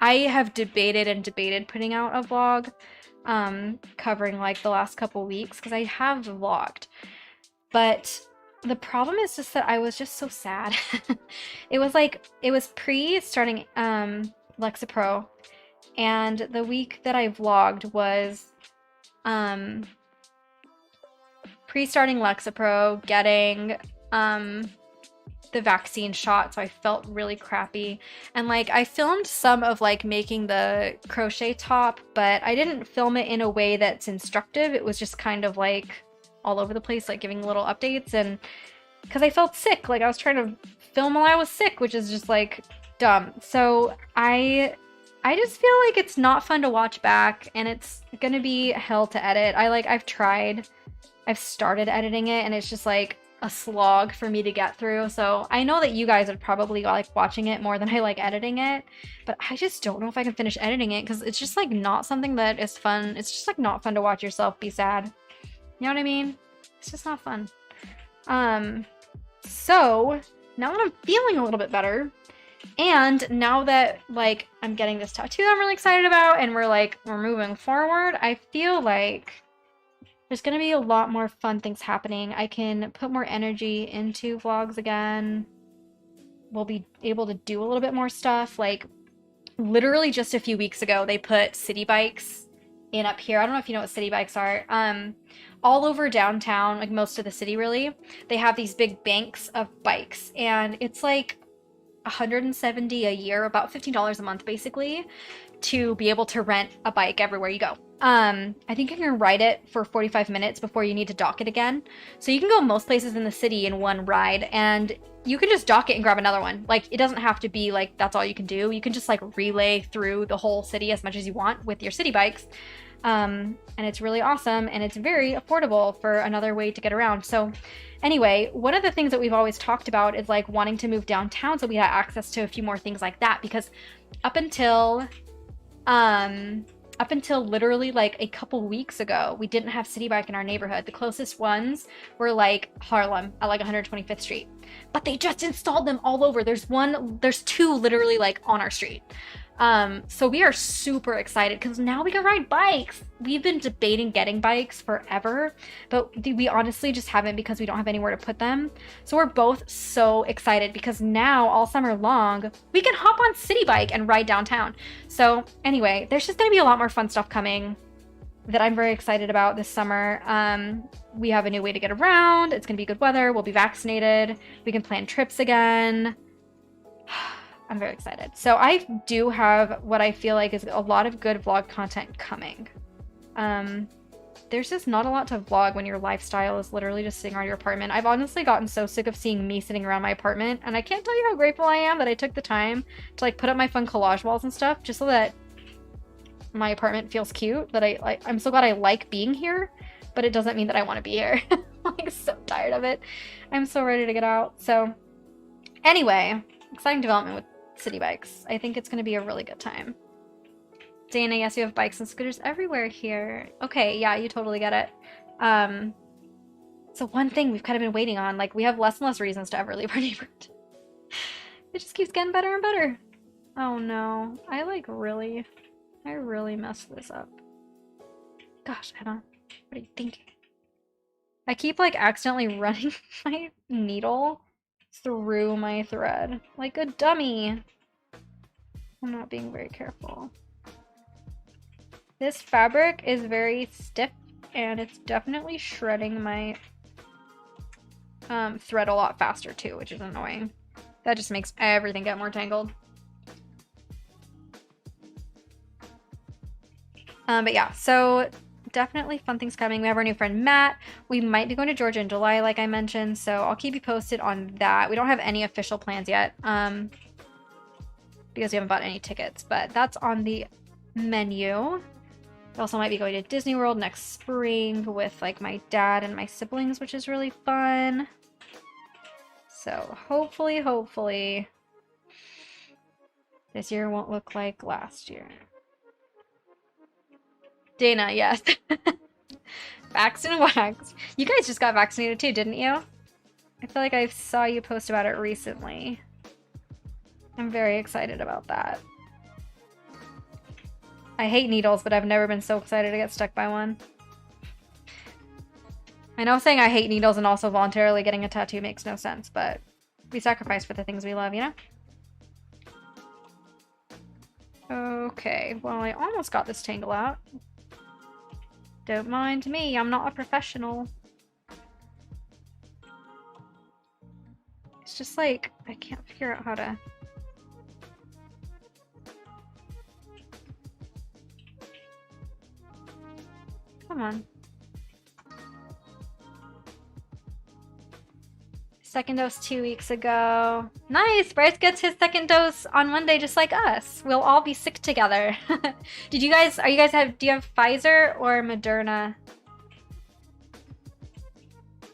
I have debated and debated putting out a vlog covering like the last couple weeks because I have vlogged. But the problem is just that I was just so sad. It was pre-starting Lexapro, and the week that I vlogged was pre-starting Lexapro, getting the vaccine shot, so I felt really crappy. And like I filmed some of like making the crochet top, but I didn't film it in a way that's instructive. It was just kind of like all over the place, like giving little updates, and because I felt sick, like I was trying to film while I was sick, which is just like dumb. So I just feel like it's not fun to watch back, and it's gonna be hell to edit. I've started editing it, and it's just like a slog for me to get through. So I know that you guys would probably like watching it more than I like editing it, but I just don't know if I can finish editing it because it's just like not something that is fun. It's just like not fun to watch yourself be sad. You know what I mean? It's just not fun. So now that I'm feeling a little bit better, and now that like I'm getting this tattoo I'm really excited about, and we're moving forward, I feel like there's gonna be a lot more fun things happening. I can put more energy into vlogs again. We'll be able to do a little bit more stuff. Like literally just a few weeks ago, they put city bikes in up here. I don't know if you know what city bikes are. All over downtown, like most of the city really, they have these big banks of bikes, and it's like $170 a year, about $15 a month basically, to be able to rent a bike everywhere you go. I think you can ride it for 45 minutes before you need to dock it again. So you can go most places in the city in one ride, and you can just dock it and grab another one. Like it doesn't have to be like that's all you can do. You can just like relay through the whole city as much as you want with your city bikes. And it's really awesome, and it's very affordable for another way to get around. So anyway, one of the things that we've always talked about is like wanting to move downtown so we have access to a few more things like that, because up until literally like a couple weeks ago, we didn't have city bike in our neighborhood. The closest ones were like Harlem at like 125th Street, but they just installed them all over. There's two literally like on our street. So we are super excited because now we can ride bikes. We've been debating getting bikes forever, but we honestly just haven't because we don't have anywhere to put them. So we're both so excited because now all summer long, we can hop on City Bike and ride downtown. So anyway, there's just going to be a lot more fun stuff coming that I'm very excited about this summer. We have a new way to get around. It's going to be good weather. We'll be vaccinated. We can plan trips again. I'm very excited. So I do have what I feel like is a lot of good vlog content coming. There's just not a lot to vlog when your lifestyle is literally just sitting around your apartment. I've honestly gotten so sick of seeing me sitting around my apartment, and I can't tell you how grateful I am that I took the time to like put up my fun collage walls and stuff just so that my apartment feels cute. That I'm so glad I like being here, but it doesn't mean that I want to be here. I'm like so tired of it. I'm so ready to get out. So anyway, exciting development with city bikes. I think it's going to be a really good time. Dana, yes, you have bikes and scooters everywhere here. Okay, yeah, you totally get it. So one thing we've kind of been waiting on, like we have less and less reasons to ever leave our neighborhood. It just keeps getting better and better. Oh no, I really messed this up. Gosh, Anna, what are you thinking? I keep like accidentally running my needle through my thread like a dummy. I'm not being very careful. This fabric is very stiff, and it's definitely shredding my thread a lot faster too, which is annoying. That just makes everything get more tangled. But yeah, so definitely fun things coming. We have our new friend Matt. We might be going to Georgia in July, like I mentioned, so I'll keep you posted on that. We don't have any official plans yet. because we haven't bought any tickets, but that's on the menu. We also might be going to Disney World next spring with like my dad and my siblings, which is really fun. So hopefully this year won't look like last year. Dana, yes. Vaxxed and waxed. You guys just got vaccinated too, didn't you? I feel like I saw you post about it recently. I'm very excited about that. I hate needles, but I've never been so excited to get stuck by one. I know saying I hate needles and also voluntarily getting a tattoo makes no sense, but we sacrifice for the things we love, you know? Okay, well, I almost got this tangle out. Don't mind me, I'm not a professional. It's just like, I can't figure out how to... Come on. Second dose 2 weeks ago. Nice! Bryce gets his second dose on Monday just like us. We'll all be sick together. Do you have Pfizer or Moderna?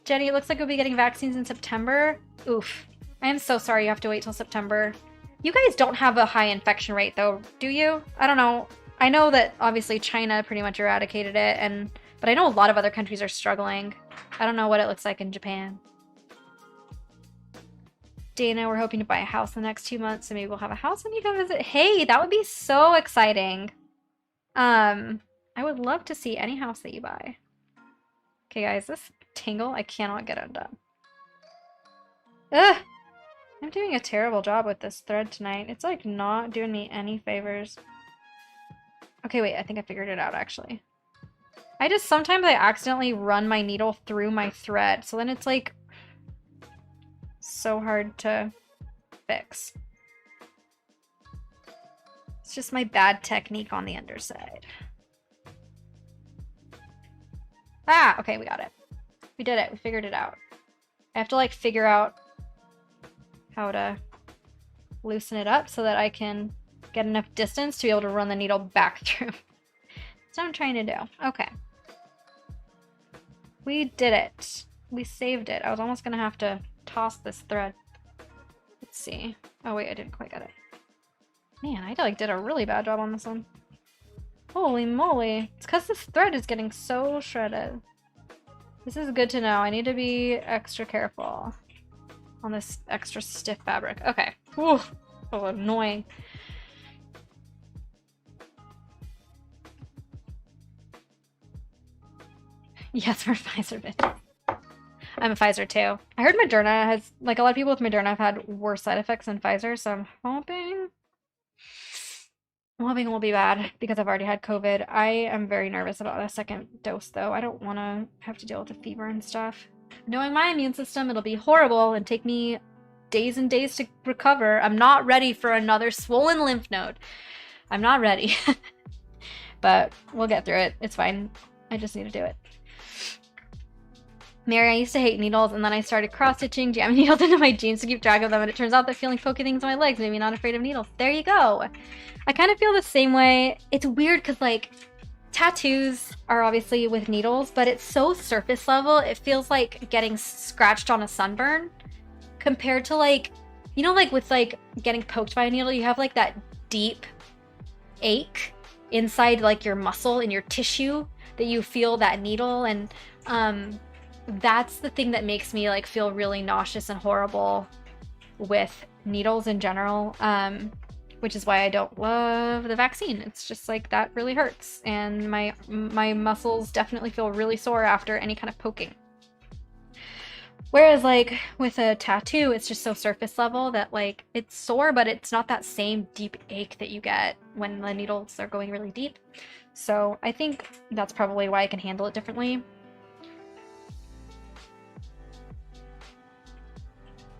Jenny, it looks like we'll be getting vaccines in September. Oof. I am so sorry you have to wait till September. You guys don't have a high infection rate though, do you? I don't know. I know that obviously China pretty much eradicated it, but I know a lot of other countries are struggling. I don't know what it looks like in Japan. Dana, we're hoping to buy a house in the next 2 months, so maybe we'll have a house when you come visit. Hey, that would be so exciting. I would love to see any house that you buy. Okay, guys, this tangle, I cannot get undone. Ugh! I'm doing a terrible job with this thread tonight. It's like not doing me any favors. Okay, wait, I think I figured it out, actually. Sometimes I accidentally run my needle through my thread, so then it's like so hard to fix. It's just my bad technique on the underside. Ah, okay, we got it. We did it, we figured it out. I have to like figure out how to loosen it up so that I can get enough distance to be able to run the needle back through. That's what I'm trying to do. Okay. We did it. We saved it. I was almost gonna have to toss this thread. Let's see. Oh wait, I didn't quite get it. Man, I like did a really bad job on this one. Holy moly. It's because this thread is getting so shredded. This is good to know. I need to be extra careful on this extra stiff fabric. Okay. Whew. So annoying. Yes, we're Pfizer bitches. I'm a Pfizer too. I heard Moderna has, like a lot of people with Moderna have had worse side effects than Pfizer, so I'm hoping it won't be bad because I've already had COVID. I am very nervous about a second dose though. I don't want to have to deal with the fever and stuff. Knowing my immune system, it'll be horrible and take me days and days to recover. I'm not ready for another swollen lymph node. I'm not ready. But we'll get through it. It's fine. I just need to do it. Mary, I used to hate needles, and then I started cross-stitching, jamming needles into my jeans to keep track of them, and it turns out that feeling pokey things on my legs made me not afraid of needles. There you go. I kind of feel the same way. It's weird because, like, tattoos are obviously with needles, but it's so surface level, it feels like getting scratched on a sunburn compared to, like, you know, like with, like, getting poked by a needle, you have, like, that deep ache inside, like, your muscle and your tissue that you feel that needle, and, that's the thing that makes me like feel really nauseous and horrible with needles in general, which is why I don't love the vaccine. It's just like that really hurts, and my muscles definitely feel really sore after any kind of poking. Whereas like with a tattoo, it's just so surface level that like it's sore, but it's not that same deep ache that you get when the needles are going really deep. So I think that's probably why I can handle it differently.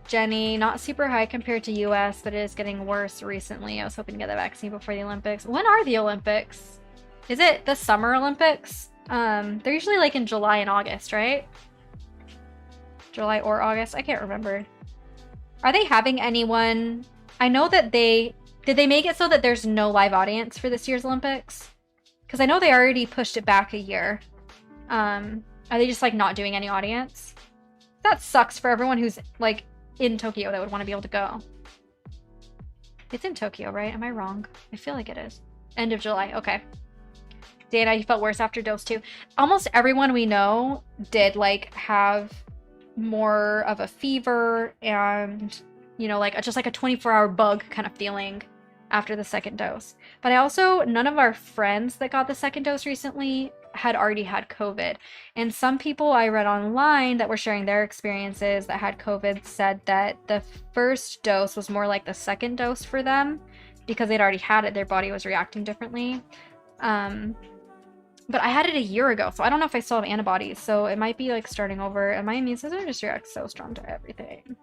Jenny, not super high compared to US, but it is getting worse recently. I was hoping to get the vaccine before the Olympics. When are the Olympics? Is it the Summer Olympics? They're usually like in July and August, right? July or August? I can't remember. Are they having anyone? I know that they Did they make it so that there's no live audience for this year's Olympics? Because I know they already pushed it back a year. Are they just like not doing any audience? That sucks for everyone who's like in Tokyo that would want to be able to go. It's in Tokyo, right? Am I wrong? I feel like it is. End of July. Okay. Dana, you felt worse after dose 2. Almost everyone we know did like have more of a fever and, you know, like just like a 24-hour bug kind of feeling after the second dose. But I also, none of our friends that got the second dose recently had already had COVID. And some people I read online that were sharing their experiences that had COVID said that the first dose was more like the second dose for them because they'd already had it. Their body was reacting differently. But I had it a year ago, so I don't know if I still have antibodies. So it might be like starting over, and my immune system just reacts so strong to everything.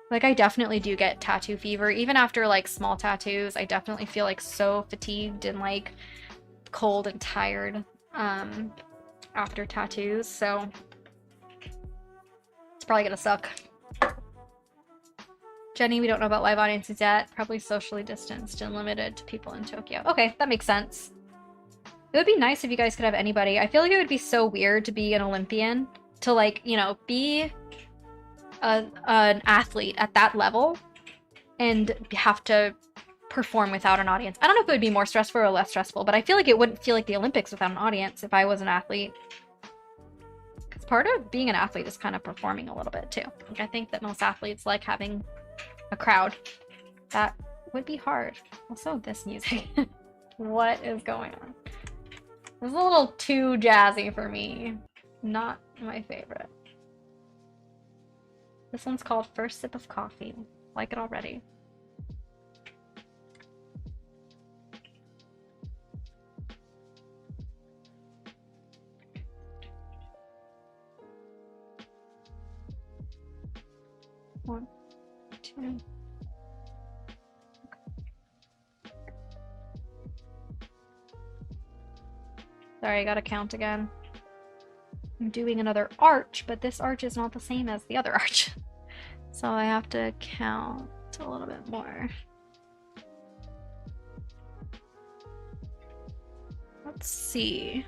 Like I definitely do get tattoo fever. Even after like small tattoos, I definitely feel like so fatigued and like cold and tired after tattoos. So it's probably gonna suck. Jenny, we don't know about live audiences yet. Probably socially distanced and limited to people in Tokyo. Okay, that makes sense. It would be nice if you guys could have anybody. I feel like it would be so weird to be an Olympian, to like, you know, be an athlete at that level and have to perform without an audience. I don't know if it would be more stressful or less stressful, but I feel like it wouldn't feel like the Olympics without an audience if I was an athlete. Because part of being an athlete is kind of performing a little bit too. Like I think that most athletes like having a crowd. That would be hard. Also, this music. What is going on? This is a little too jazzy for me. Not my favorite. This one's called First Sip of Coffee. Like it already. One, two. Sorry, I gotta count again. I'm doing another arch, but this arch is not the same as the other arch. So I have to count a little bit more. Let's see.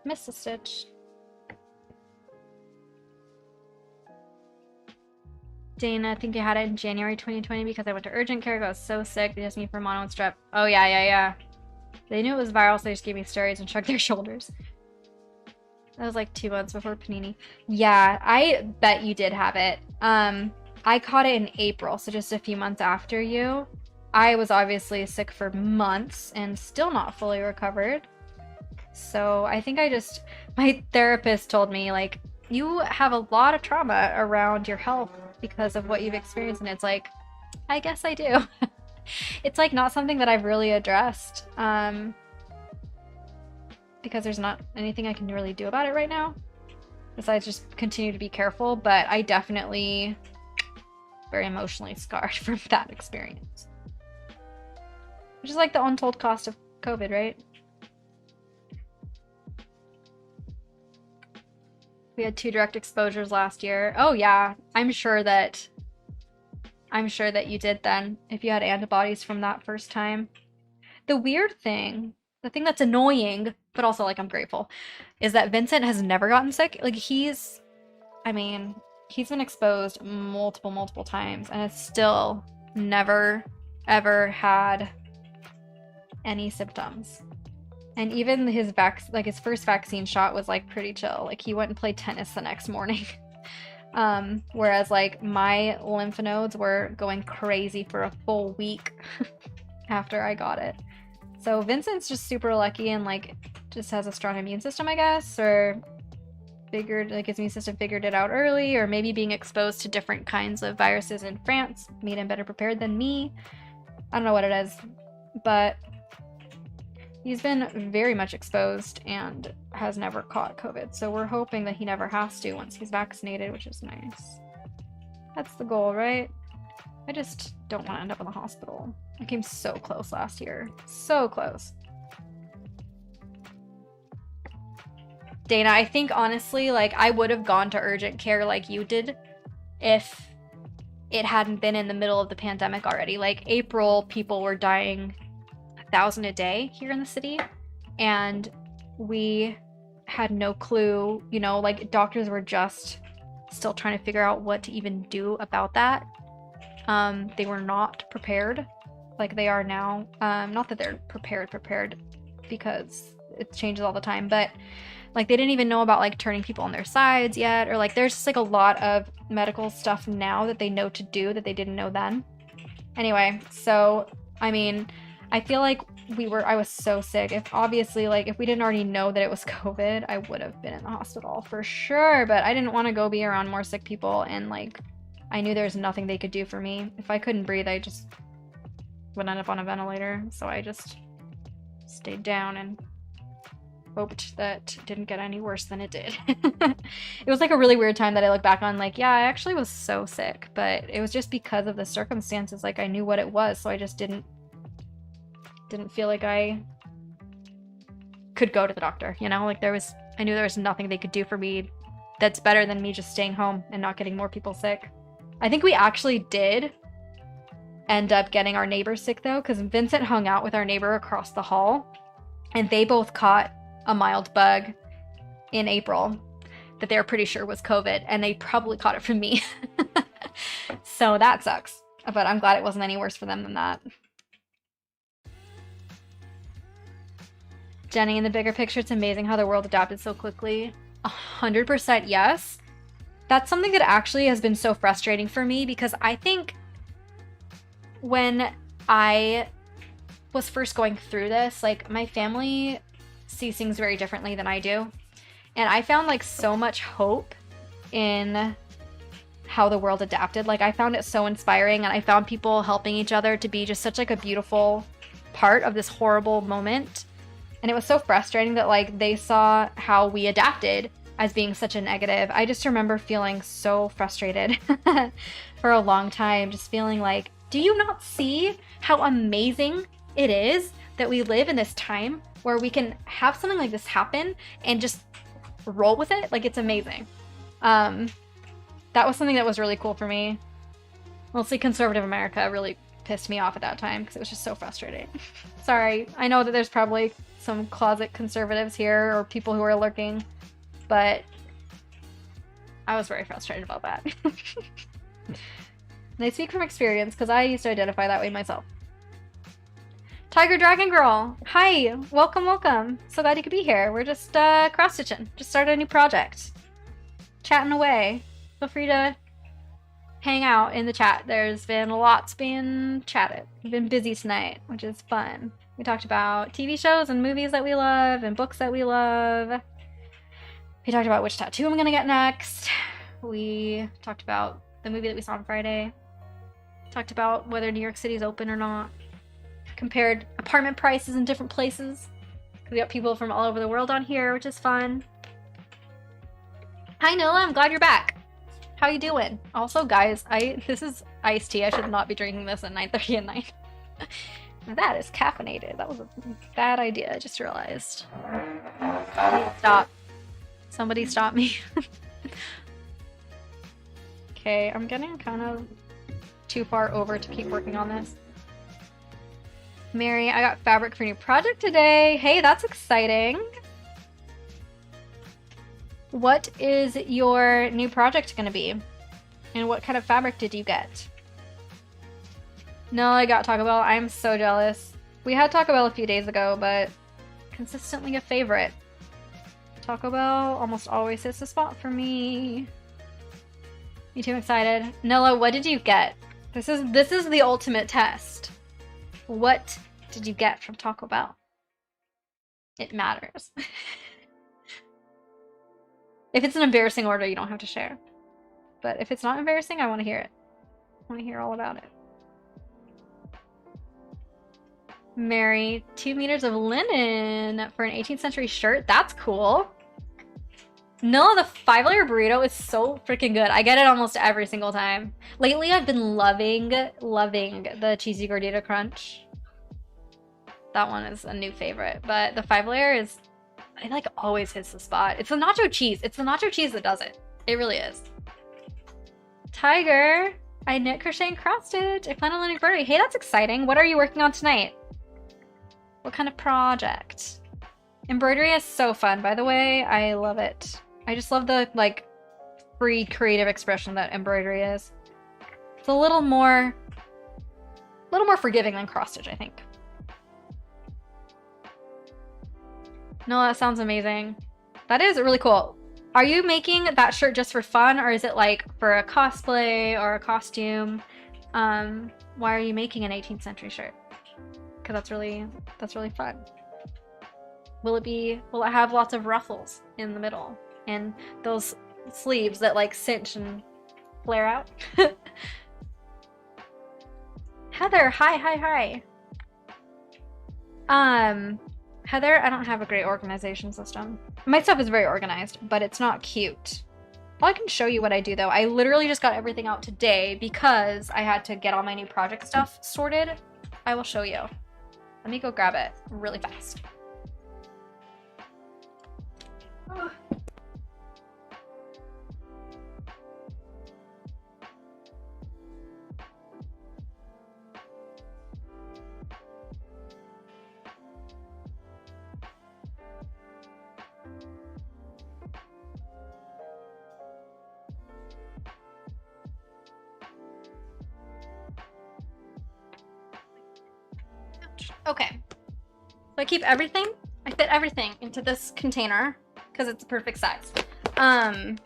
Missed a stitch. Dana, I think I had it in January 2020 because I went to urgent care. I was so sick. They just me for mono and strep. Oh, yeah. They knew it was viral, so they just gave me steroids and shrugged their shoulders. That was like 2 months before Panini. Yeah, I bet you did have it. I caught it in April, so just a few months after you. I was obviously sick for months and still not fully recovered. So I think my therapist told me, like, you have a lot of trauma around your health because of what you've experienced. And it's like, I guess I do. It's like not something that I've really addressed because there's not anything I can really do about it right now besides just continue to be careful. But I definitely very emotionally scarred from that experience, which is like the untold cost of COVID, right? We had 2 direct exposures last year. Oh yeah, I'm sure that you did then, if you had antibodies from that first time. The weird thing, the thing that's annoying, but also like I'm grateful, is that Vincent has never gotten sick. Like he's been exposed multiple times and has still never ever had any symptoms. And even his first vaccine shot was like pretty chill. Like he went and played tennis the next morning. Whereas like my lymph nodes were going crazy for a full week after I got it. So Vincent's just super lucky and like just has a strong immune system, I guess, or his immune system figured it out early, or maybe being exposed to different kinds of viruses in France made him better prepared than me. I don't know what it is, but He's been very much exposed and has never caught COVID, so we're hoping that he never has to once he's vaccinated, which is nice. That's the goal, right? I just don't want to end up in the hospital. I came so close last year. So close. Dana, I think honestly, like, I would have gone to urgent care like you did if it hadn't been in the middle of the pandemic already. Like, April, people were dying 1,000 a day here in the city, and we had no clue, you know, like, doctors were just still trying to figure out what to even do about that. They were not prepared like they are now. Not that they're prepared because it changes all the time, but like they didn't even know about like turning people on their sides yet, or like there's just like a lot of medical stuff now that they know to do that they didn't know then. Anyway, so I mean, I feel like I was so sick. If obviously, like, if we didn't already know that it was COVID, I would have been in the hospital for sure, but I didn't want to go be around more sick people, and like I knew there was nothing they could do for me. If I couldn't breathe, I just would end up on a ventilator, so I just stayed down and hoped that it didn't get any worse than it did. It was like a really weird time that I look back on, like, yeah, I actually was so sick, but it was just because of the circumstances. Like, I knew what it was, so I just didn't feel like I could go to the doctor, you know? Like, I knew there was nothing they could do for me that's better than me just staying home and not getting more people sick. I think we actually did end up getting our neighbor sick, though, because Vincent hung out with our neighbor across the hall, and they both caught a mild bug in April that they were pretty sure was COVID, and they probably caught it from me. So that sucks, but I'm glad it wasn't any worse for them than that. Jenny, in the bigger picture, it's amazing how the world adapted so quickly. 100% yes. That's something that actually has been so frustrating for me, because I think when I was first going through this, like, my family sees things very differently than I do. And I found like so much hope in how the world adapted. Like, I found it so inspiring, and I found people helping each other to be just such like a beautiful part of this horrible moment. And it was so frustrating that like they saw how we adapted as being such a negative. I just remember feeling so frustrated for a long time, just feeling like, do you not see how amazing it is that we live in this time where we can have something like this happen and just roll with it? Like, it's amazing. That was something that was really cool for me. Mostly conservative America really pissed me off at that time because it was just so frustrating. Sorry, I know that there's probably some closet conservatives here or people who are lurking, but I was very frustrated about that. And I speak from experience because I used to identify that way myself. Tiger Dragon Girl, hi, welcome. So glad you could be here. We're just cross-stitching, just started a new project. Chatting away. Feel free to hang out in the chat. There's been lots being chatted. We've been busy tonight, which is fun. We talked about TV shows and movies that we love and books that we love. We talked about which tattoo I'm gonna get next. We talked about the movie that we saw on Friday. Talked about whether New York City's open or not. Compared apartment prices in different places. We got people from all over the world on here, which is fun. Hi Nola, I'm glad you're back. How you doing? Also, guys, this is iced tea. I should not be drinking this at 9:30 at night. That is caffeinated. That was a bad idea, I just realized. Stop. Somebody stop me. Okay, I'm getting kind of too far over to keep working on this. Mary, I got fabric for a new project today. Hey, that's exciting. What is your new project going to be? And what kind of fabric did you get? No, I got Taco Bell. I'm so jealous. We had Taco Bell a few days ago, but consistently a favorite. Taco Bell almost always hits the spot for me. Me too excited. Noah, what did you get? This is the ultimate test. What did you get from Taco Bell? It matters. If it's an embarrassing order, you don't have to share. But if it's not embarrassing, I want to hear it. I want to hear all about it. Mary, 2 meters of linen for an 18th century shirt. That's cool. No, the 5-layer burrito is so freaking good. I get it almost every single time. Lately, I've been loving the cheesy gordita crunch. That one is a new favorite, but the 5-layer is, it like always hits the spot. It's the nacho cheese. It's the nacho cheese that does it. It really is. Tiger, I knit, crochet, and cross stitch. I plan on learning embroidery. Hey, that's exciting. What are you working on tonight? What kind of project? Embroidery is so fun, by the way. I love it. I just love the like free creative expression that embroidery is. It's a little more forgiving than cross stitch, I think. No, that sounds amazing. That is really cool. Are you making that shirt just for fun, or is it like for a cosplay or a costume? Why are you making an 18th century shirt? Because that's really fun. Will it have lots of ruffles in the middle and those sleeves that like cinch and flare out? Heather, hi. Heather, I don't have a great organization system. My stuff is very organized, but it's not cute. Well, I can show you what I do though. I literally just got everything out today because I had to get all my new project stuff sorted. I will show you. Let me go grab it really fast. Oh. Okay, so I keep everything, I fit everything into this container because it's a perfect size. And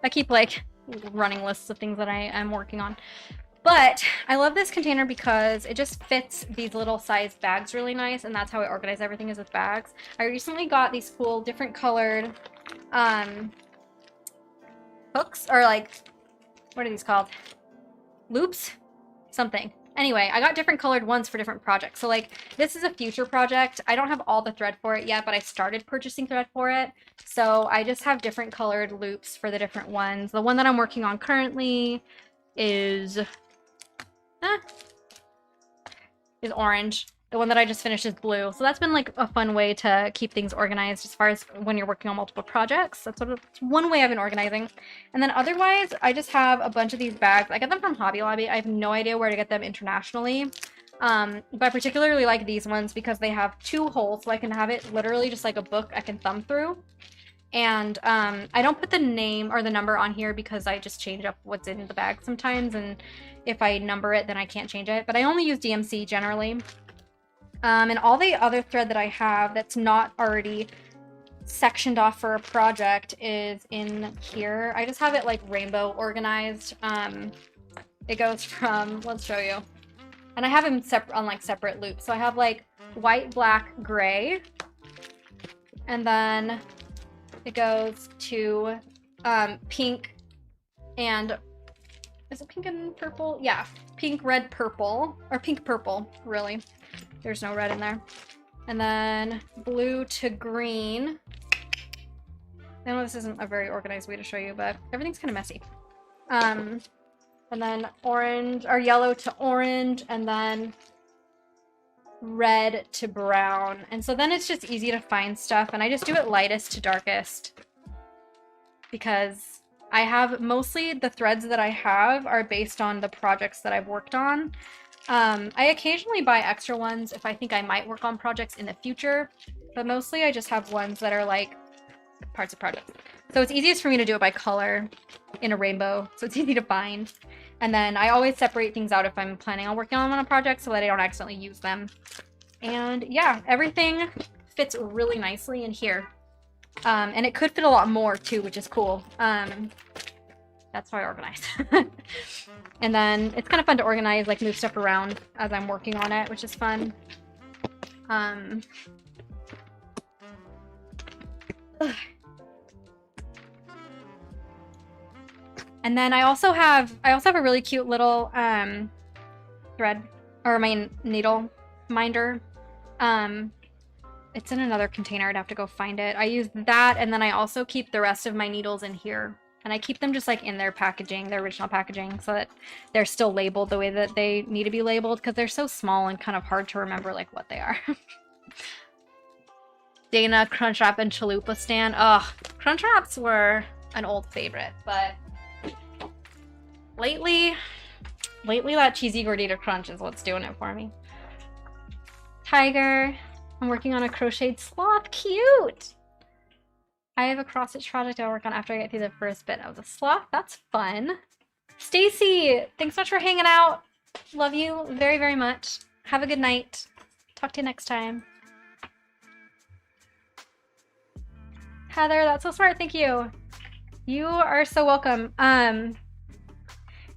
I keep like running lists of things that I'm working on. But I love this container because it just fits these little sized bags really nice, and that's how I organize everything, is with bags. I recently got these cool different colored hooks, or like, what are these called? Loops? Something. Anyway, I got different colored ones for different projects. So like, this is a future project. I don't have all the thread for it yet, but I started purchasing thread for it. So I just have different colored loops for the different ones. The one that I'm working on currently is orange. The one that I just finished is blue. So that's been like a fun way to keep things organized as far as when you're working on multiple projects. That's one way I've been organizing. And then otherwise, I just have a bunch of these bags. I get them from Hobby Lobby. I have no idea where to get them internationally. But I particularly like these ones because they have 2 holes, so I can have it literally just like a book I can thumb through. And I don't put the name or the number on here because I just change up what's in the bag sometimes. And if I number it, then I can't change it. But I only use DMC generally. And all the other thread that I have that's not already sectioned off for a project is in here. I just have it like rainbow organized. It goes from, let's show you. And I have them on like separate loops. So I have like white, black, gray. And then it goes to pink and, is it pink and purple? Yeah, pink, red, purple, or pink, purple, really. There's no red in there. And then blue to green. I know this isn't a very organized way to show you, but everything's kind of messy. And then orange, or yellow to orange, and then red to brown. And so then it's just easy to find stuff, and I just do it lightest to darkest. Because I have, mostly the threads that I have are based on the projects that I've worked on. I occasionally buy extra ones if I think I might work on projects in the future, but mostly I just have ones that are like parts of projects. So it's easiest for me to do it by color in a rainbow, so it's easy to find. And then I always separate things out if I'm planning on working on a project so that I don't accidentally use them. And yeah, everything fits really nicely in here. And it could fit a lot more too, which is cool. That's how I organize. And then it's kind of fun to organize, like move stuff around as I'm working on it, which is fun. And then I also have a really cute little thread or my needle minder. It's in another container. I'd have to go find it. I use that, and then I also keep the rest of my needles in here. And I keep them just like in their packaging, their original packaging, so that they're still labeled the way that they need to be labeled, because they're so small and kind of hard to remember like what they are. Dana, Crunchwrap, and Chalupa stand. Ugh, Crunchwraps were an old favorite, but lately that cheesy gordita crunch is what's doing it for me. Tiger, I'm working on a crocheted sloth. Cute! I have a cross-stitch project I'll work on after I get through the first bit of the sloth. That's fun. Stacy, thanks so much for hanging out. Love you very, very much. Have a good night. Talk to you next time. Heather, that's so smart. Thank you. You are so welcome.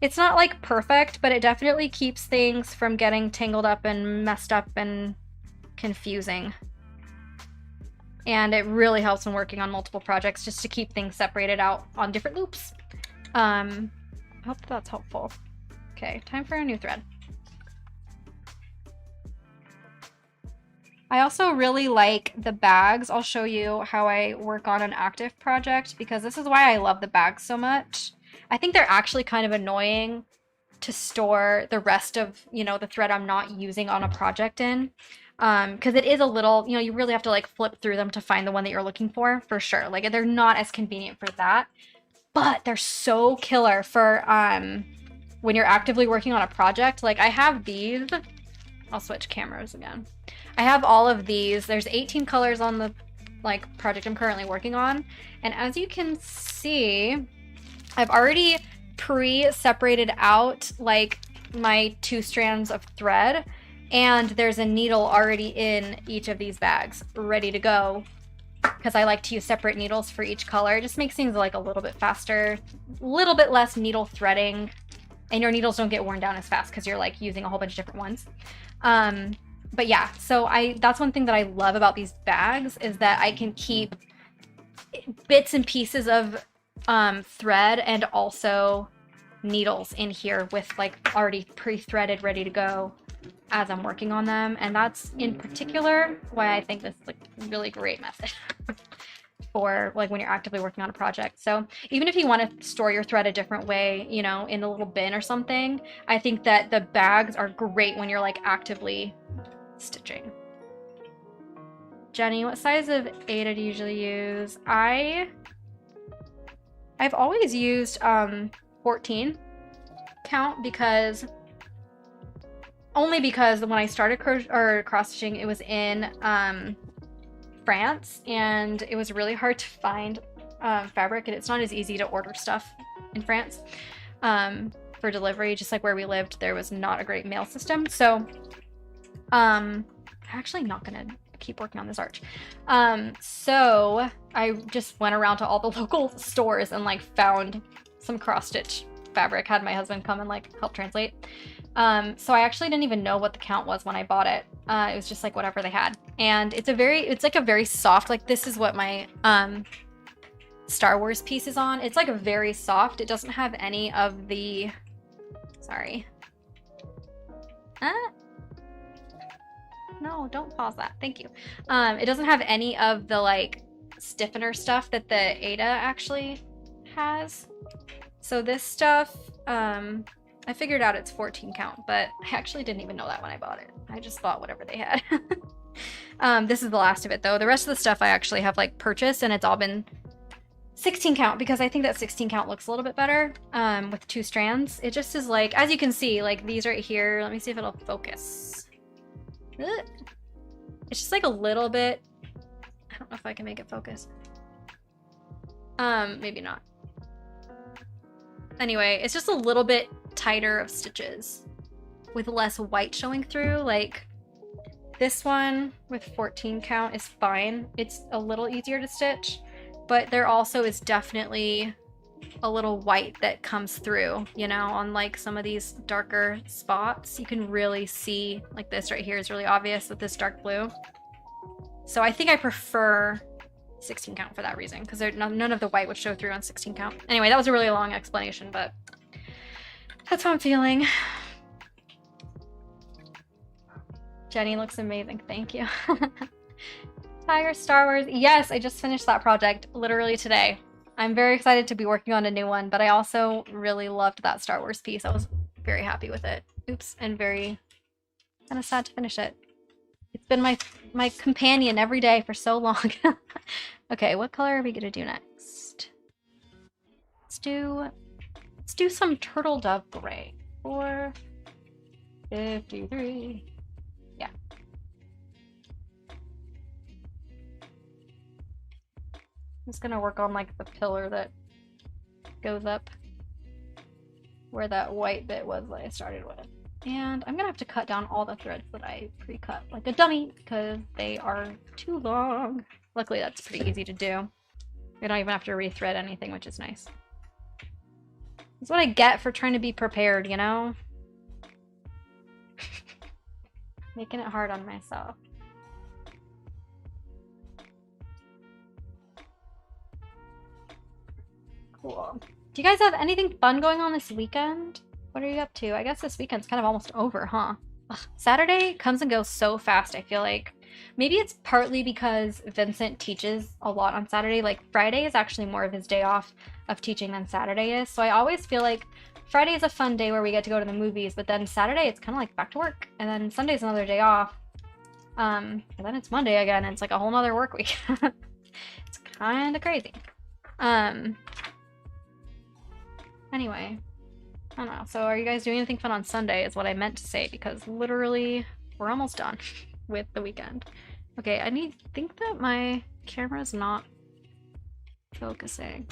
It's not like perfect, but it definitely keeps things from getting tangled up and messed up and confusing. And it really helps when working on multiple projects just to keep things separated out on different loops. I hope that's helpful. Okay, time for a new thread. I also really like the bags. I'll show you how I work on an active project, because this is why I love the bags so much. I think they're actually kind of annoying to store the rest of, you know, the thread I'm not using on a project in. Because it is a little, you know, you really have to like flip through them to find the one that you're looking for sure. Like they're not as convenient for that, but they're so killer for when you're actively working on a project. Like I have these. I'll switch cameras again. I have all of these. There's 18 colors on the like project I'm currently working on, and as you can see, I've already pre-separated out like my 2 strands of thread, and there's a needle already in each of these bags ready to go, because I like to use separate needles for each color. It just makes things like a little bit faster, a little bit less needle threading, and your needles don't get worn down as fast because you're like using a whole bunch of different ones. But yeah, so that's one thing that I love about these bags, is that I can keep bits and pieces of thread and also needles in here with like already pre-threaded, ready to go as I'm working on them. And that's in particular why I think this is like a really great method for like when you're actively working on a project. So even if you want to store your thread a different way, you know, in a little bin or something, I think that the bags are great when you're like actively stitching. Jenny, what size of Ada do you usually use? I've always used 14 count, because only because when I started cross stitching, it was in France, and it was really hard to find fabric, and it's not as easy to order stuff in France for delivery. Just like where we lived, there was not a great mail system. So I'm actually not gonna keep working on this arch. So I just went around to all the local stores and like found some cross stitch fabric, had my husband come and like help translate. So I actually didn't even know what the count was when I bought it. It was just like whatever they had. And it's like a very soft, like this is what my Star Wars piece is on. It's like a very soft, it doesn't have any of the, sorry. No, don't pause that. Thank you. It doesn't have any of the like stiffener stuff that the Ada actually has. So this stuff, I figured out it's 14 count, but I actually didn't even know that when I bought it. I just bought whatever they had. This is the last of it though. The rest of the stuff I actually have like purchased, and it's all been 16 count, because I think that 16 count looks a little bit better with 2 strands. It just is like, as you can see, like these right here, let me see if it'll focus. Ugh. It's just like a little bit, I don't know if I can make it focus. Maybe not. Anyway, it's just a little bit tighter of stitches with less white showing through. Like this one with 14 count is fine. It's a little easier to stitch, but there also is definitely a little white that comes through, you know, on like some of these darker spots. You can really see, like this right here is really obvious with this dark blue. So I think I prefer 16 count for that reason, because none of the white would show through on 16 count. Anyway, that was a really long explanation, but that's how I'm feeling. Jenny looks amazing. Thank you. Tiger Star Wars. Yes, I just finished that project literally today. I'm very excited to be working on a new one, but I also really loved that Star Wars piece. I was very happy with it. Oops, and very kind of sad to finish it. It's been my companion every day for so long. Okay, what color are we gonna do next? Let's do some turtle dove gray. 453. Yeah. I'm just gonna work on like the pillar that goes up where that white bit was that I started with. And I'm gonna have to cut down all the threads that I pre-cut like a dummy because they are too long. Luckily that's pretty easy to do. I don't even have to rethread anything, which is nice. That's what I get for trying to be prepared, you know? Making it hard on myself. Cool. Do you guys have anything fun going on this weekend? What are you up to? I guess this weekend's kind of almost over, huh? Ugh, Saturday comes and goes so fast, I feel like. Maybe it's partly because Vincent teaches a lot on Saturday. Like, Friday is actually more of his day off of teaching than Saturday is. So I always feel like Friday is a fun day where we get to go to the movies, but then Saturday it's kind of like back to work. And then Sunday's another day off. And then it's Monday again, and it's like a whole nother work week. It's kind of crazy. Anyway, I don't know. So are you guys doing anything fun on Sunday is what I meant to say, because literally we're almost done with the weekend. Okay, I think that my camera's not focusing.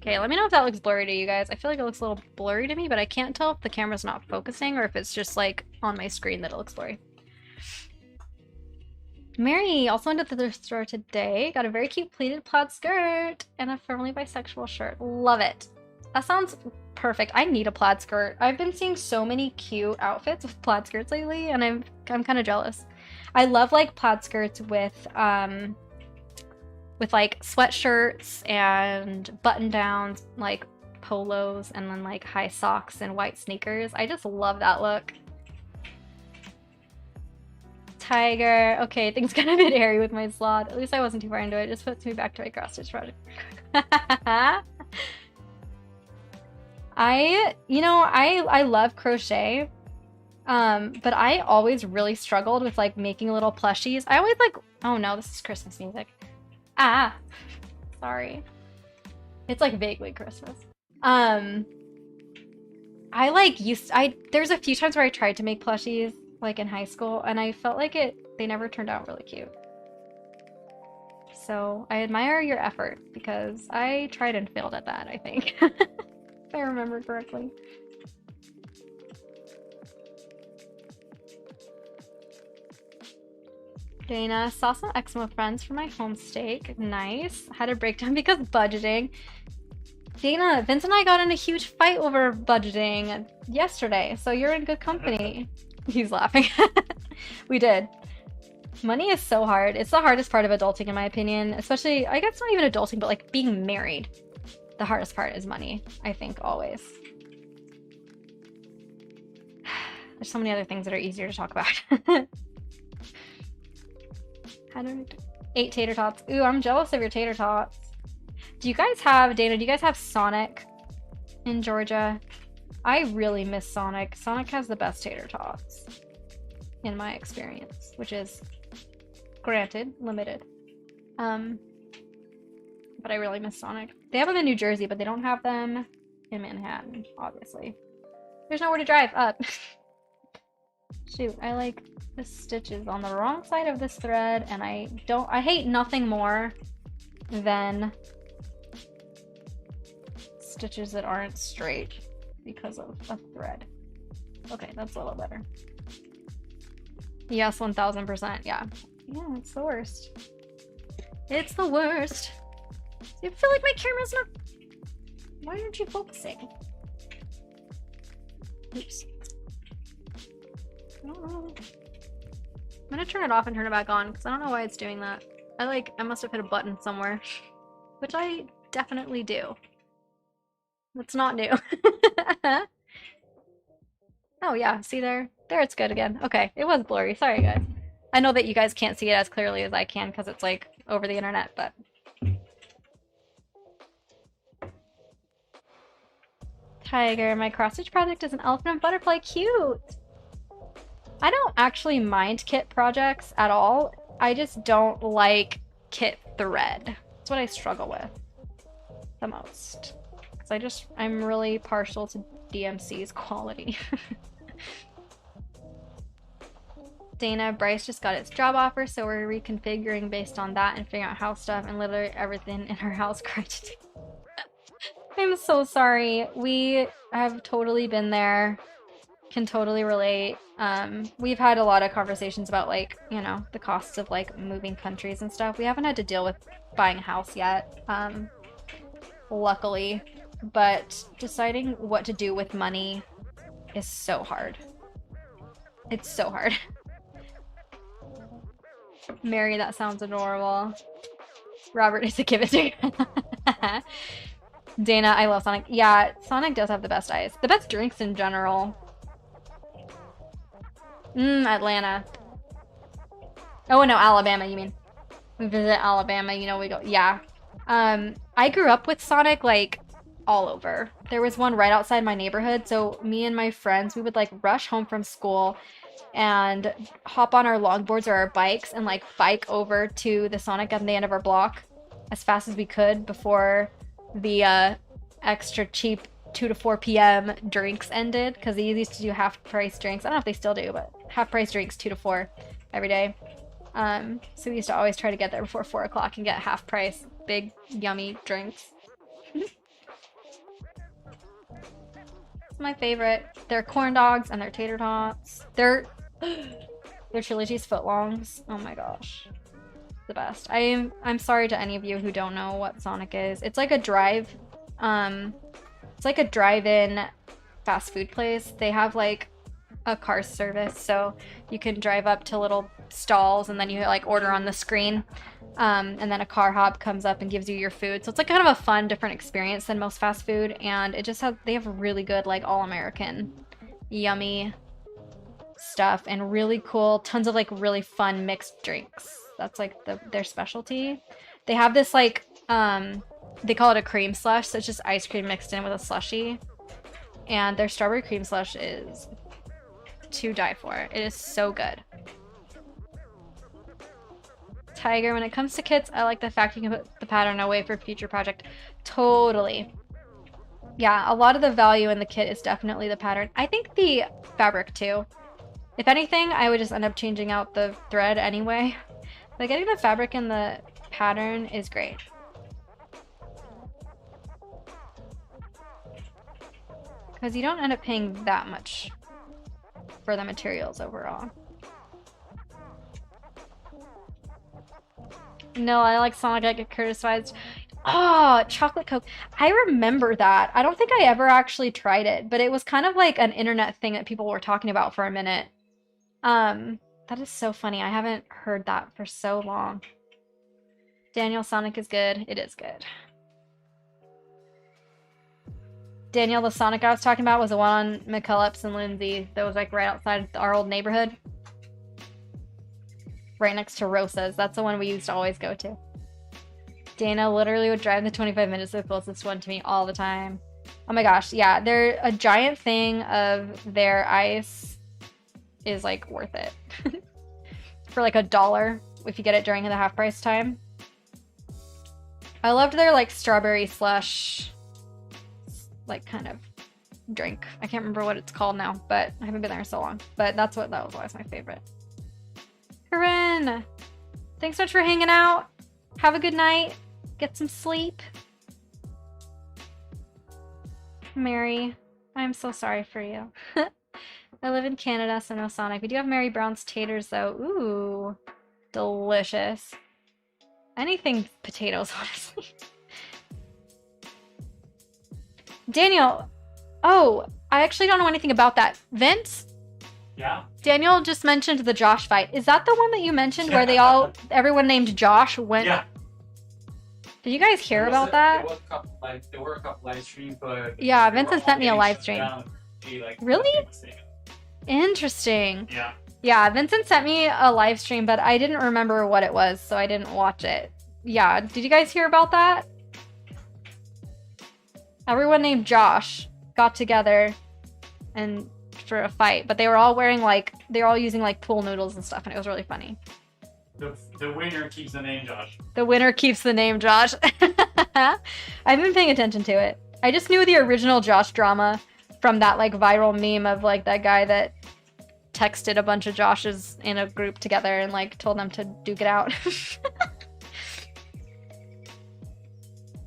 Okay, let me know if that looks blurry to you guys. I feel like it looks a little blurry to me, but I can't tell if the camera's not focusing or if it's just like on my screen that it looks blurry. Mary also went to the thrift store today. Got a very cute pleated plaid skirt and a firmly bisexual shirt. Love it. That sounds perfect. I need a plaid skirt. I've been seeing so many cute outfits with plaid skirts lately, and I'm kind of jealous. I love like plaid skirts with like sweatshirts and button downs, like polos, and then like high socks and white sneakers. I just love that look. Tiger. Okay, things got a bit hairy with my slot. At least I wasn't too far into it. It just puts me back to my cross stitch project. I love crochet. But I always really struggled with like making little plushies. I always like, oh no, this is Christmas music. Ah, sorry. It's like vaguely Christmas. There's a few times where I tried to make plushies like in high school, and I felt like they never turned out really cute. So I admire your effort because I tried and failed at that, I think. If I remember correctly. Dana, saw some eczema friends for my homestake. Nice. Had a breakdown because budgeting. Dana, Vince and I got in a huge fight over budgeting yesterday, so you're in good company. He's laughing. We did. Money is so hard. It's the hardest part of adulting, in my opinion. Especially, I guess not even adulting, but like being married. The hardest part is money, I think, always. There's so many other things that are easier to talk about. 8 tater tots. Ooh, I'm jealous of your tater tots. Do you guys have, Dana, do you guys have Sonic in Georgia? I really miss Sonic. Sonic has the best tater tots, in my experience, which is, granted, limited. But I really miss Sonic. They have them in New Jersey, but they don't have them in Manhattan, obviously. There's nowhere to drive up. Shoot, I like the stitches on the wrong side of this thread, and I hate nothing more than stitches that aren't straight because of a thread. Okay, that's a little better. Yes, 1000%, yeah. Yeah, it's the worst. It's the worst. I feel like my camera's not... Why aren't you focusing? Oops. I don't know. I'm gonna turn it off and turn it back on because I don't know why it's doing that. I must have hit a button somewhere, which I definitely do. That's not new. Oh yeah, see there? There it's good again. Okay, it was blurry. Sorry guys. I know that you guys can't see it as clearly as I can because it's like over the internet, but Tiger, my cross-stitch project is an elephant and butterfly. Cute! I don't actually mind kit projects at all. I just don't like kit thread. That's what I struggle with the most. Because I'm really partial to DMC's quality. Dana, Bryce just got its job offer, so we're reconfiguring based on that and figuring out house stuff, and literally everything in our house cried today. I'm so sorry. We have totally been there. Can totally relate. We've had a lot of conversations about, like, you know, the costs of like moving countries and stuff. We haven't had to deal with buying a house yet, luckily, but deciding what to do with money is so hard. It's so hard. Mary, that sounds adorable. Robert is a give it to you. Dana, I love Sonic. Yeah, Sonic does have the best ice. The best drinks in general. Atlanta. Oh, no, Alabama, you mean. We visit Alabama, you know, we go, yeah. I grew up with Sonic, like, all over. There was one right outside my neighborhood, so me and my friends, we would, like, rush home from school and hop on our longboards or our bikes and, like, bike over to the Sonic at the end of our block as fast as we could before the, extra cheap 2 to 4 p.m. drinks ended, because they used to do half-price drinks. I don't know if they still do, but half-price drinks 2 to 4 every day. So we used to always try to get there before 4 o'clock and get half-price, big, yummy drinks. It's my favorite. Their corn dogs and their tater tots. Their chili cheese footlongs. Oh my gosh. The best. I'm sorry to any of you who don't know what Sonic is. It's like a it's like a drive-in fast food place. They have like a car service, so you can drive up to little stalls and then you like order on the screen, and then a car hop comes up and gives you your food. So it's like kind of a fun, different experience than most fast food, and it just they have really good, like, all-American, yummy stuff and really cool, tons of like really fun mixed drinks. That's like their specialty. They have this like they call it a cream slush, so it's just ice cream mixed in with a slushie. And their strawberry cream slush is to die for. It is so good. Tiger, when it comes to kits, I like the fact you can put the pattern away for future project. Totally. Yeah, a lot of the value in the kit is definitely the pattern. I think the fabric too. If anything, I would just end up changing out the thread anyway. But getting the fabric and the pattern is great. Because you don't end up paying that much for the materials overall. No, I like Sonic. I get criticized. Oh, chocolate Coke. I remember that. I don't think I ever actually tried it, but it was kind of like an internet thing that people were talking about for a minute. That is so funny. I haven't heard that for so long. Daniel, Sonic is good. It is good. Daniel, the Sonic I was talking about was the one on McCullops and Lindsay that was like right outside our old neighborhood. Right next to Rosa's. That's the one we used to always go to. Dana literally would drive the 25 minutes to the closest one to me all the time. Oh my gosh, yeah. They're a giant thing of their ice is like worth it. For like $1 if you get it during the half price time. I loved their like strawberry slush like kind of drink. I can't remember what it's called now, but I haven't been there so long. But that was always my favorite. Corinne! Thanks so much for hanging out. Have a good night. Get some sleep. Mary, I'm so sorry for you. I live in Canada, so no Sonic. We do have Mary Brown's taters, though. Ooh, delicious. Anything potatoes, honestly. Daniel, oh, I actually don't know anything about that. Vince? Yeah? Daniel just mentioned the Josh fight. Is that the one that you mentioned where everyone named Josh went? Yeah. Did you guys hear about that? There were a couple live streams, but... Yeah, Vincent sent me a live stream. Really? Interesting. Yeah. Yeah, Vincent sent me a live stream, but I didn't remember what it was, so I didn't watch it. Yeah, did you guys hear about that? Everyone named Josh got together and for a fight, but they were all wearing like, they were all using like pool noodles and stuff, and it was really funny. The winner keeps the name Josh. The winner keeps the name Josh. I've been paying attention to it. I just knew the original Josh drama from that like viral meme of like that guy that texted a bunch of Joshes in a group together and like told them to duke it out.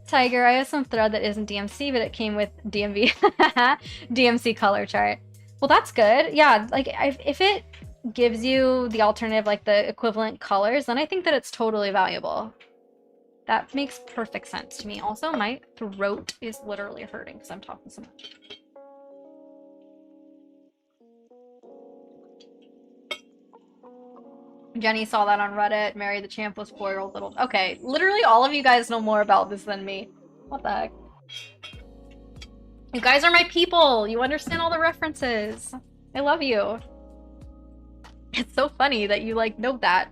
Tiger, I have some thread that isn't DMC, but it came with DMV. DMC color chart. Well, that's good. Yeah, like if it gives you the alternative, like the equivalent colors, then I think that it's totally valuable. That makes perfect sense to me. Also, my throat is literally hurting because I'm talking so much. Jenny saw that on Reddit. Mary the Champ was 4-year-old little. Okay, literally all of you guys know more about this than me. What the heck? You guys are my people. You understand all the references. I love you. It's so funny that you like know that.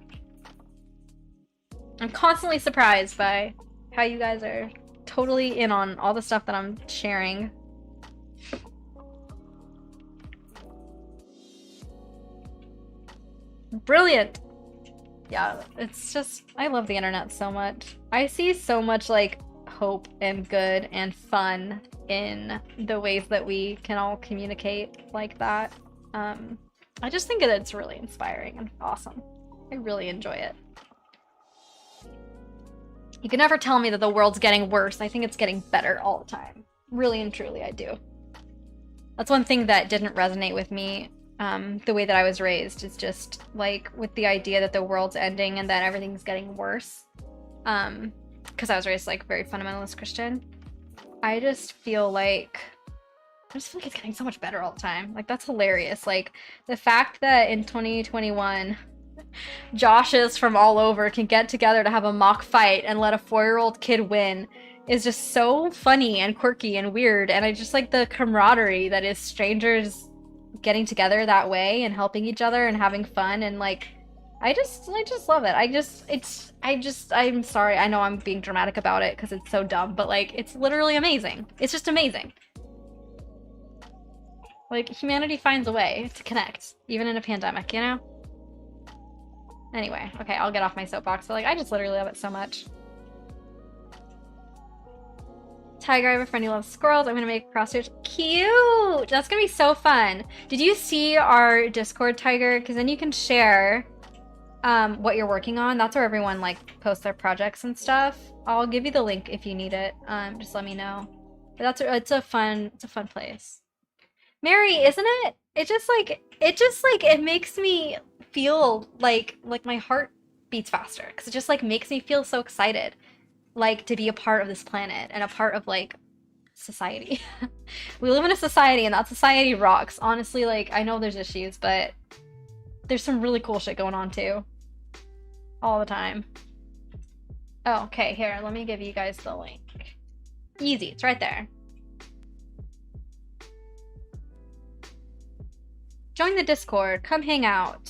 I'm constantly surprised by how you guys are totally in on all the stuff that I'm sharing. Brilliant. Yeah, it's just, I love the internet so much. I see so much like hope and good and fun in the ways that we can all communicate like that. I just think that it's really inspiring and awesome. I really enjoy it. You can never tell me that the world's getting worse. I think it's getting better all the time. Really and truly, I do. That's one thing that didn't resonate with me, the way that I was raised, is just like with the idea that the world's ending and that everything's getting worse. Because I was raised like very fundamentalist Christian. I just feel like it's getting so much better all the time. Like, that's hilarious. Like, the fact that in 2021, Joshes from all over can get together to have a mock fight and let a 4-year-old kid win is just so funny and quirky and weird. And I just like the camaraderie that is strangers getting together that way and helping each other and having fun. And like, I just love it. I'm sorry. I know I'm being dramatic about it because it's so dumb, but like, it's literally amazing. It's just amazing. Like, humanity finds a way to connect, even in a pandemic, you know? Anyway, okay, I'll get off my soapbox, but like, I just literally love it so much. Tiger, I have a friend who loves squirrels. I'm gonna make cross stitch. Cute! That's gonna be so fun. Did you see our Discord, Tiger? Because then you can share what you're working on. That's where everyone like posts their projects and stuff. I'll give you the link if you need it. Just let me know. But it's a fun place. Mary, isn't it? It makes me feel like my heart beats faster because it just like makes me feel so excited, like to be a part of this planet and a part of like society. We live in a society and that society rocks. Honestly, like I know there's issues, but there's some really cool shit going on too. All the time. Oh, okay, here, let me give you guys the link. Easy, it's right there. Join the Discord, come hang out.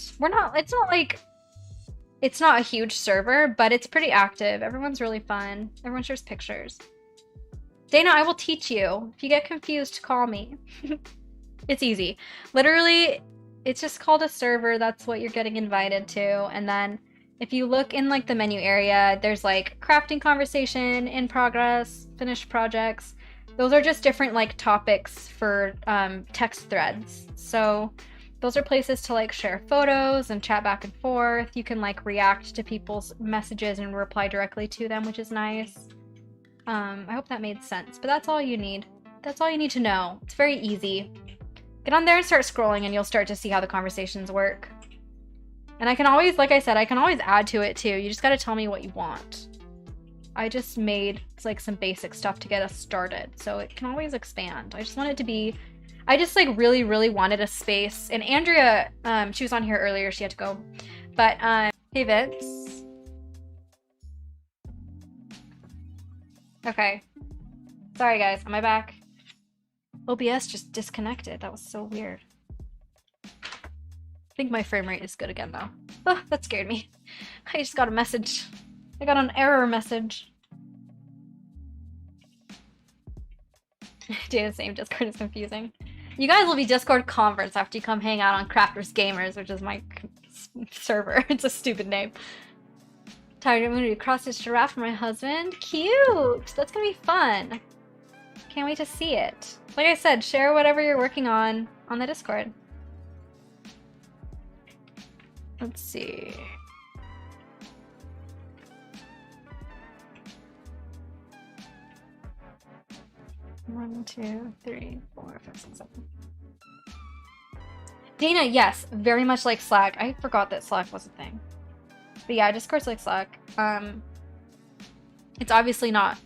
It's not a huge server, but it's pretty active. Everyone's really fun. Everyone shares pictures. Dana, I will teach you. If you get confused, call me. It's easy. Literally, it's just called a server. That's what you're getting invited to. And then if you look in like the menu area, there's like crafting conversation, in progress, finished projects. Those are just different like topics for text threads. So those are places to like share photos and chat back and forth. You can like react to people's messages and reply directly to them, which is nice. I hope that made sense, but that's all you need. That's all you need to know. It's very easy. Get on there and start scrolling and you'll start to see how the conversations work. And I can always, like I said, I can always add to it too. You just gotta tell me what you want. I just made like some basic stuff to get us started, so it can always expand. I just want it to be, I just like really, really wanted a space. And Andrea, she was on here earlier, she had to go. But, hey Vince. Okay. Sorry guys, am I back? OBS just disconnected. That was so weird. think my frame rate is good again though. Oh, that scared me. I just got a message. I got an error message. Data's name Discord is confusing. You guys will be Discord converts after you come hang out on Crafters Gamers, which is my server. It's a stupid name. Tired of moving to cross this giraffe for my husband. Cute! That's gonna be fun. Can't wait to see it. Like I said, share whatever you're working on the Discord. Let's see. One, two, three, 4, 5, 6, 7. Dana, yes, very much like Slack. I forgot that Slack was a thing. But yeah, Discord's like Slack. It's obviously not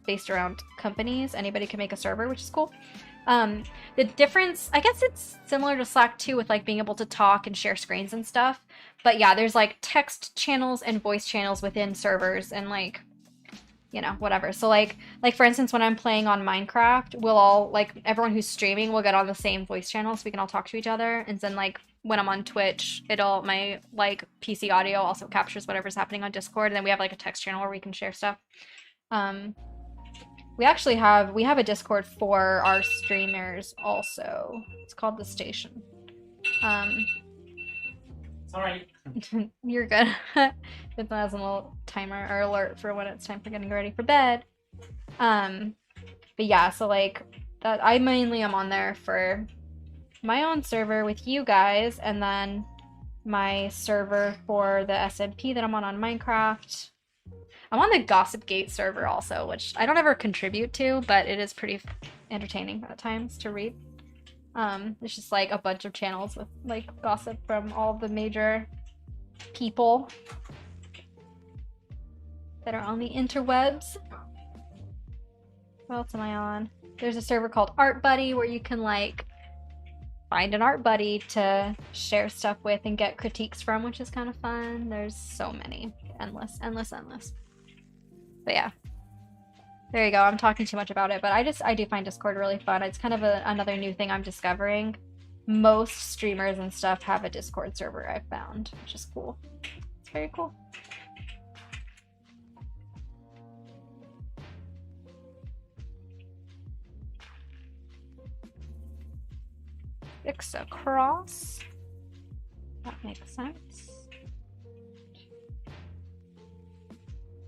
based around companies. Anybody can make a server, which is cool. The difference, I guess it's similar to Slack too, with like being able to talk and share screens and stuff. But yeah, there's like text channels and voice channels within servers and like, you know, whatever. So like for instance, when I'm playing on Minecraft, we'll all, like, everyone who's streaming will get on the same voice channel so we can all talk to each other. And then like when I'm on Twitch, my like PC audio also captures whatever's happening on Discord. And then we have like a text channel where we can share stuff. We actually have a Discord for our streamers also. It's called The Station. Sorry. You're good. It has a little timer or alert for when it's time for getting ready for bed. But yeah, so like that, I mainly am on there for my own server with you guys, and then my server for the SMP that I'm on Minecraft. I'm on the Gossip Gate server also, which I don't ever contribute to, but it is pretty entertaining at times to read. It's just like a bunch of channels with like gossip from all the major people that are on the interwebs. What else am I on? There's a server called Art Buddy where you can like find an art buddy to share stuff with and get critiques from, which is kind of fun. There's so many. Endless. But yeah. There you go. I'm talking too much about it, but I do find Discord really fun. It's kind of another new thing I'm discovering. Most streamers and stuff have a Discord server, I've found, which is cool. It's very cool. Fix across. That makes sense.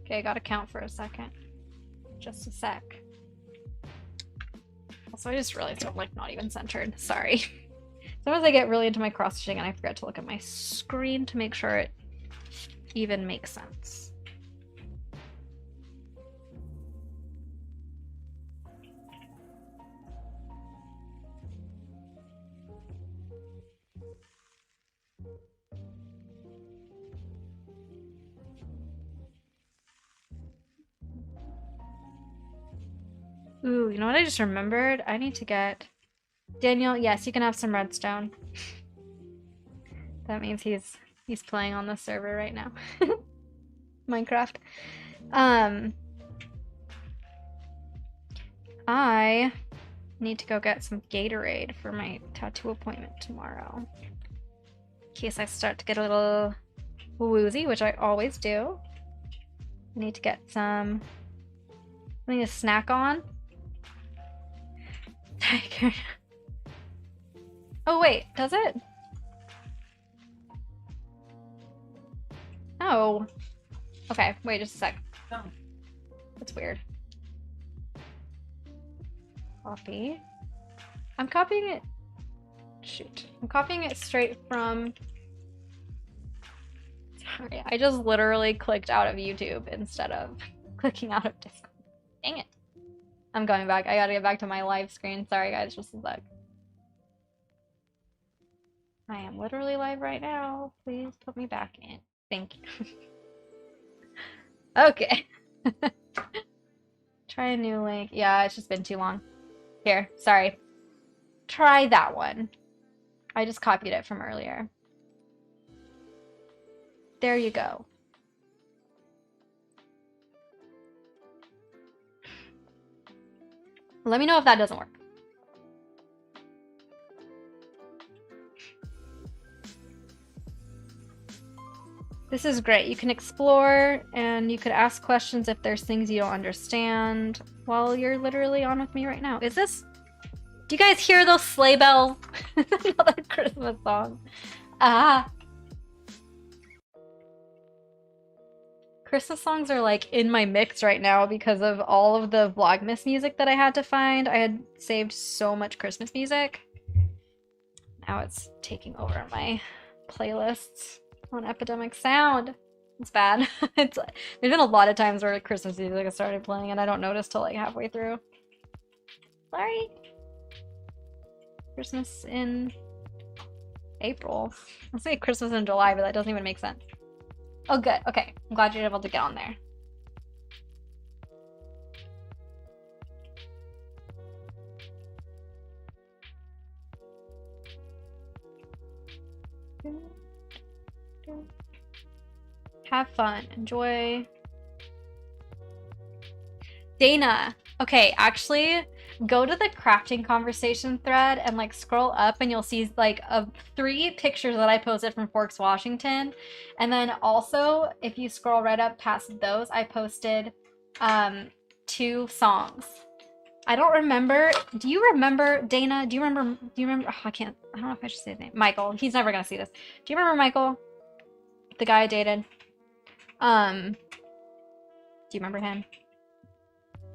Okay, I gotta count for a second. Just a sec. Also, I just realized I'm like not even centered. Sorry. Sometimes I get really into my cross stitching and I forget to look at my screen to make sure it even makes sense. Ooh, you know what I just remembered? I need to get... Daniel, yes, you can have some redstone. That means he's playing on the server right now. Minecraft. I need to go get some Gatorade for my tattoo appointment tomorrow. In case I start to get a little woozy, which I always do. I need to get something to snack on. Tiger. Oh wait, does it? Oh. Okay, wait just a sec. No. That's weird. Copy. I'm copying it. Shoot. I'm copying it straight from... Sorry, I just literally clicked out of YouTube instead of clicking out of Discord. Dang it. I'm going back. I gotta get back to my live screen. Sorry guys, just a sec. I am literally live right now. Please put me back in. Thank you. Okay. Try a new link. Yeah, it's just been too long. Here, sorry. Try that one. I just copied it from earlier. There you go. Let me know if that doesn't work. This is great. You can explore and you could ask questions if there's things you don't understand while you're literally on with me right now. Is this... Do you guys hear those sleigh bells? Another Christmas song. Ah. Christmas songs are like in my mix right now because of all of the Vlogmas music that I had to find. I had saved so much Christmas music. Now it's taking over my playlists on Epidemic Sound. It's bad. There's been a lot of times where Christmas music has started playing and I don't notice till like halfway through. Sorry. Christmas in April. I'll say Christmas in July, but that doesn't even make sense. Oh, good. Okay. I'm glad you're able to get on there. Have fun. Enjoy. Dana. Okay, actually, go to the crafting conversation thread and like scroll up and you'll see like 3 pictures that I posted from Forks, Washington. And then also, if you scroll right up past those, I posted 2 songs. I don't remember. Do you remember, Dana? Do you remember? Oh, I don't know if I should say his name. Michael. He's never gonna see this. Do you remember Michael? The guy I dated? Do you remember him?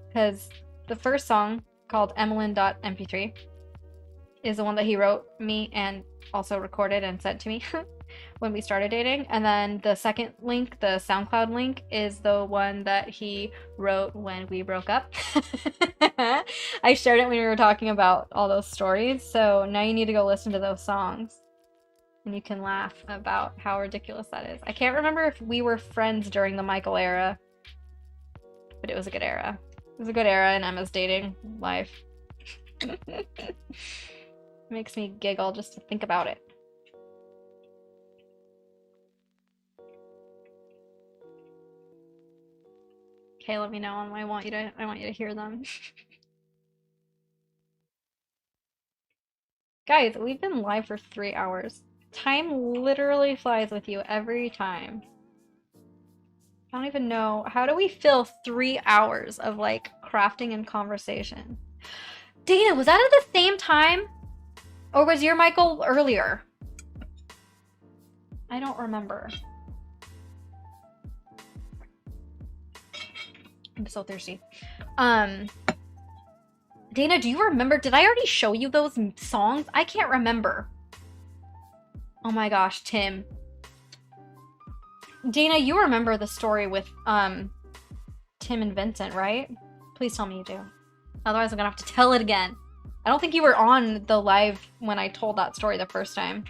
Because the first song, called Emmeline.mp3, is the one that he wrote me and also recorded and sent to me when we started dating. And then the second link, the SoundCloud link, is the one that he wrote when we broke up. I shared it when we were talking about all those stories. So now you need to go listen to those songs. And you can laugh about how ridiculous that is. I can't remember if we were friends during the Michael era, but it was a good era. It was a good era in Emma's dating life. Makes me giggle just to think about it. Okay, let me know, and I want you to hear them. Guys, we've been live for 3 hours. Time literally flies with you every time. I don't even know. How do we fill 3 hours of like crafting and conversation? Dana, was that at the same time? Or was your Michael earlier? I don't remember. I'm so thirsty. Dana, do you remember? Did I already show you those songs? I can't remember. Oh my gosh, Tim. Dana, you remember the story with Tim and Vincent, right? Please tell me you do. Otherwise, I'm gonna have to tell it again. I don't think you were on the live when I told that story the first time.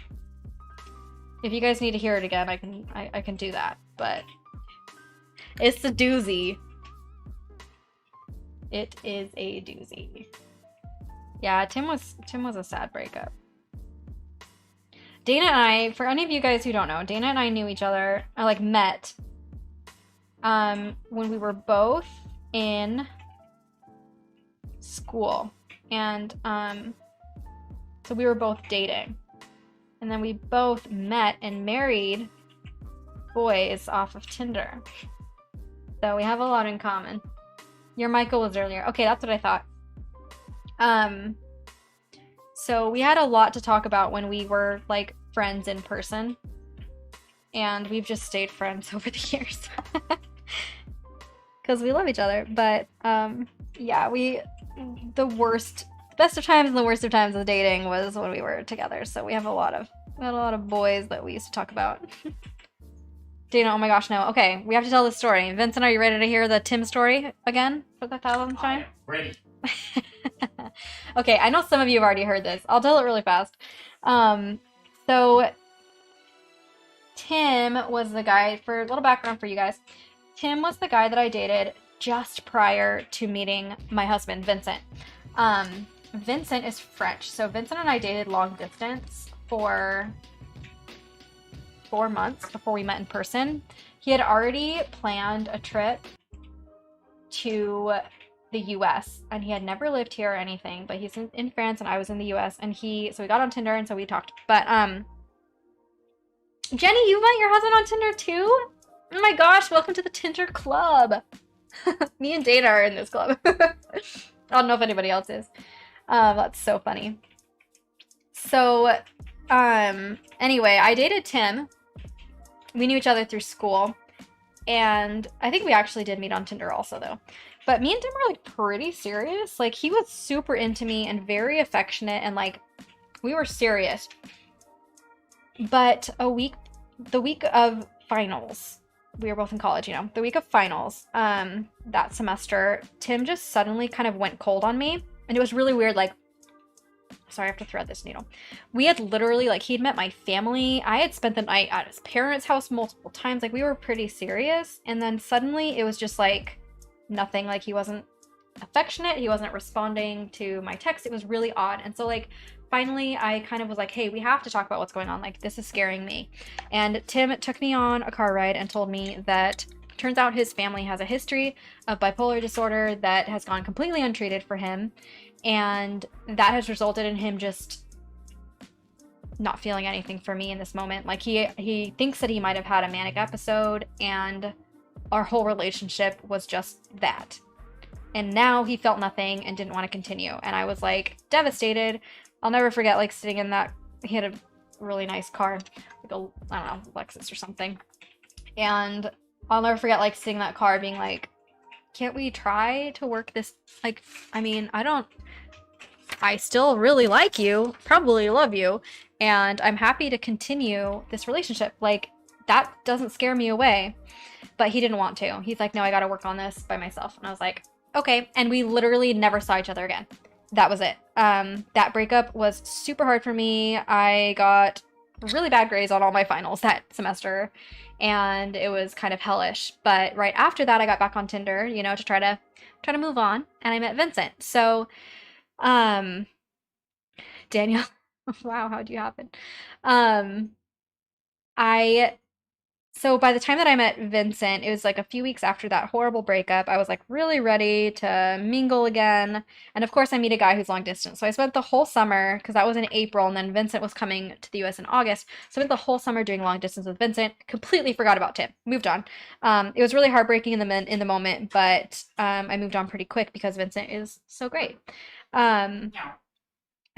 If you guys need to hear it again, I can do that. But it's a doozy. It is a doozy. Yeah, Tim was a sad breakup. Dana and I, for any of you guys who don't know, Dana and I knew each other, or like met, when we were both in school. And so we were both dating. And then we both met and married boys off of Tinder. So we have a lot in common. Your Michael was earlier. Okay, that's what I thought. So we had a lot to talk about when we were like friends in person. And we've just stayed friends over the years. Because we love each other. But yeah, the best of times and the worst of times of dating was when we were together. So we had a lot of boys that we used to talk about. Dana, oh my gosh, no. Okay, we have to tell this story. Vincent, are you ready to hear the Tim story again for the 1000th time? Ready. Okay, I know some of you have already heard this. I'll tell it really fast. So Tim was the guy, for a little background for you guys, Tim was the guy that I dated just prior to meeting my husband, Vincent. Vincent is French, so Vincent and I dated long distance for 4 months before we met in person. He had already planned a trip to the US and he had never lived here or anything, but he's in France and I was in the US, and so we got on Tinder and so we talked. But Jenny, you met your husband on Tinder too? Oh my gosh, welcome to the Tinder club. Me and Dana are in this club. I don't know if anybody else is. That's so funny. So, anyway, I dated Tim. We knew each other through school. And I think we actually did meet on Tinder also, though. But me and Tim were, like, pretty serious. Like, he was super into me and very affectionate, and, like, we were serious. But the week of finals, we were both in college, you know, the week of finals, that semester, Tim just suddenly kind of went cold on me. And it was really weird, like, sorry, I have to thread this needle. We had literally, like, he'd met my family. I had spent the night at his parents' house multiple times. Like, we were pretty serious. And then suddenly it was just, like, nothing. Like, he wasn't affectionate. He wasn't responding to my text. It was really odd. And so, like, finally, I kind of was like, hey, we have to talk about what's going on. Like, this is scaring me. And Tim took me on a car ride and told me that turns out his family has a history of bipolar disorder that has gone completely untreated for him. And that has resulted in him just not feeling anything for me in this moment. Like, he thinks that he might have had a manic episode, and our whole relationship was just that. And now he felt nothing and didn't want to continue. And I was, like, devastated. I'll never forget, like, sitting in that, he had a really nice car, like a, I don't know, Lexus or something. And I'll never forget, like, sitting in that car being like, can't we try to work this? Like, I mean, I still really like you, probably love you, and I'm happy to continue this relationship. Like, that doesn't scare me away. But he didn't want to. He's like, no, I gotta work on this by myself. And I was like, okay. And we literally never saw each other again. That was it. That breakup was super hard for me. I got really bad grades on all my finals that semester, and it was kind of hellish. But right after that, I got back on Tinder, you know, to try to move on, and I met Vincent. So, Daniel, wow, how'd you happen? Um, I So by the time that I met Vincent, it was like a few weeks after that horrible breakup. I was like really ready to mingle again. And of course, I meet a guy who's long distance. So I spent the whole summer, because that was in April, and then Vincent was coming to the US in August. So I spent the whole summer doing long distance with Vincent. Completely forgot about Tim. Moved on. It was really heartbreaking in the moment, but I moved on pretty quick because Vincent is so great. Um, Yeah.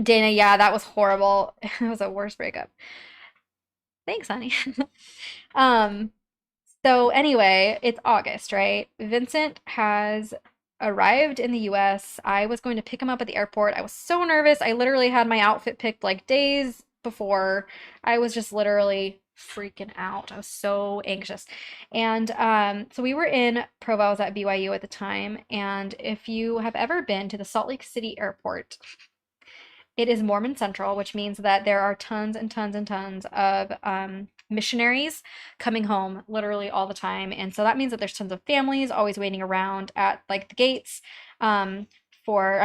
Dana, yeah, that was horrible. It was a worst breakup. Thanks, honey. Um, so anyway, it's August, right? Vincent has arrived in the US. I was going to pick him up at the airport. I was so nervous. I literally had my outfit picked like days before. I was just literally freaking out. I was so anxious. And so we were in Provo. I was at BYU at the time. And if you have ever been to the Salt Lake City airport, it is Mormon Central, which means that there are tons and tons and tons of missionaries coming home literally all the time. And so that means that there's tons of families always waiting around at like the gates I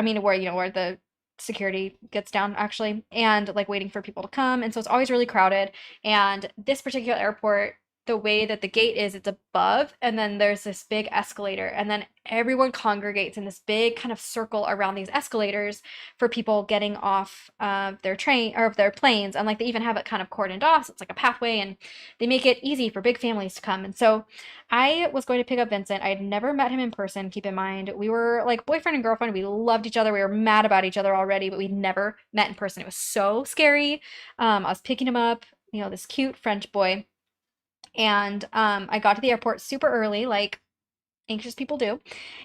mean, where, you know, where the security gets down actually, and like waiting for people to come. And so it's always really crowded. And this particular airport, the way that the gate is, it's above, and then there's this big escalator, and then everyone congregates in this big kind of circle around these escalators for people getting off their train or of their planes. And like they even have it kind of cordoned off, so it's like a pathway, and they make it easy for big families to come. And so I was going to pick up Vincent. I had never met him in person. Keep in mind, we were like boyfriend and girlfriend. We loved each other. We were mad about each other already, but we'd never met in person. It was so scary. I was picking him up, you know, this cute French boy. And I got to the airport super early, like anxious people do.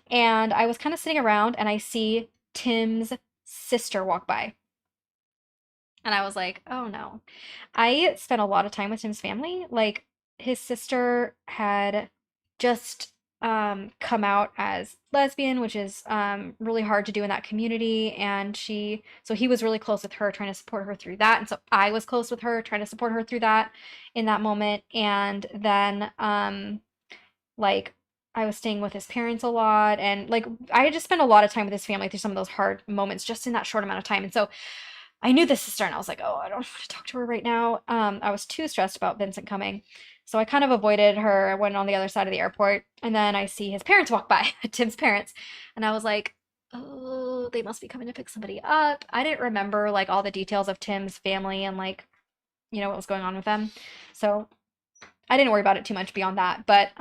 And I was kind of sitting around, and I see Tim's sister walk by. And I was like, oh no. I spent a lot of time with Tim's family. Like, his sister had just come out as lesbian, which is really hard to do in that community. And so he was really close with her, trying to support her through that. And so I was close with her, trying to support her through that in that moment. And then, like, I was staying with his parents a lot. And like, I had just spent a lot of time with his family through some of those hard moments just in that short amount of time. And so I knew the sister, and I was like, oh, I don't want to talk to her right now. I was too stressed about Vincent coming. So I kind of avoided her. I went on the other side of the airport, and then I see his parents walk by, Tim's parents. And I was like, oh, they must be coming to pick somebody up. I didn't remember like all the details of Tim's family and like what was going on with them. So I didn't worry about it too much beyond that. But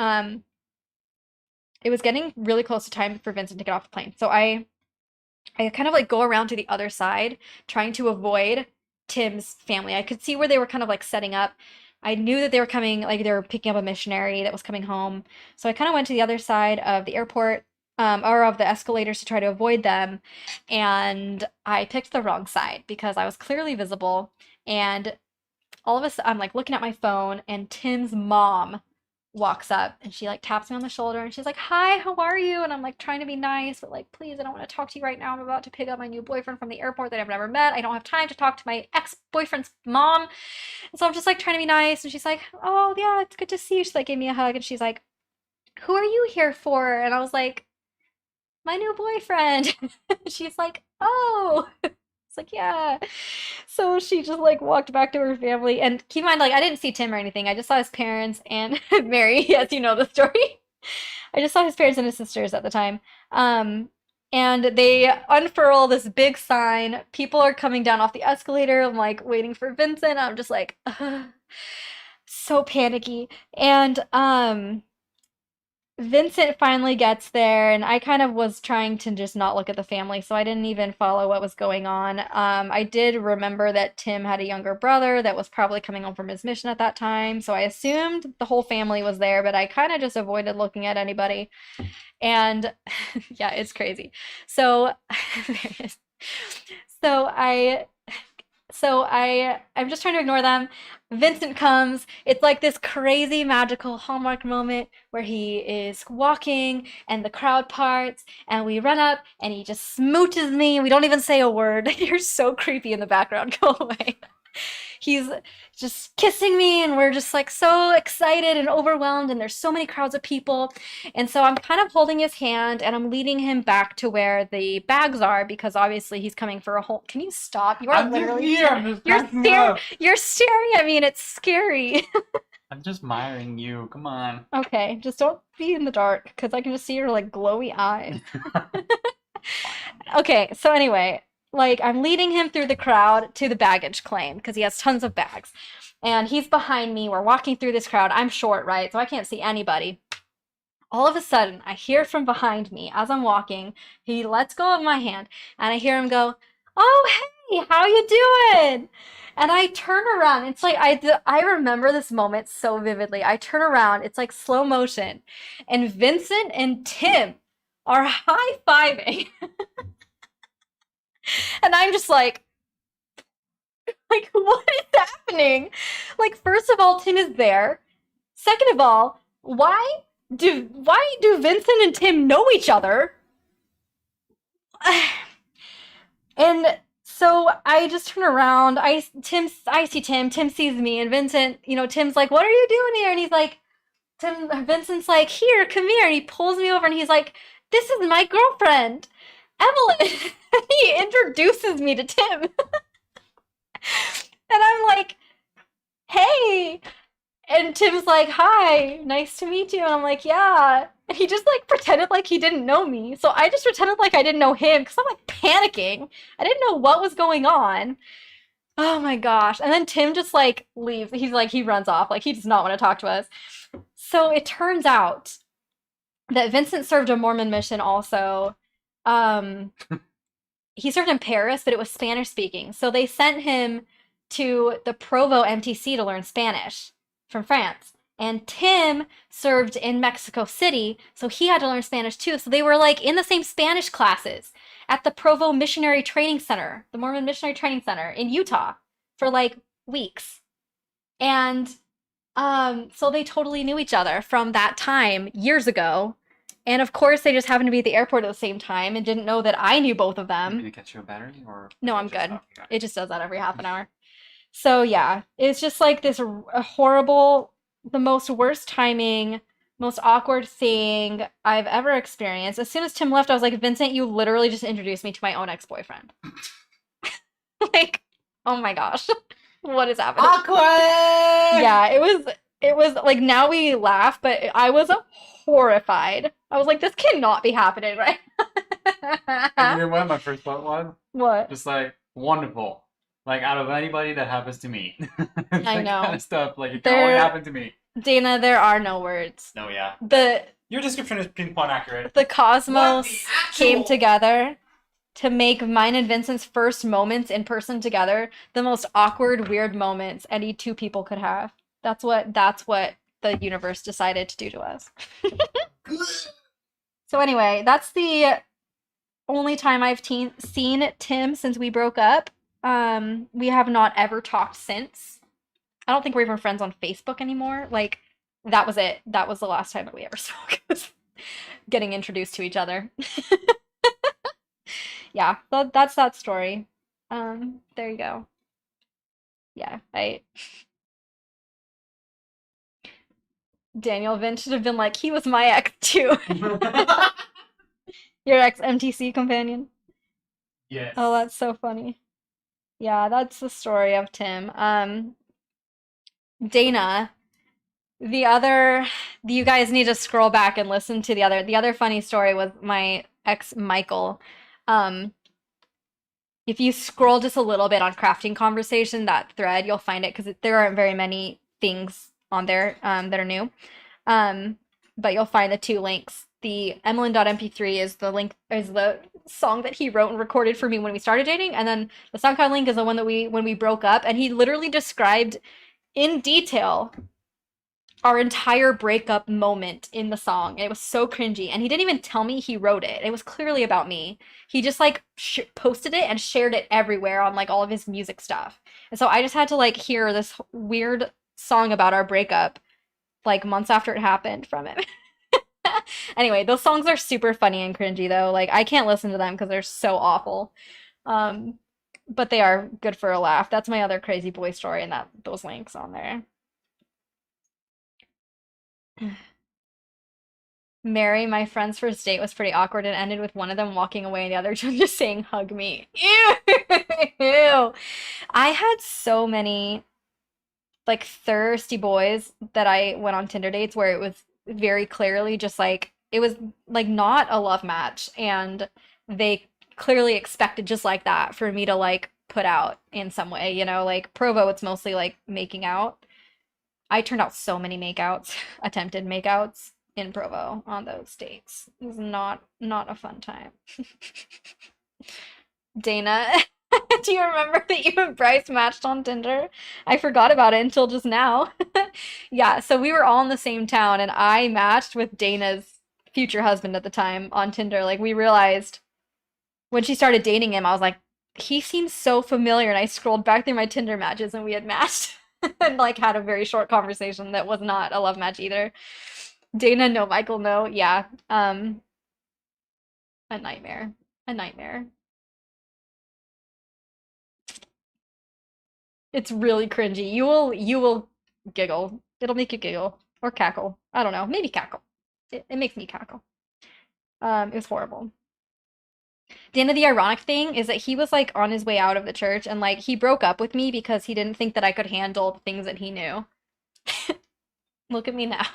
it was getting really close to time for Vincent to get off the plane. So I kind of like go around to the other side, trying to avoid Tim's family. I could see where they were kind of like setting up. I knew that they were coming, like they were picking up a missionary that was coming home. So I kind of went to the other side of the airport, or of the escalators to try to avoid them. And I picked the wrong side because I was clearly visible. And all of a sudden, I'm like looking at my phone, and Tim's mom walks up and she like taps me on the shoulder and she's like, "Hi, how are you?" And I'm like trying to be nice, but like, "Please, I don't want to talk to you right now. I'm about to pick up my new boyfriend from the airport that I've never met. I don't have time to talk to my ex-boyfriend's mom." And so I'm just like trying to be nice. And she's like, "Oh, yeah, it's good to see you." She like gave me a hug and she's like, "Who are you here for?" And I was like, "My new boyfriend." She's like, "Oh." It's like, "Yeah." So she just like walked back to her family. And keep in mind, like, I didn't see Tim or anything. I just saw his parents and Mary. Yes, you know the story. I just saw his parents and his sisters at the time. Um, and they unfurl this big sign. People are coming down off the escalator. I'm like waiting for Vincent. I'm just like, ugh, so panicky. And Vincent finally gets there, and I kind of was trying to just not look at the family, so I didn't even follow what was going on. I did remember that Tim had a younger brother that was probably coming home from his mission at that time, so I assumed the whole family was there, but I kind of just avoided looking at anybody. And yeah, it's crazy. So there it is. So I'm just trying to ignore them. Vincent comes. It's like this crazy magical Hallmark moment where he is walking and the crowd parts and we run up and he just smooches me and we don't even say a word. You're so creepy in the background. Go away. He's just kissing me and we're just like so excited and overwhelmed and there's so many crowds of people. And so I'm kind of holding his hand and I'm leading him back to where the bags are because obviously he's coming for a whole. Can you stop? You are I'm literally just here. I'm just cracking up. you're staring at me and it's scary. I'm just admiring you. Come on. Okay, just don't be in the dark because I can just see your like glowy eyes. Okay, so anyway, like I'm leading him through the crowd to the baggage claim because he has tons of bags. And he's behind me. We're walking through this crowd. I'm short, right? So I can't see anybody. All of a sudden, I hear from behind me as I'm walking. He lets go of my hand, and I hear him go, "Oh, hey, how you doing?" And I turn around. It's like I remember this moment so vividly. I turn around. It's like slow motion, and Vincent and Tim are high-fiving. And I'm just like, what is happening? Like, first of all, Tim is there. Second of all, why do Vincent and Tim know each other? And so I just turn around. I see Tim. Tim sees me, and Vincent. Tim's like, "What are you doing here?" And he's like, Vincent's like, "Here, come here." And he pulls me over, and he's like, "This is my girlfriend, Evelyn." He introduces me to Tim, and I'm like, "Hey." And Tim's like, "Hi, nice to meet you." And I'm like, "Yeah." And he just like pretended like he didn't know me. So I just pretended like I didn't know him because I'm like panicking. I didn't know what was going on. Oh my gosh. And then Tim just like leaves. He's like, he runs off. Like he does not want to talk to us. So it turns out that Vincent served a Mormon mission also. Um, he served in Paris, but it was Spanish speaking. So they sent him to the Provo MTC to learn Spanish from France. And Tim served in Mexico City, so he had to learn Spanish too. So they were like in the same Spanish classes at the Provo Missionary Training Center, the Mormon Missionary Training Center in Utah for like weeks. And so they totally knew each other from that time years ago. And of course, they just happened to be at the airport at the same time and didn't know that I knew both of You them. need to catch you a battery or No, I'm just good. stop? You got It just does that every half an hour. So yeah, it's just like this horrible, the most worst timing, most awkward thing I've ever experienced. As soon as Tim left, I was like, "Vincent, you literally just introduced me to my own ex-boyfriend." Like, oh my gosh, what is happening? Awkward! Yeah, it was like now we laugh, but I was horrified. I was like, this cannot be happening, right? And you know what my first thought was? What? Just like, wonderful. Like out of anybody that happens to me, I that kind know. of stuff. Like it can only There, happen to me. Dana, there are no words. No, yeah. The Your description is pinpoint accurate. the What the cosmos came actual? together to make mine and Vincent's first moments in person together the most awkward, weird moments any two people could have. That's what the universe decided to do to us. So anyway, that's the only time I've seen Tim since we broke up. We have not ever talked since. I don't think we're even friends on Facebook anymore. Like, that was it. That was the last time that we ever spoke. Getting introduced to each other. Yeah, that's that story. There you go. Yeah, Daniel Vin should have been like, he was my ex too. Your ex MTC companion. Yes. Oh, that's so funny. Yeah, that's the story of Tim. Dana, the other, you guys need to scroll back and listen to the other funny story was my ex Michael. Um, if you scroll just a little bit on crafting conversation, that thread, you'll find it because there aren't very many things on there that are new. But you'll find the two links. The Emlyn.mp3 is the song that he wrote and recorded for me when we started dating, and then the SoundCloud link is the one that when we broke up, and he literally described in detail our entire breakup moment in the song. It was so cringy, and he didn't even tell me he wrote it. It was clearly about me. He just like posted it and shared it everywhere on like all of his music stuff. And so I just had to like hear this weird song about our breakup like months after it happened from him. Anyway, those songs are super funny and cringy though. Like I can't listen to them because they're so awful. Um, but they are good for a laugh. That's my other crazy boy story, and those links on there. Mary, my friend's first date was pretty awkward and ended with one of them walking away and the other two just saying, hug me. Ew. I had so many like thirsty boys that I went on Tinder dates where it was very clearly just like, it was like not a love match. And they clearly expected just like that for me to like put out in some way, like Provo, it's mostly like making out. I turned out so many makeouts, attempted makeouts in Provo on those dates. It was not a fun time. Dana, do you remember that you and Bryce matched on Tinder? I forgot about it until just now. Yeah, so we were all in the same town and I matched with Dana's future husband at the time on Tinder. Like we realized when she started dating him, I was like, he seems so familiar, and I scrolled back through my Tinder matches and we had matched. And like had a very short conversation that was not a love match either. Dana, no, Michael, no. Yeah. A nightmare. A nightmare. It's really cringy. You will giggle. It'll make you giggle or cackle. I don't know. Maybe cackle. It makes me cackle. It was horrible. Dana, the ironic thing is that he was like on his way out of the church and like he broke up with me because he didn't think that I could handle the things that he knew. Look at me now.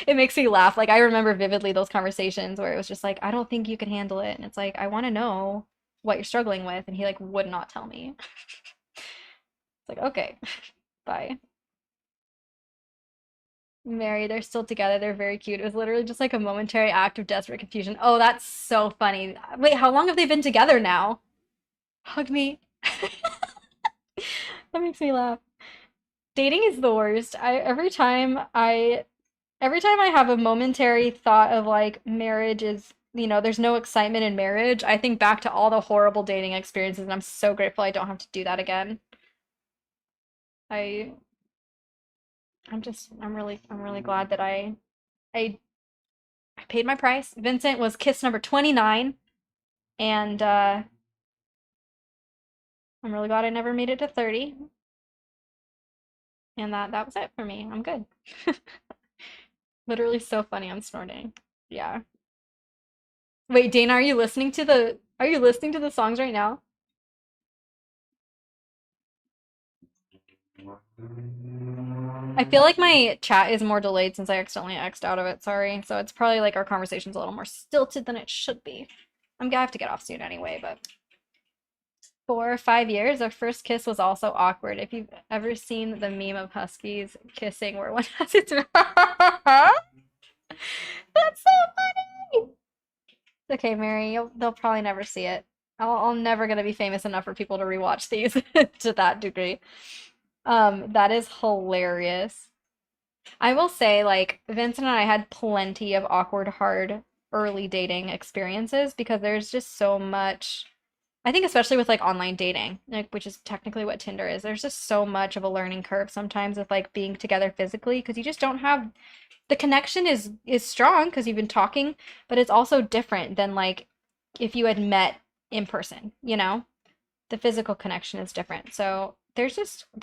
It makes me laugh. Like I remember vividly those conversations where it was just like, I don't think you can handle it. And it's like, I want to know what you're struggling with. And he like would not tell me. It's like, okay, bye. Mary, they're still together. They're very cute. It was literally just like a momentary act of desperate confusion. Oh, that's so funny. Wait, how long have they been together now? Hug me. That makes me laugh. Dating is the worst. Every time I have a momentary thought of like marriage is, there's no excitement in marriage, I think back to all the horrible dating experiences and I'm so grateful I don't have to do that again. I I'm really glad that I I paid my price. Vincent was kiss number 29 and I'm really glad I never made it to 30 and that was it for me. I'm good. Literally so funny. I'm snorting. Yeah. Wait, Dana, are you listening to the songs right now? I feel like my chat is more delayed since I accidentally X'd out of it, sorry. So it's probably like our conversation's a little more stilted than it should be. I have to get off soon anyway, but 4 or 5 years. Our first kiss was also awkward. If you've ever seen the meme of huskies kissing where one has its That's so funny. Okay, Mary, they'll probably never see it. I'm never gonna be famous enough for people to rewatch these to that degree. That is hilarious. I will say, like, Vincent and I had plenty of awkward, hard, early dating experiences because there's just so much. I think especially with like online dating, like which is technically what Tinder is, there's just so much of a learning curve sometimes with like being together physically because you just don't have the connection is strong because you've been talking, but it's also different than like if you had met in person, you know? The physical connection is different. So there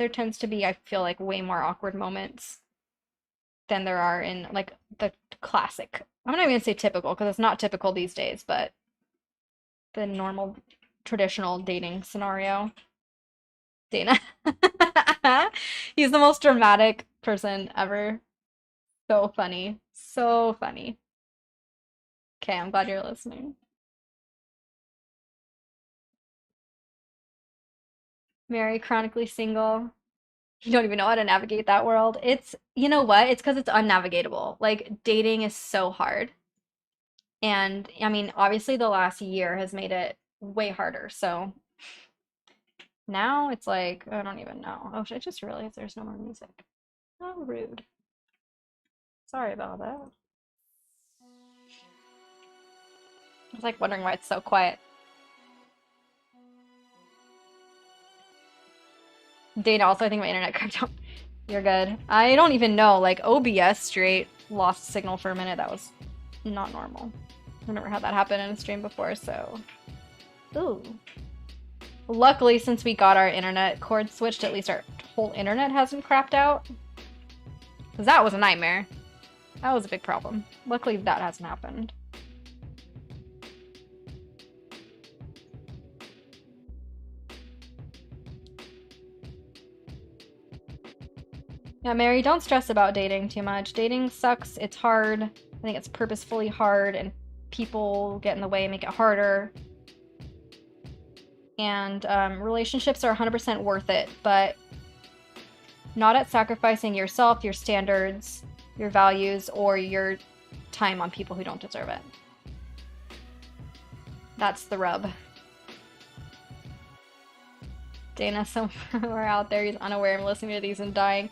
tends to be, I feel like, way more awkward moments than there are in like the classic. I'm not even gonna say typical because it's not typical these days, but the normal traditional dating scenario. Dana. He's the most dramatic person ever. So funny. So funny. Okay, I'm glad you're listening. Mary, chronically single. You don't even know how to navigate that world. It's, you know what? It's because it's unnavigatable. Like, dating is so hard. And I mean, obviously, the last year has made it way harder. So now it's like, I don't even know. Oh, I just realized there's no more music. How rude. Sorry about that. I was like wondering why it's so quiet. Dana, also, I think my internet crapped out. You're good. I don't even know. Like, OBS straight lost signal for a minute. That was not normal. I've never had that happen in a stream before, so. Ooh. Luckily, since we got our internet cord switched, at least our whole internet hasn't crapped out. Because that was a nightmare. That was a big problem. Luckily, that hasn't happened. Yeah, Mary, don't stress about dating too much. Dating sucks. It's hard. I think it's purposefully hard, and people get in the way and make it harder. And relationships are 100% worth it, but not at sacrificing yourself, your standards, your values, or your time on people who don't deserve it. That's the rub. Dana somewhere out there, he's unaware I'm listening to these and dying.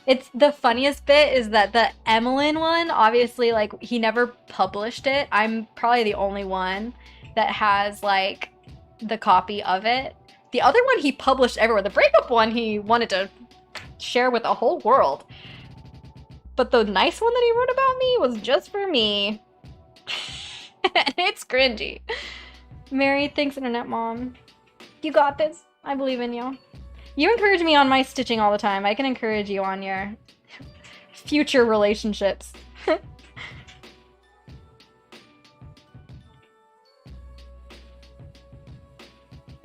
It's the funniest bit is that the Emmeline one, obviously, like, he never published it. I'm probably the only one that has, like, the copy of it. The other one he published everywhere. The breakup one he wanted to share with the whole world. But the nice one that he wrote about me was just for me. And it's cringy. Mary, thanks, Internet Mom. You got this. I believe in you. You encourage me on my stitching all the time. I can encourage you on your future relationships.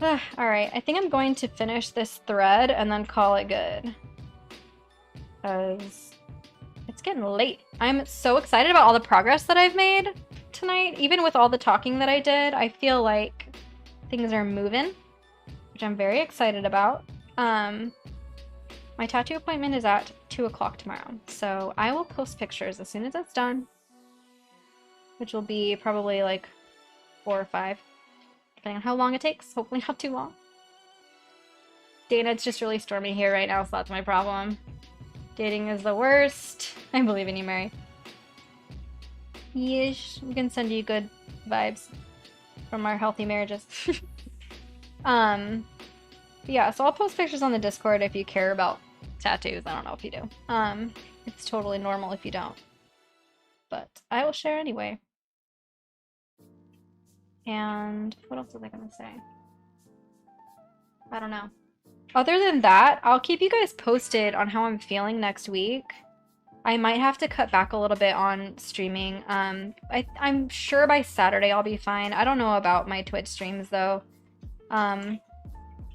Alright, I think I'm going to finish this thread and then call it good. Because it's getting late. I'm so excited about all the progress that I've made tonight. Even with all the talking that I did, I feel like things are moving, which I'm very excited about. My tattoo appointment is at 2 o'clock tomorrow, so I will post pictures as soon as it's done, which will be probably like 4 or 5, depending on how long it takes. Hopefully not too long. Dana, it's just really stormy here right now, so that's my problem. Dating is the worst. I believe in you, Mary. Yeesh, we can send you good vibes from our healthy marriages. Yeah, so I'll post pictures on the Discord if you care about tattoos. I don't know if you do. It's totally normal if you don't. But I will share anyway. And what else was I gonna say? I don't know. Other than that, I'll keep you guys posted on how I'm feeling next week. I might have to cut back a little bit on streaming. I'm sure by Saturday I'll be fine. I don't know about my Twitch streams though.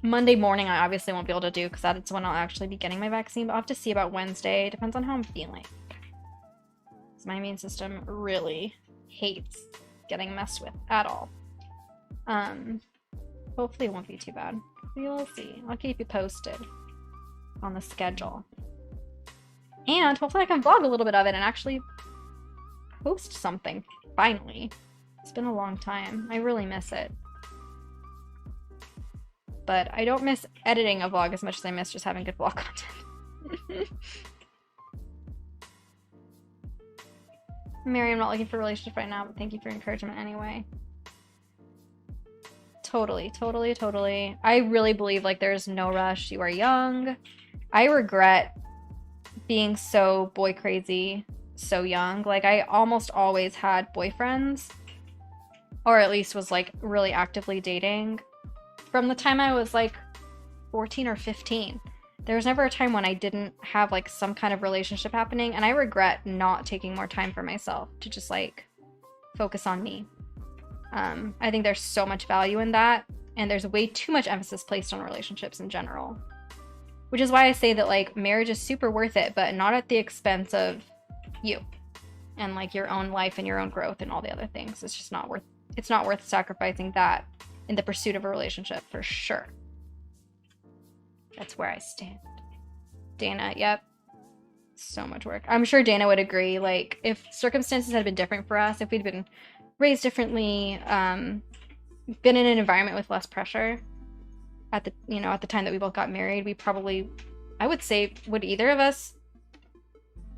Monday morning I obviously won't be able to do because that's when I'll actually be getting my vaccine, but I'll have to see about Wednesday. Depends on how I'm feeling. Because my immune system really hates getting messed with at all. Hopefully it won't be too bad. We'll see. I'll keep you posted on the schedule. And hopefully I can vlog a little bit of it and actually post something, finally. It's been a long time. I really miss it. But I don't miss editing a vlog as much as I miss just having good vlog content. Mary, I'm not looking for a relationship right now, but thank you for encouragement anyway. Totally, totally, totally. I really believe like there's no rush. You are young. I regret being so boy crazy so young. Like I almost always had boyfriends, or at least was like really actively dating from the time I was like 14 or 15. There was never a time when I didn't have like some kind of relationship happening, and I regret not taking more time for myself to just like focus on me. I think there's so much value in that, and there's way too much emphasis placed on relationships in general. Which is why I say that like marriage is super worth it, but not at the expense of you and like your own life and your own growth and all the other things. It's just not worth sacrificing that in the pursuit of a relationship, for sure. That's where I stand. Dana, yep. So much work. I'm sure Dana would agree. Like, if circumstances had been different for us, if we'd been raised differently, been in an environment with less pressure at the time that we both got married, we probably, I would say, would either of us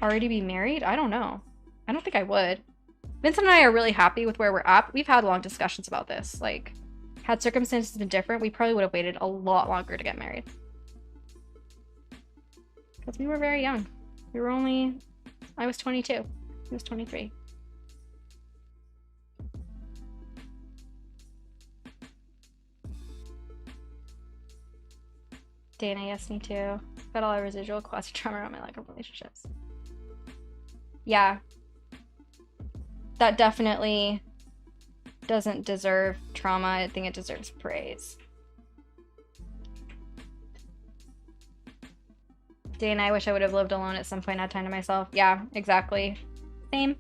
already be married? I don't know. I don't think I would. Vincent and I are really happy with where we're at. We've had long discussions about this. Like, had circumstances been different, we probably would have waited a lot longer to get married. Because we were very young. I was 22. He was 23. Dana, yes, me too. Got all the residual classic trauma around my lack of relationships. Yeah. That definitely doesn't deserve trauma. I think it deserves praise. Dana, I wish I would have lived alone at some point, had time to myself. Yeah, exactly. Same.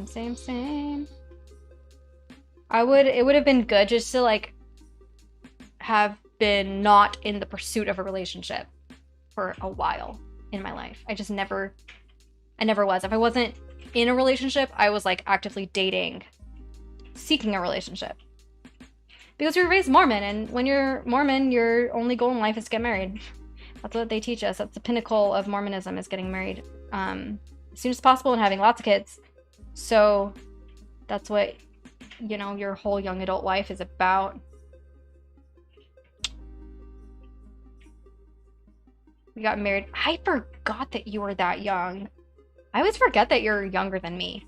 Same. It would have been good just to like have been not in the pursuit of a relationship for a while in my life. I never was. If I wasn't in a relationship, I was like actively dating, seeking a relationship. Because we were raised Mormon, and when you're Mormon, your only goal in life is to get married. That's what they teach us. That's the pinnacle of Mormonism, is getting married as soon as possible and having lots of kids. So that's what, your whole young adult life is about. We got married. I forgot that you were that young. I always forget that you're younger than me.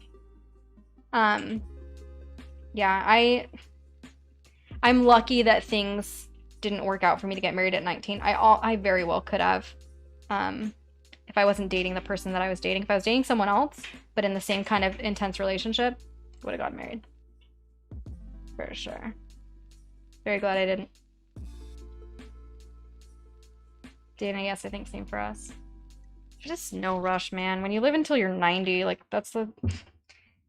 Yeah, I'm lucky that things didn't work out for me to get married at 19. I very well could have. If I wasn't dating the person that I was dating. If I was dating someone else, but in the same kind of intense relationship, would have gotten married. For sure. Very glad I didn't. Dana, yes, I think same for us. There's just no rush, man. When you live until you're 90, like, that's the...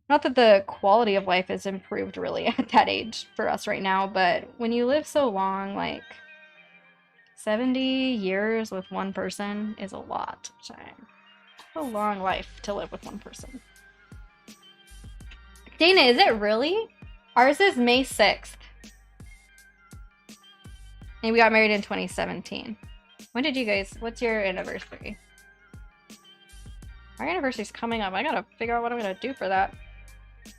Not that the quality of life has improved really at that age for us right now, but when you live so long, like 70 years with one person is a lot of time. A long life to live with one person. Dana, is it really? Ours is May 6th. And we got married in 2017. When did you guys, what's your anniversary? Our anniversary's coming up. I gotta figure out what I'm gonna do for that.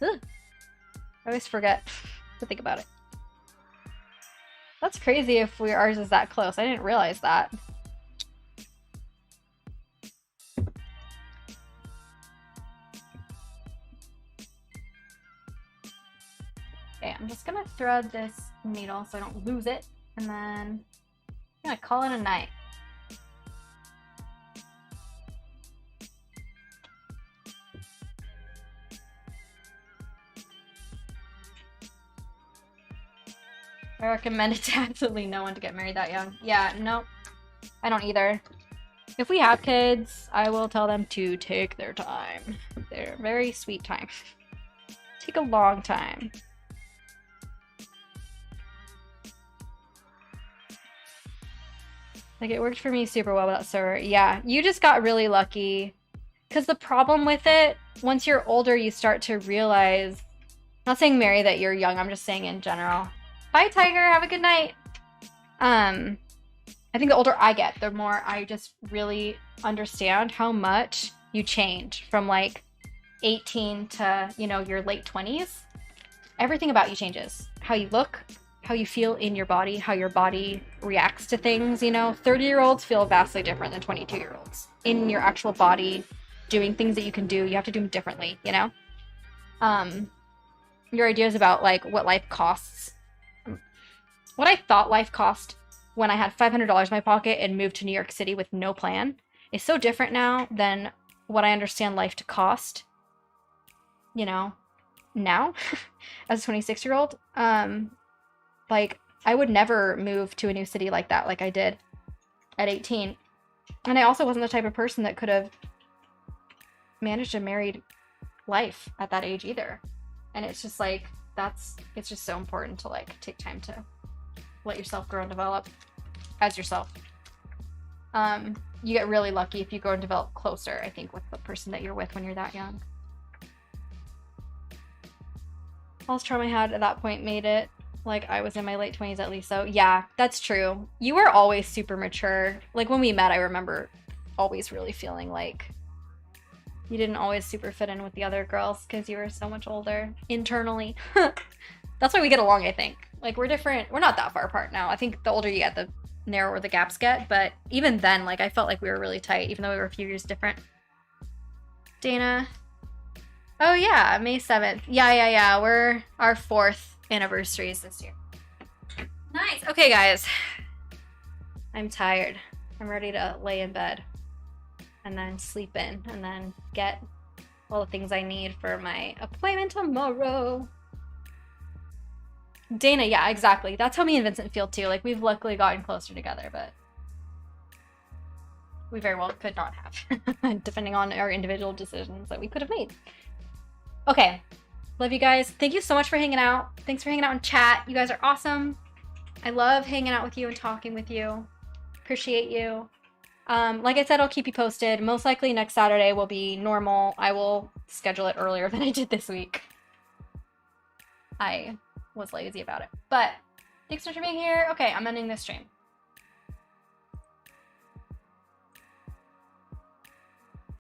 Ugh. I always forget to think about it. That's crazy if ours is that close. I didn't realize that. Okay, I'm just gonna thread this needle so I don't lose it, and then I'm gonna call it a night. I recommend it to absolutely no one to get married that young. Yeah, no, I don't either. If we have kids, I will tell them to take their time. They're very sweet time. Take a long time. Like, it worked for me super well with that server. Yeah, you just got really lucky. Because the problem with it, once you're older, you start to realize... I'm not saying, Mary, that you're young. I'm just saying in general. Bye, Tiger. Have a good night. I think the older I get, the more I just really understand how much you change from, like, 18 to, you know, your late 20s. Everything about you changes. How you look, how you feel in your body, how your body reacts to things, you know. 30-year-olds feel vastly different than 22-year-olds. In your actual body, doing things that you can do, you have to do them differently, you know. Your ideas about, like, what life costs. What I thought life cost when I had $500 in my pocket and moved to New York City with no plan is so different now than what I understand life to cost, you know, now as a 26-year-old. Like, I would never move to a new city like that, like I did at 18. And I also wasn't the type of person that could have managed a married life at that age either. And it's just like, it's just so important to, like, take time to let yourself grow and develop as yourself. You get really lucky if you grow and develop closer, I think, with the person that you're with when you're that young. All the trauma I had at that point made it like I was in my late 20s at least. So yeah, that's true. You were always super mature. Like, when we met, I remember always really feeling like you didn't always super fit in with the other girls because you were so much older internally. That's why we get along, I think. Like, we're different. We're not that far apart now. I think the older you get, the narrower the gaps get. But even then, like, I felt like we were really tight, even though we were a few years different. Dana. Oh, yeah, May 7th. Yeah. We're our 4th anniversaries this year. Nice. Okay, guys. I'm tired. I'm ready to lay in bed and then sleep in and then get all the things I need for my appointment tomorrow. Dana, yeah, exactly. That's how me and Vincent feel too. Like, we've luckily gotten closer together, but we very well could not have, depending on our individual decisions that we could have made. Okay, love you guys. Thank you so much for hanging out. Thanks for hanging out in chat. You guys are awesome. I love hanging out with you and talking with you. Appreciate you. Like I said, I'll keep you posted. Most likely next Saturday will be normal. I will schedule it earlier than I did this week. I was lazy about it. But thanks so much for being here. Okay, I'm ending this stream.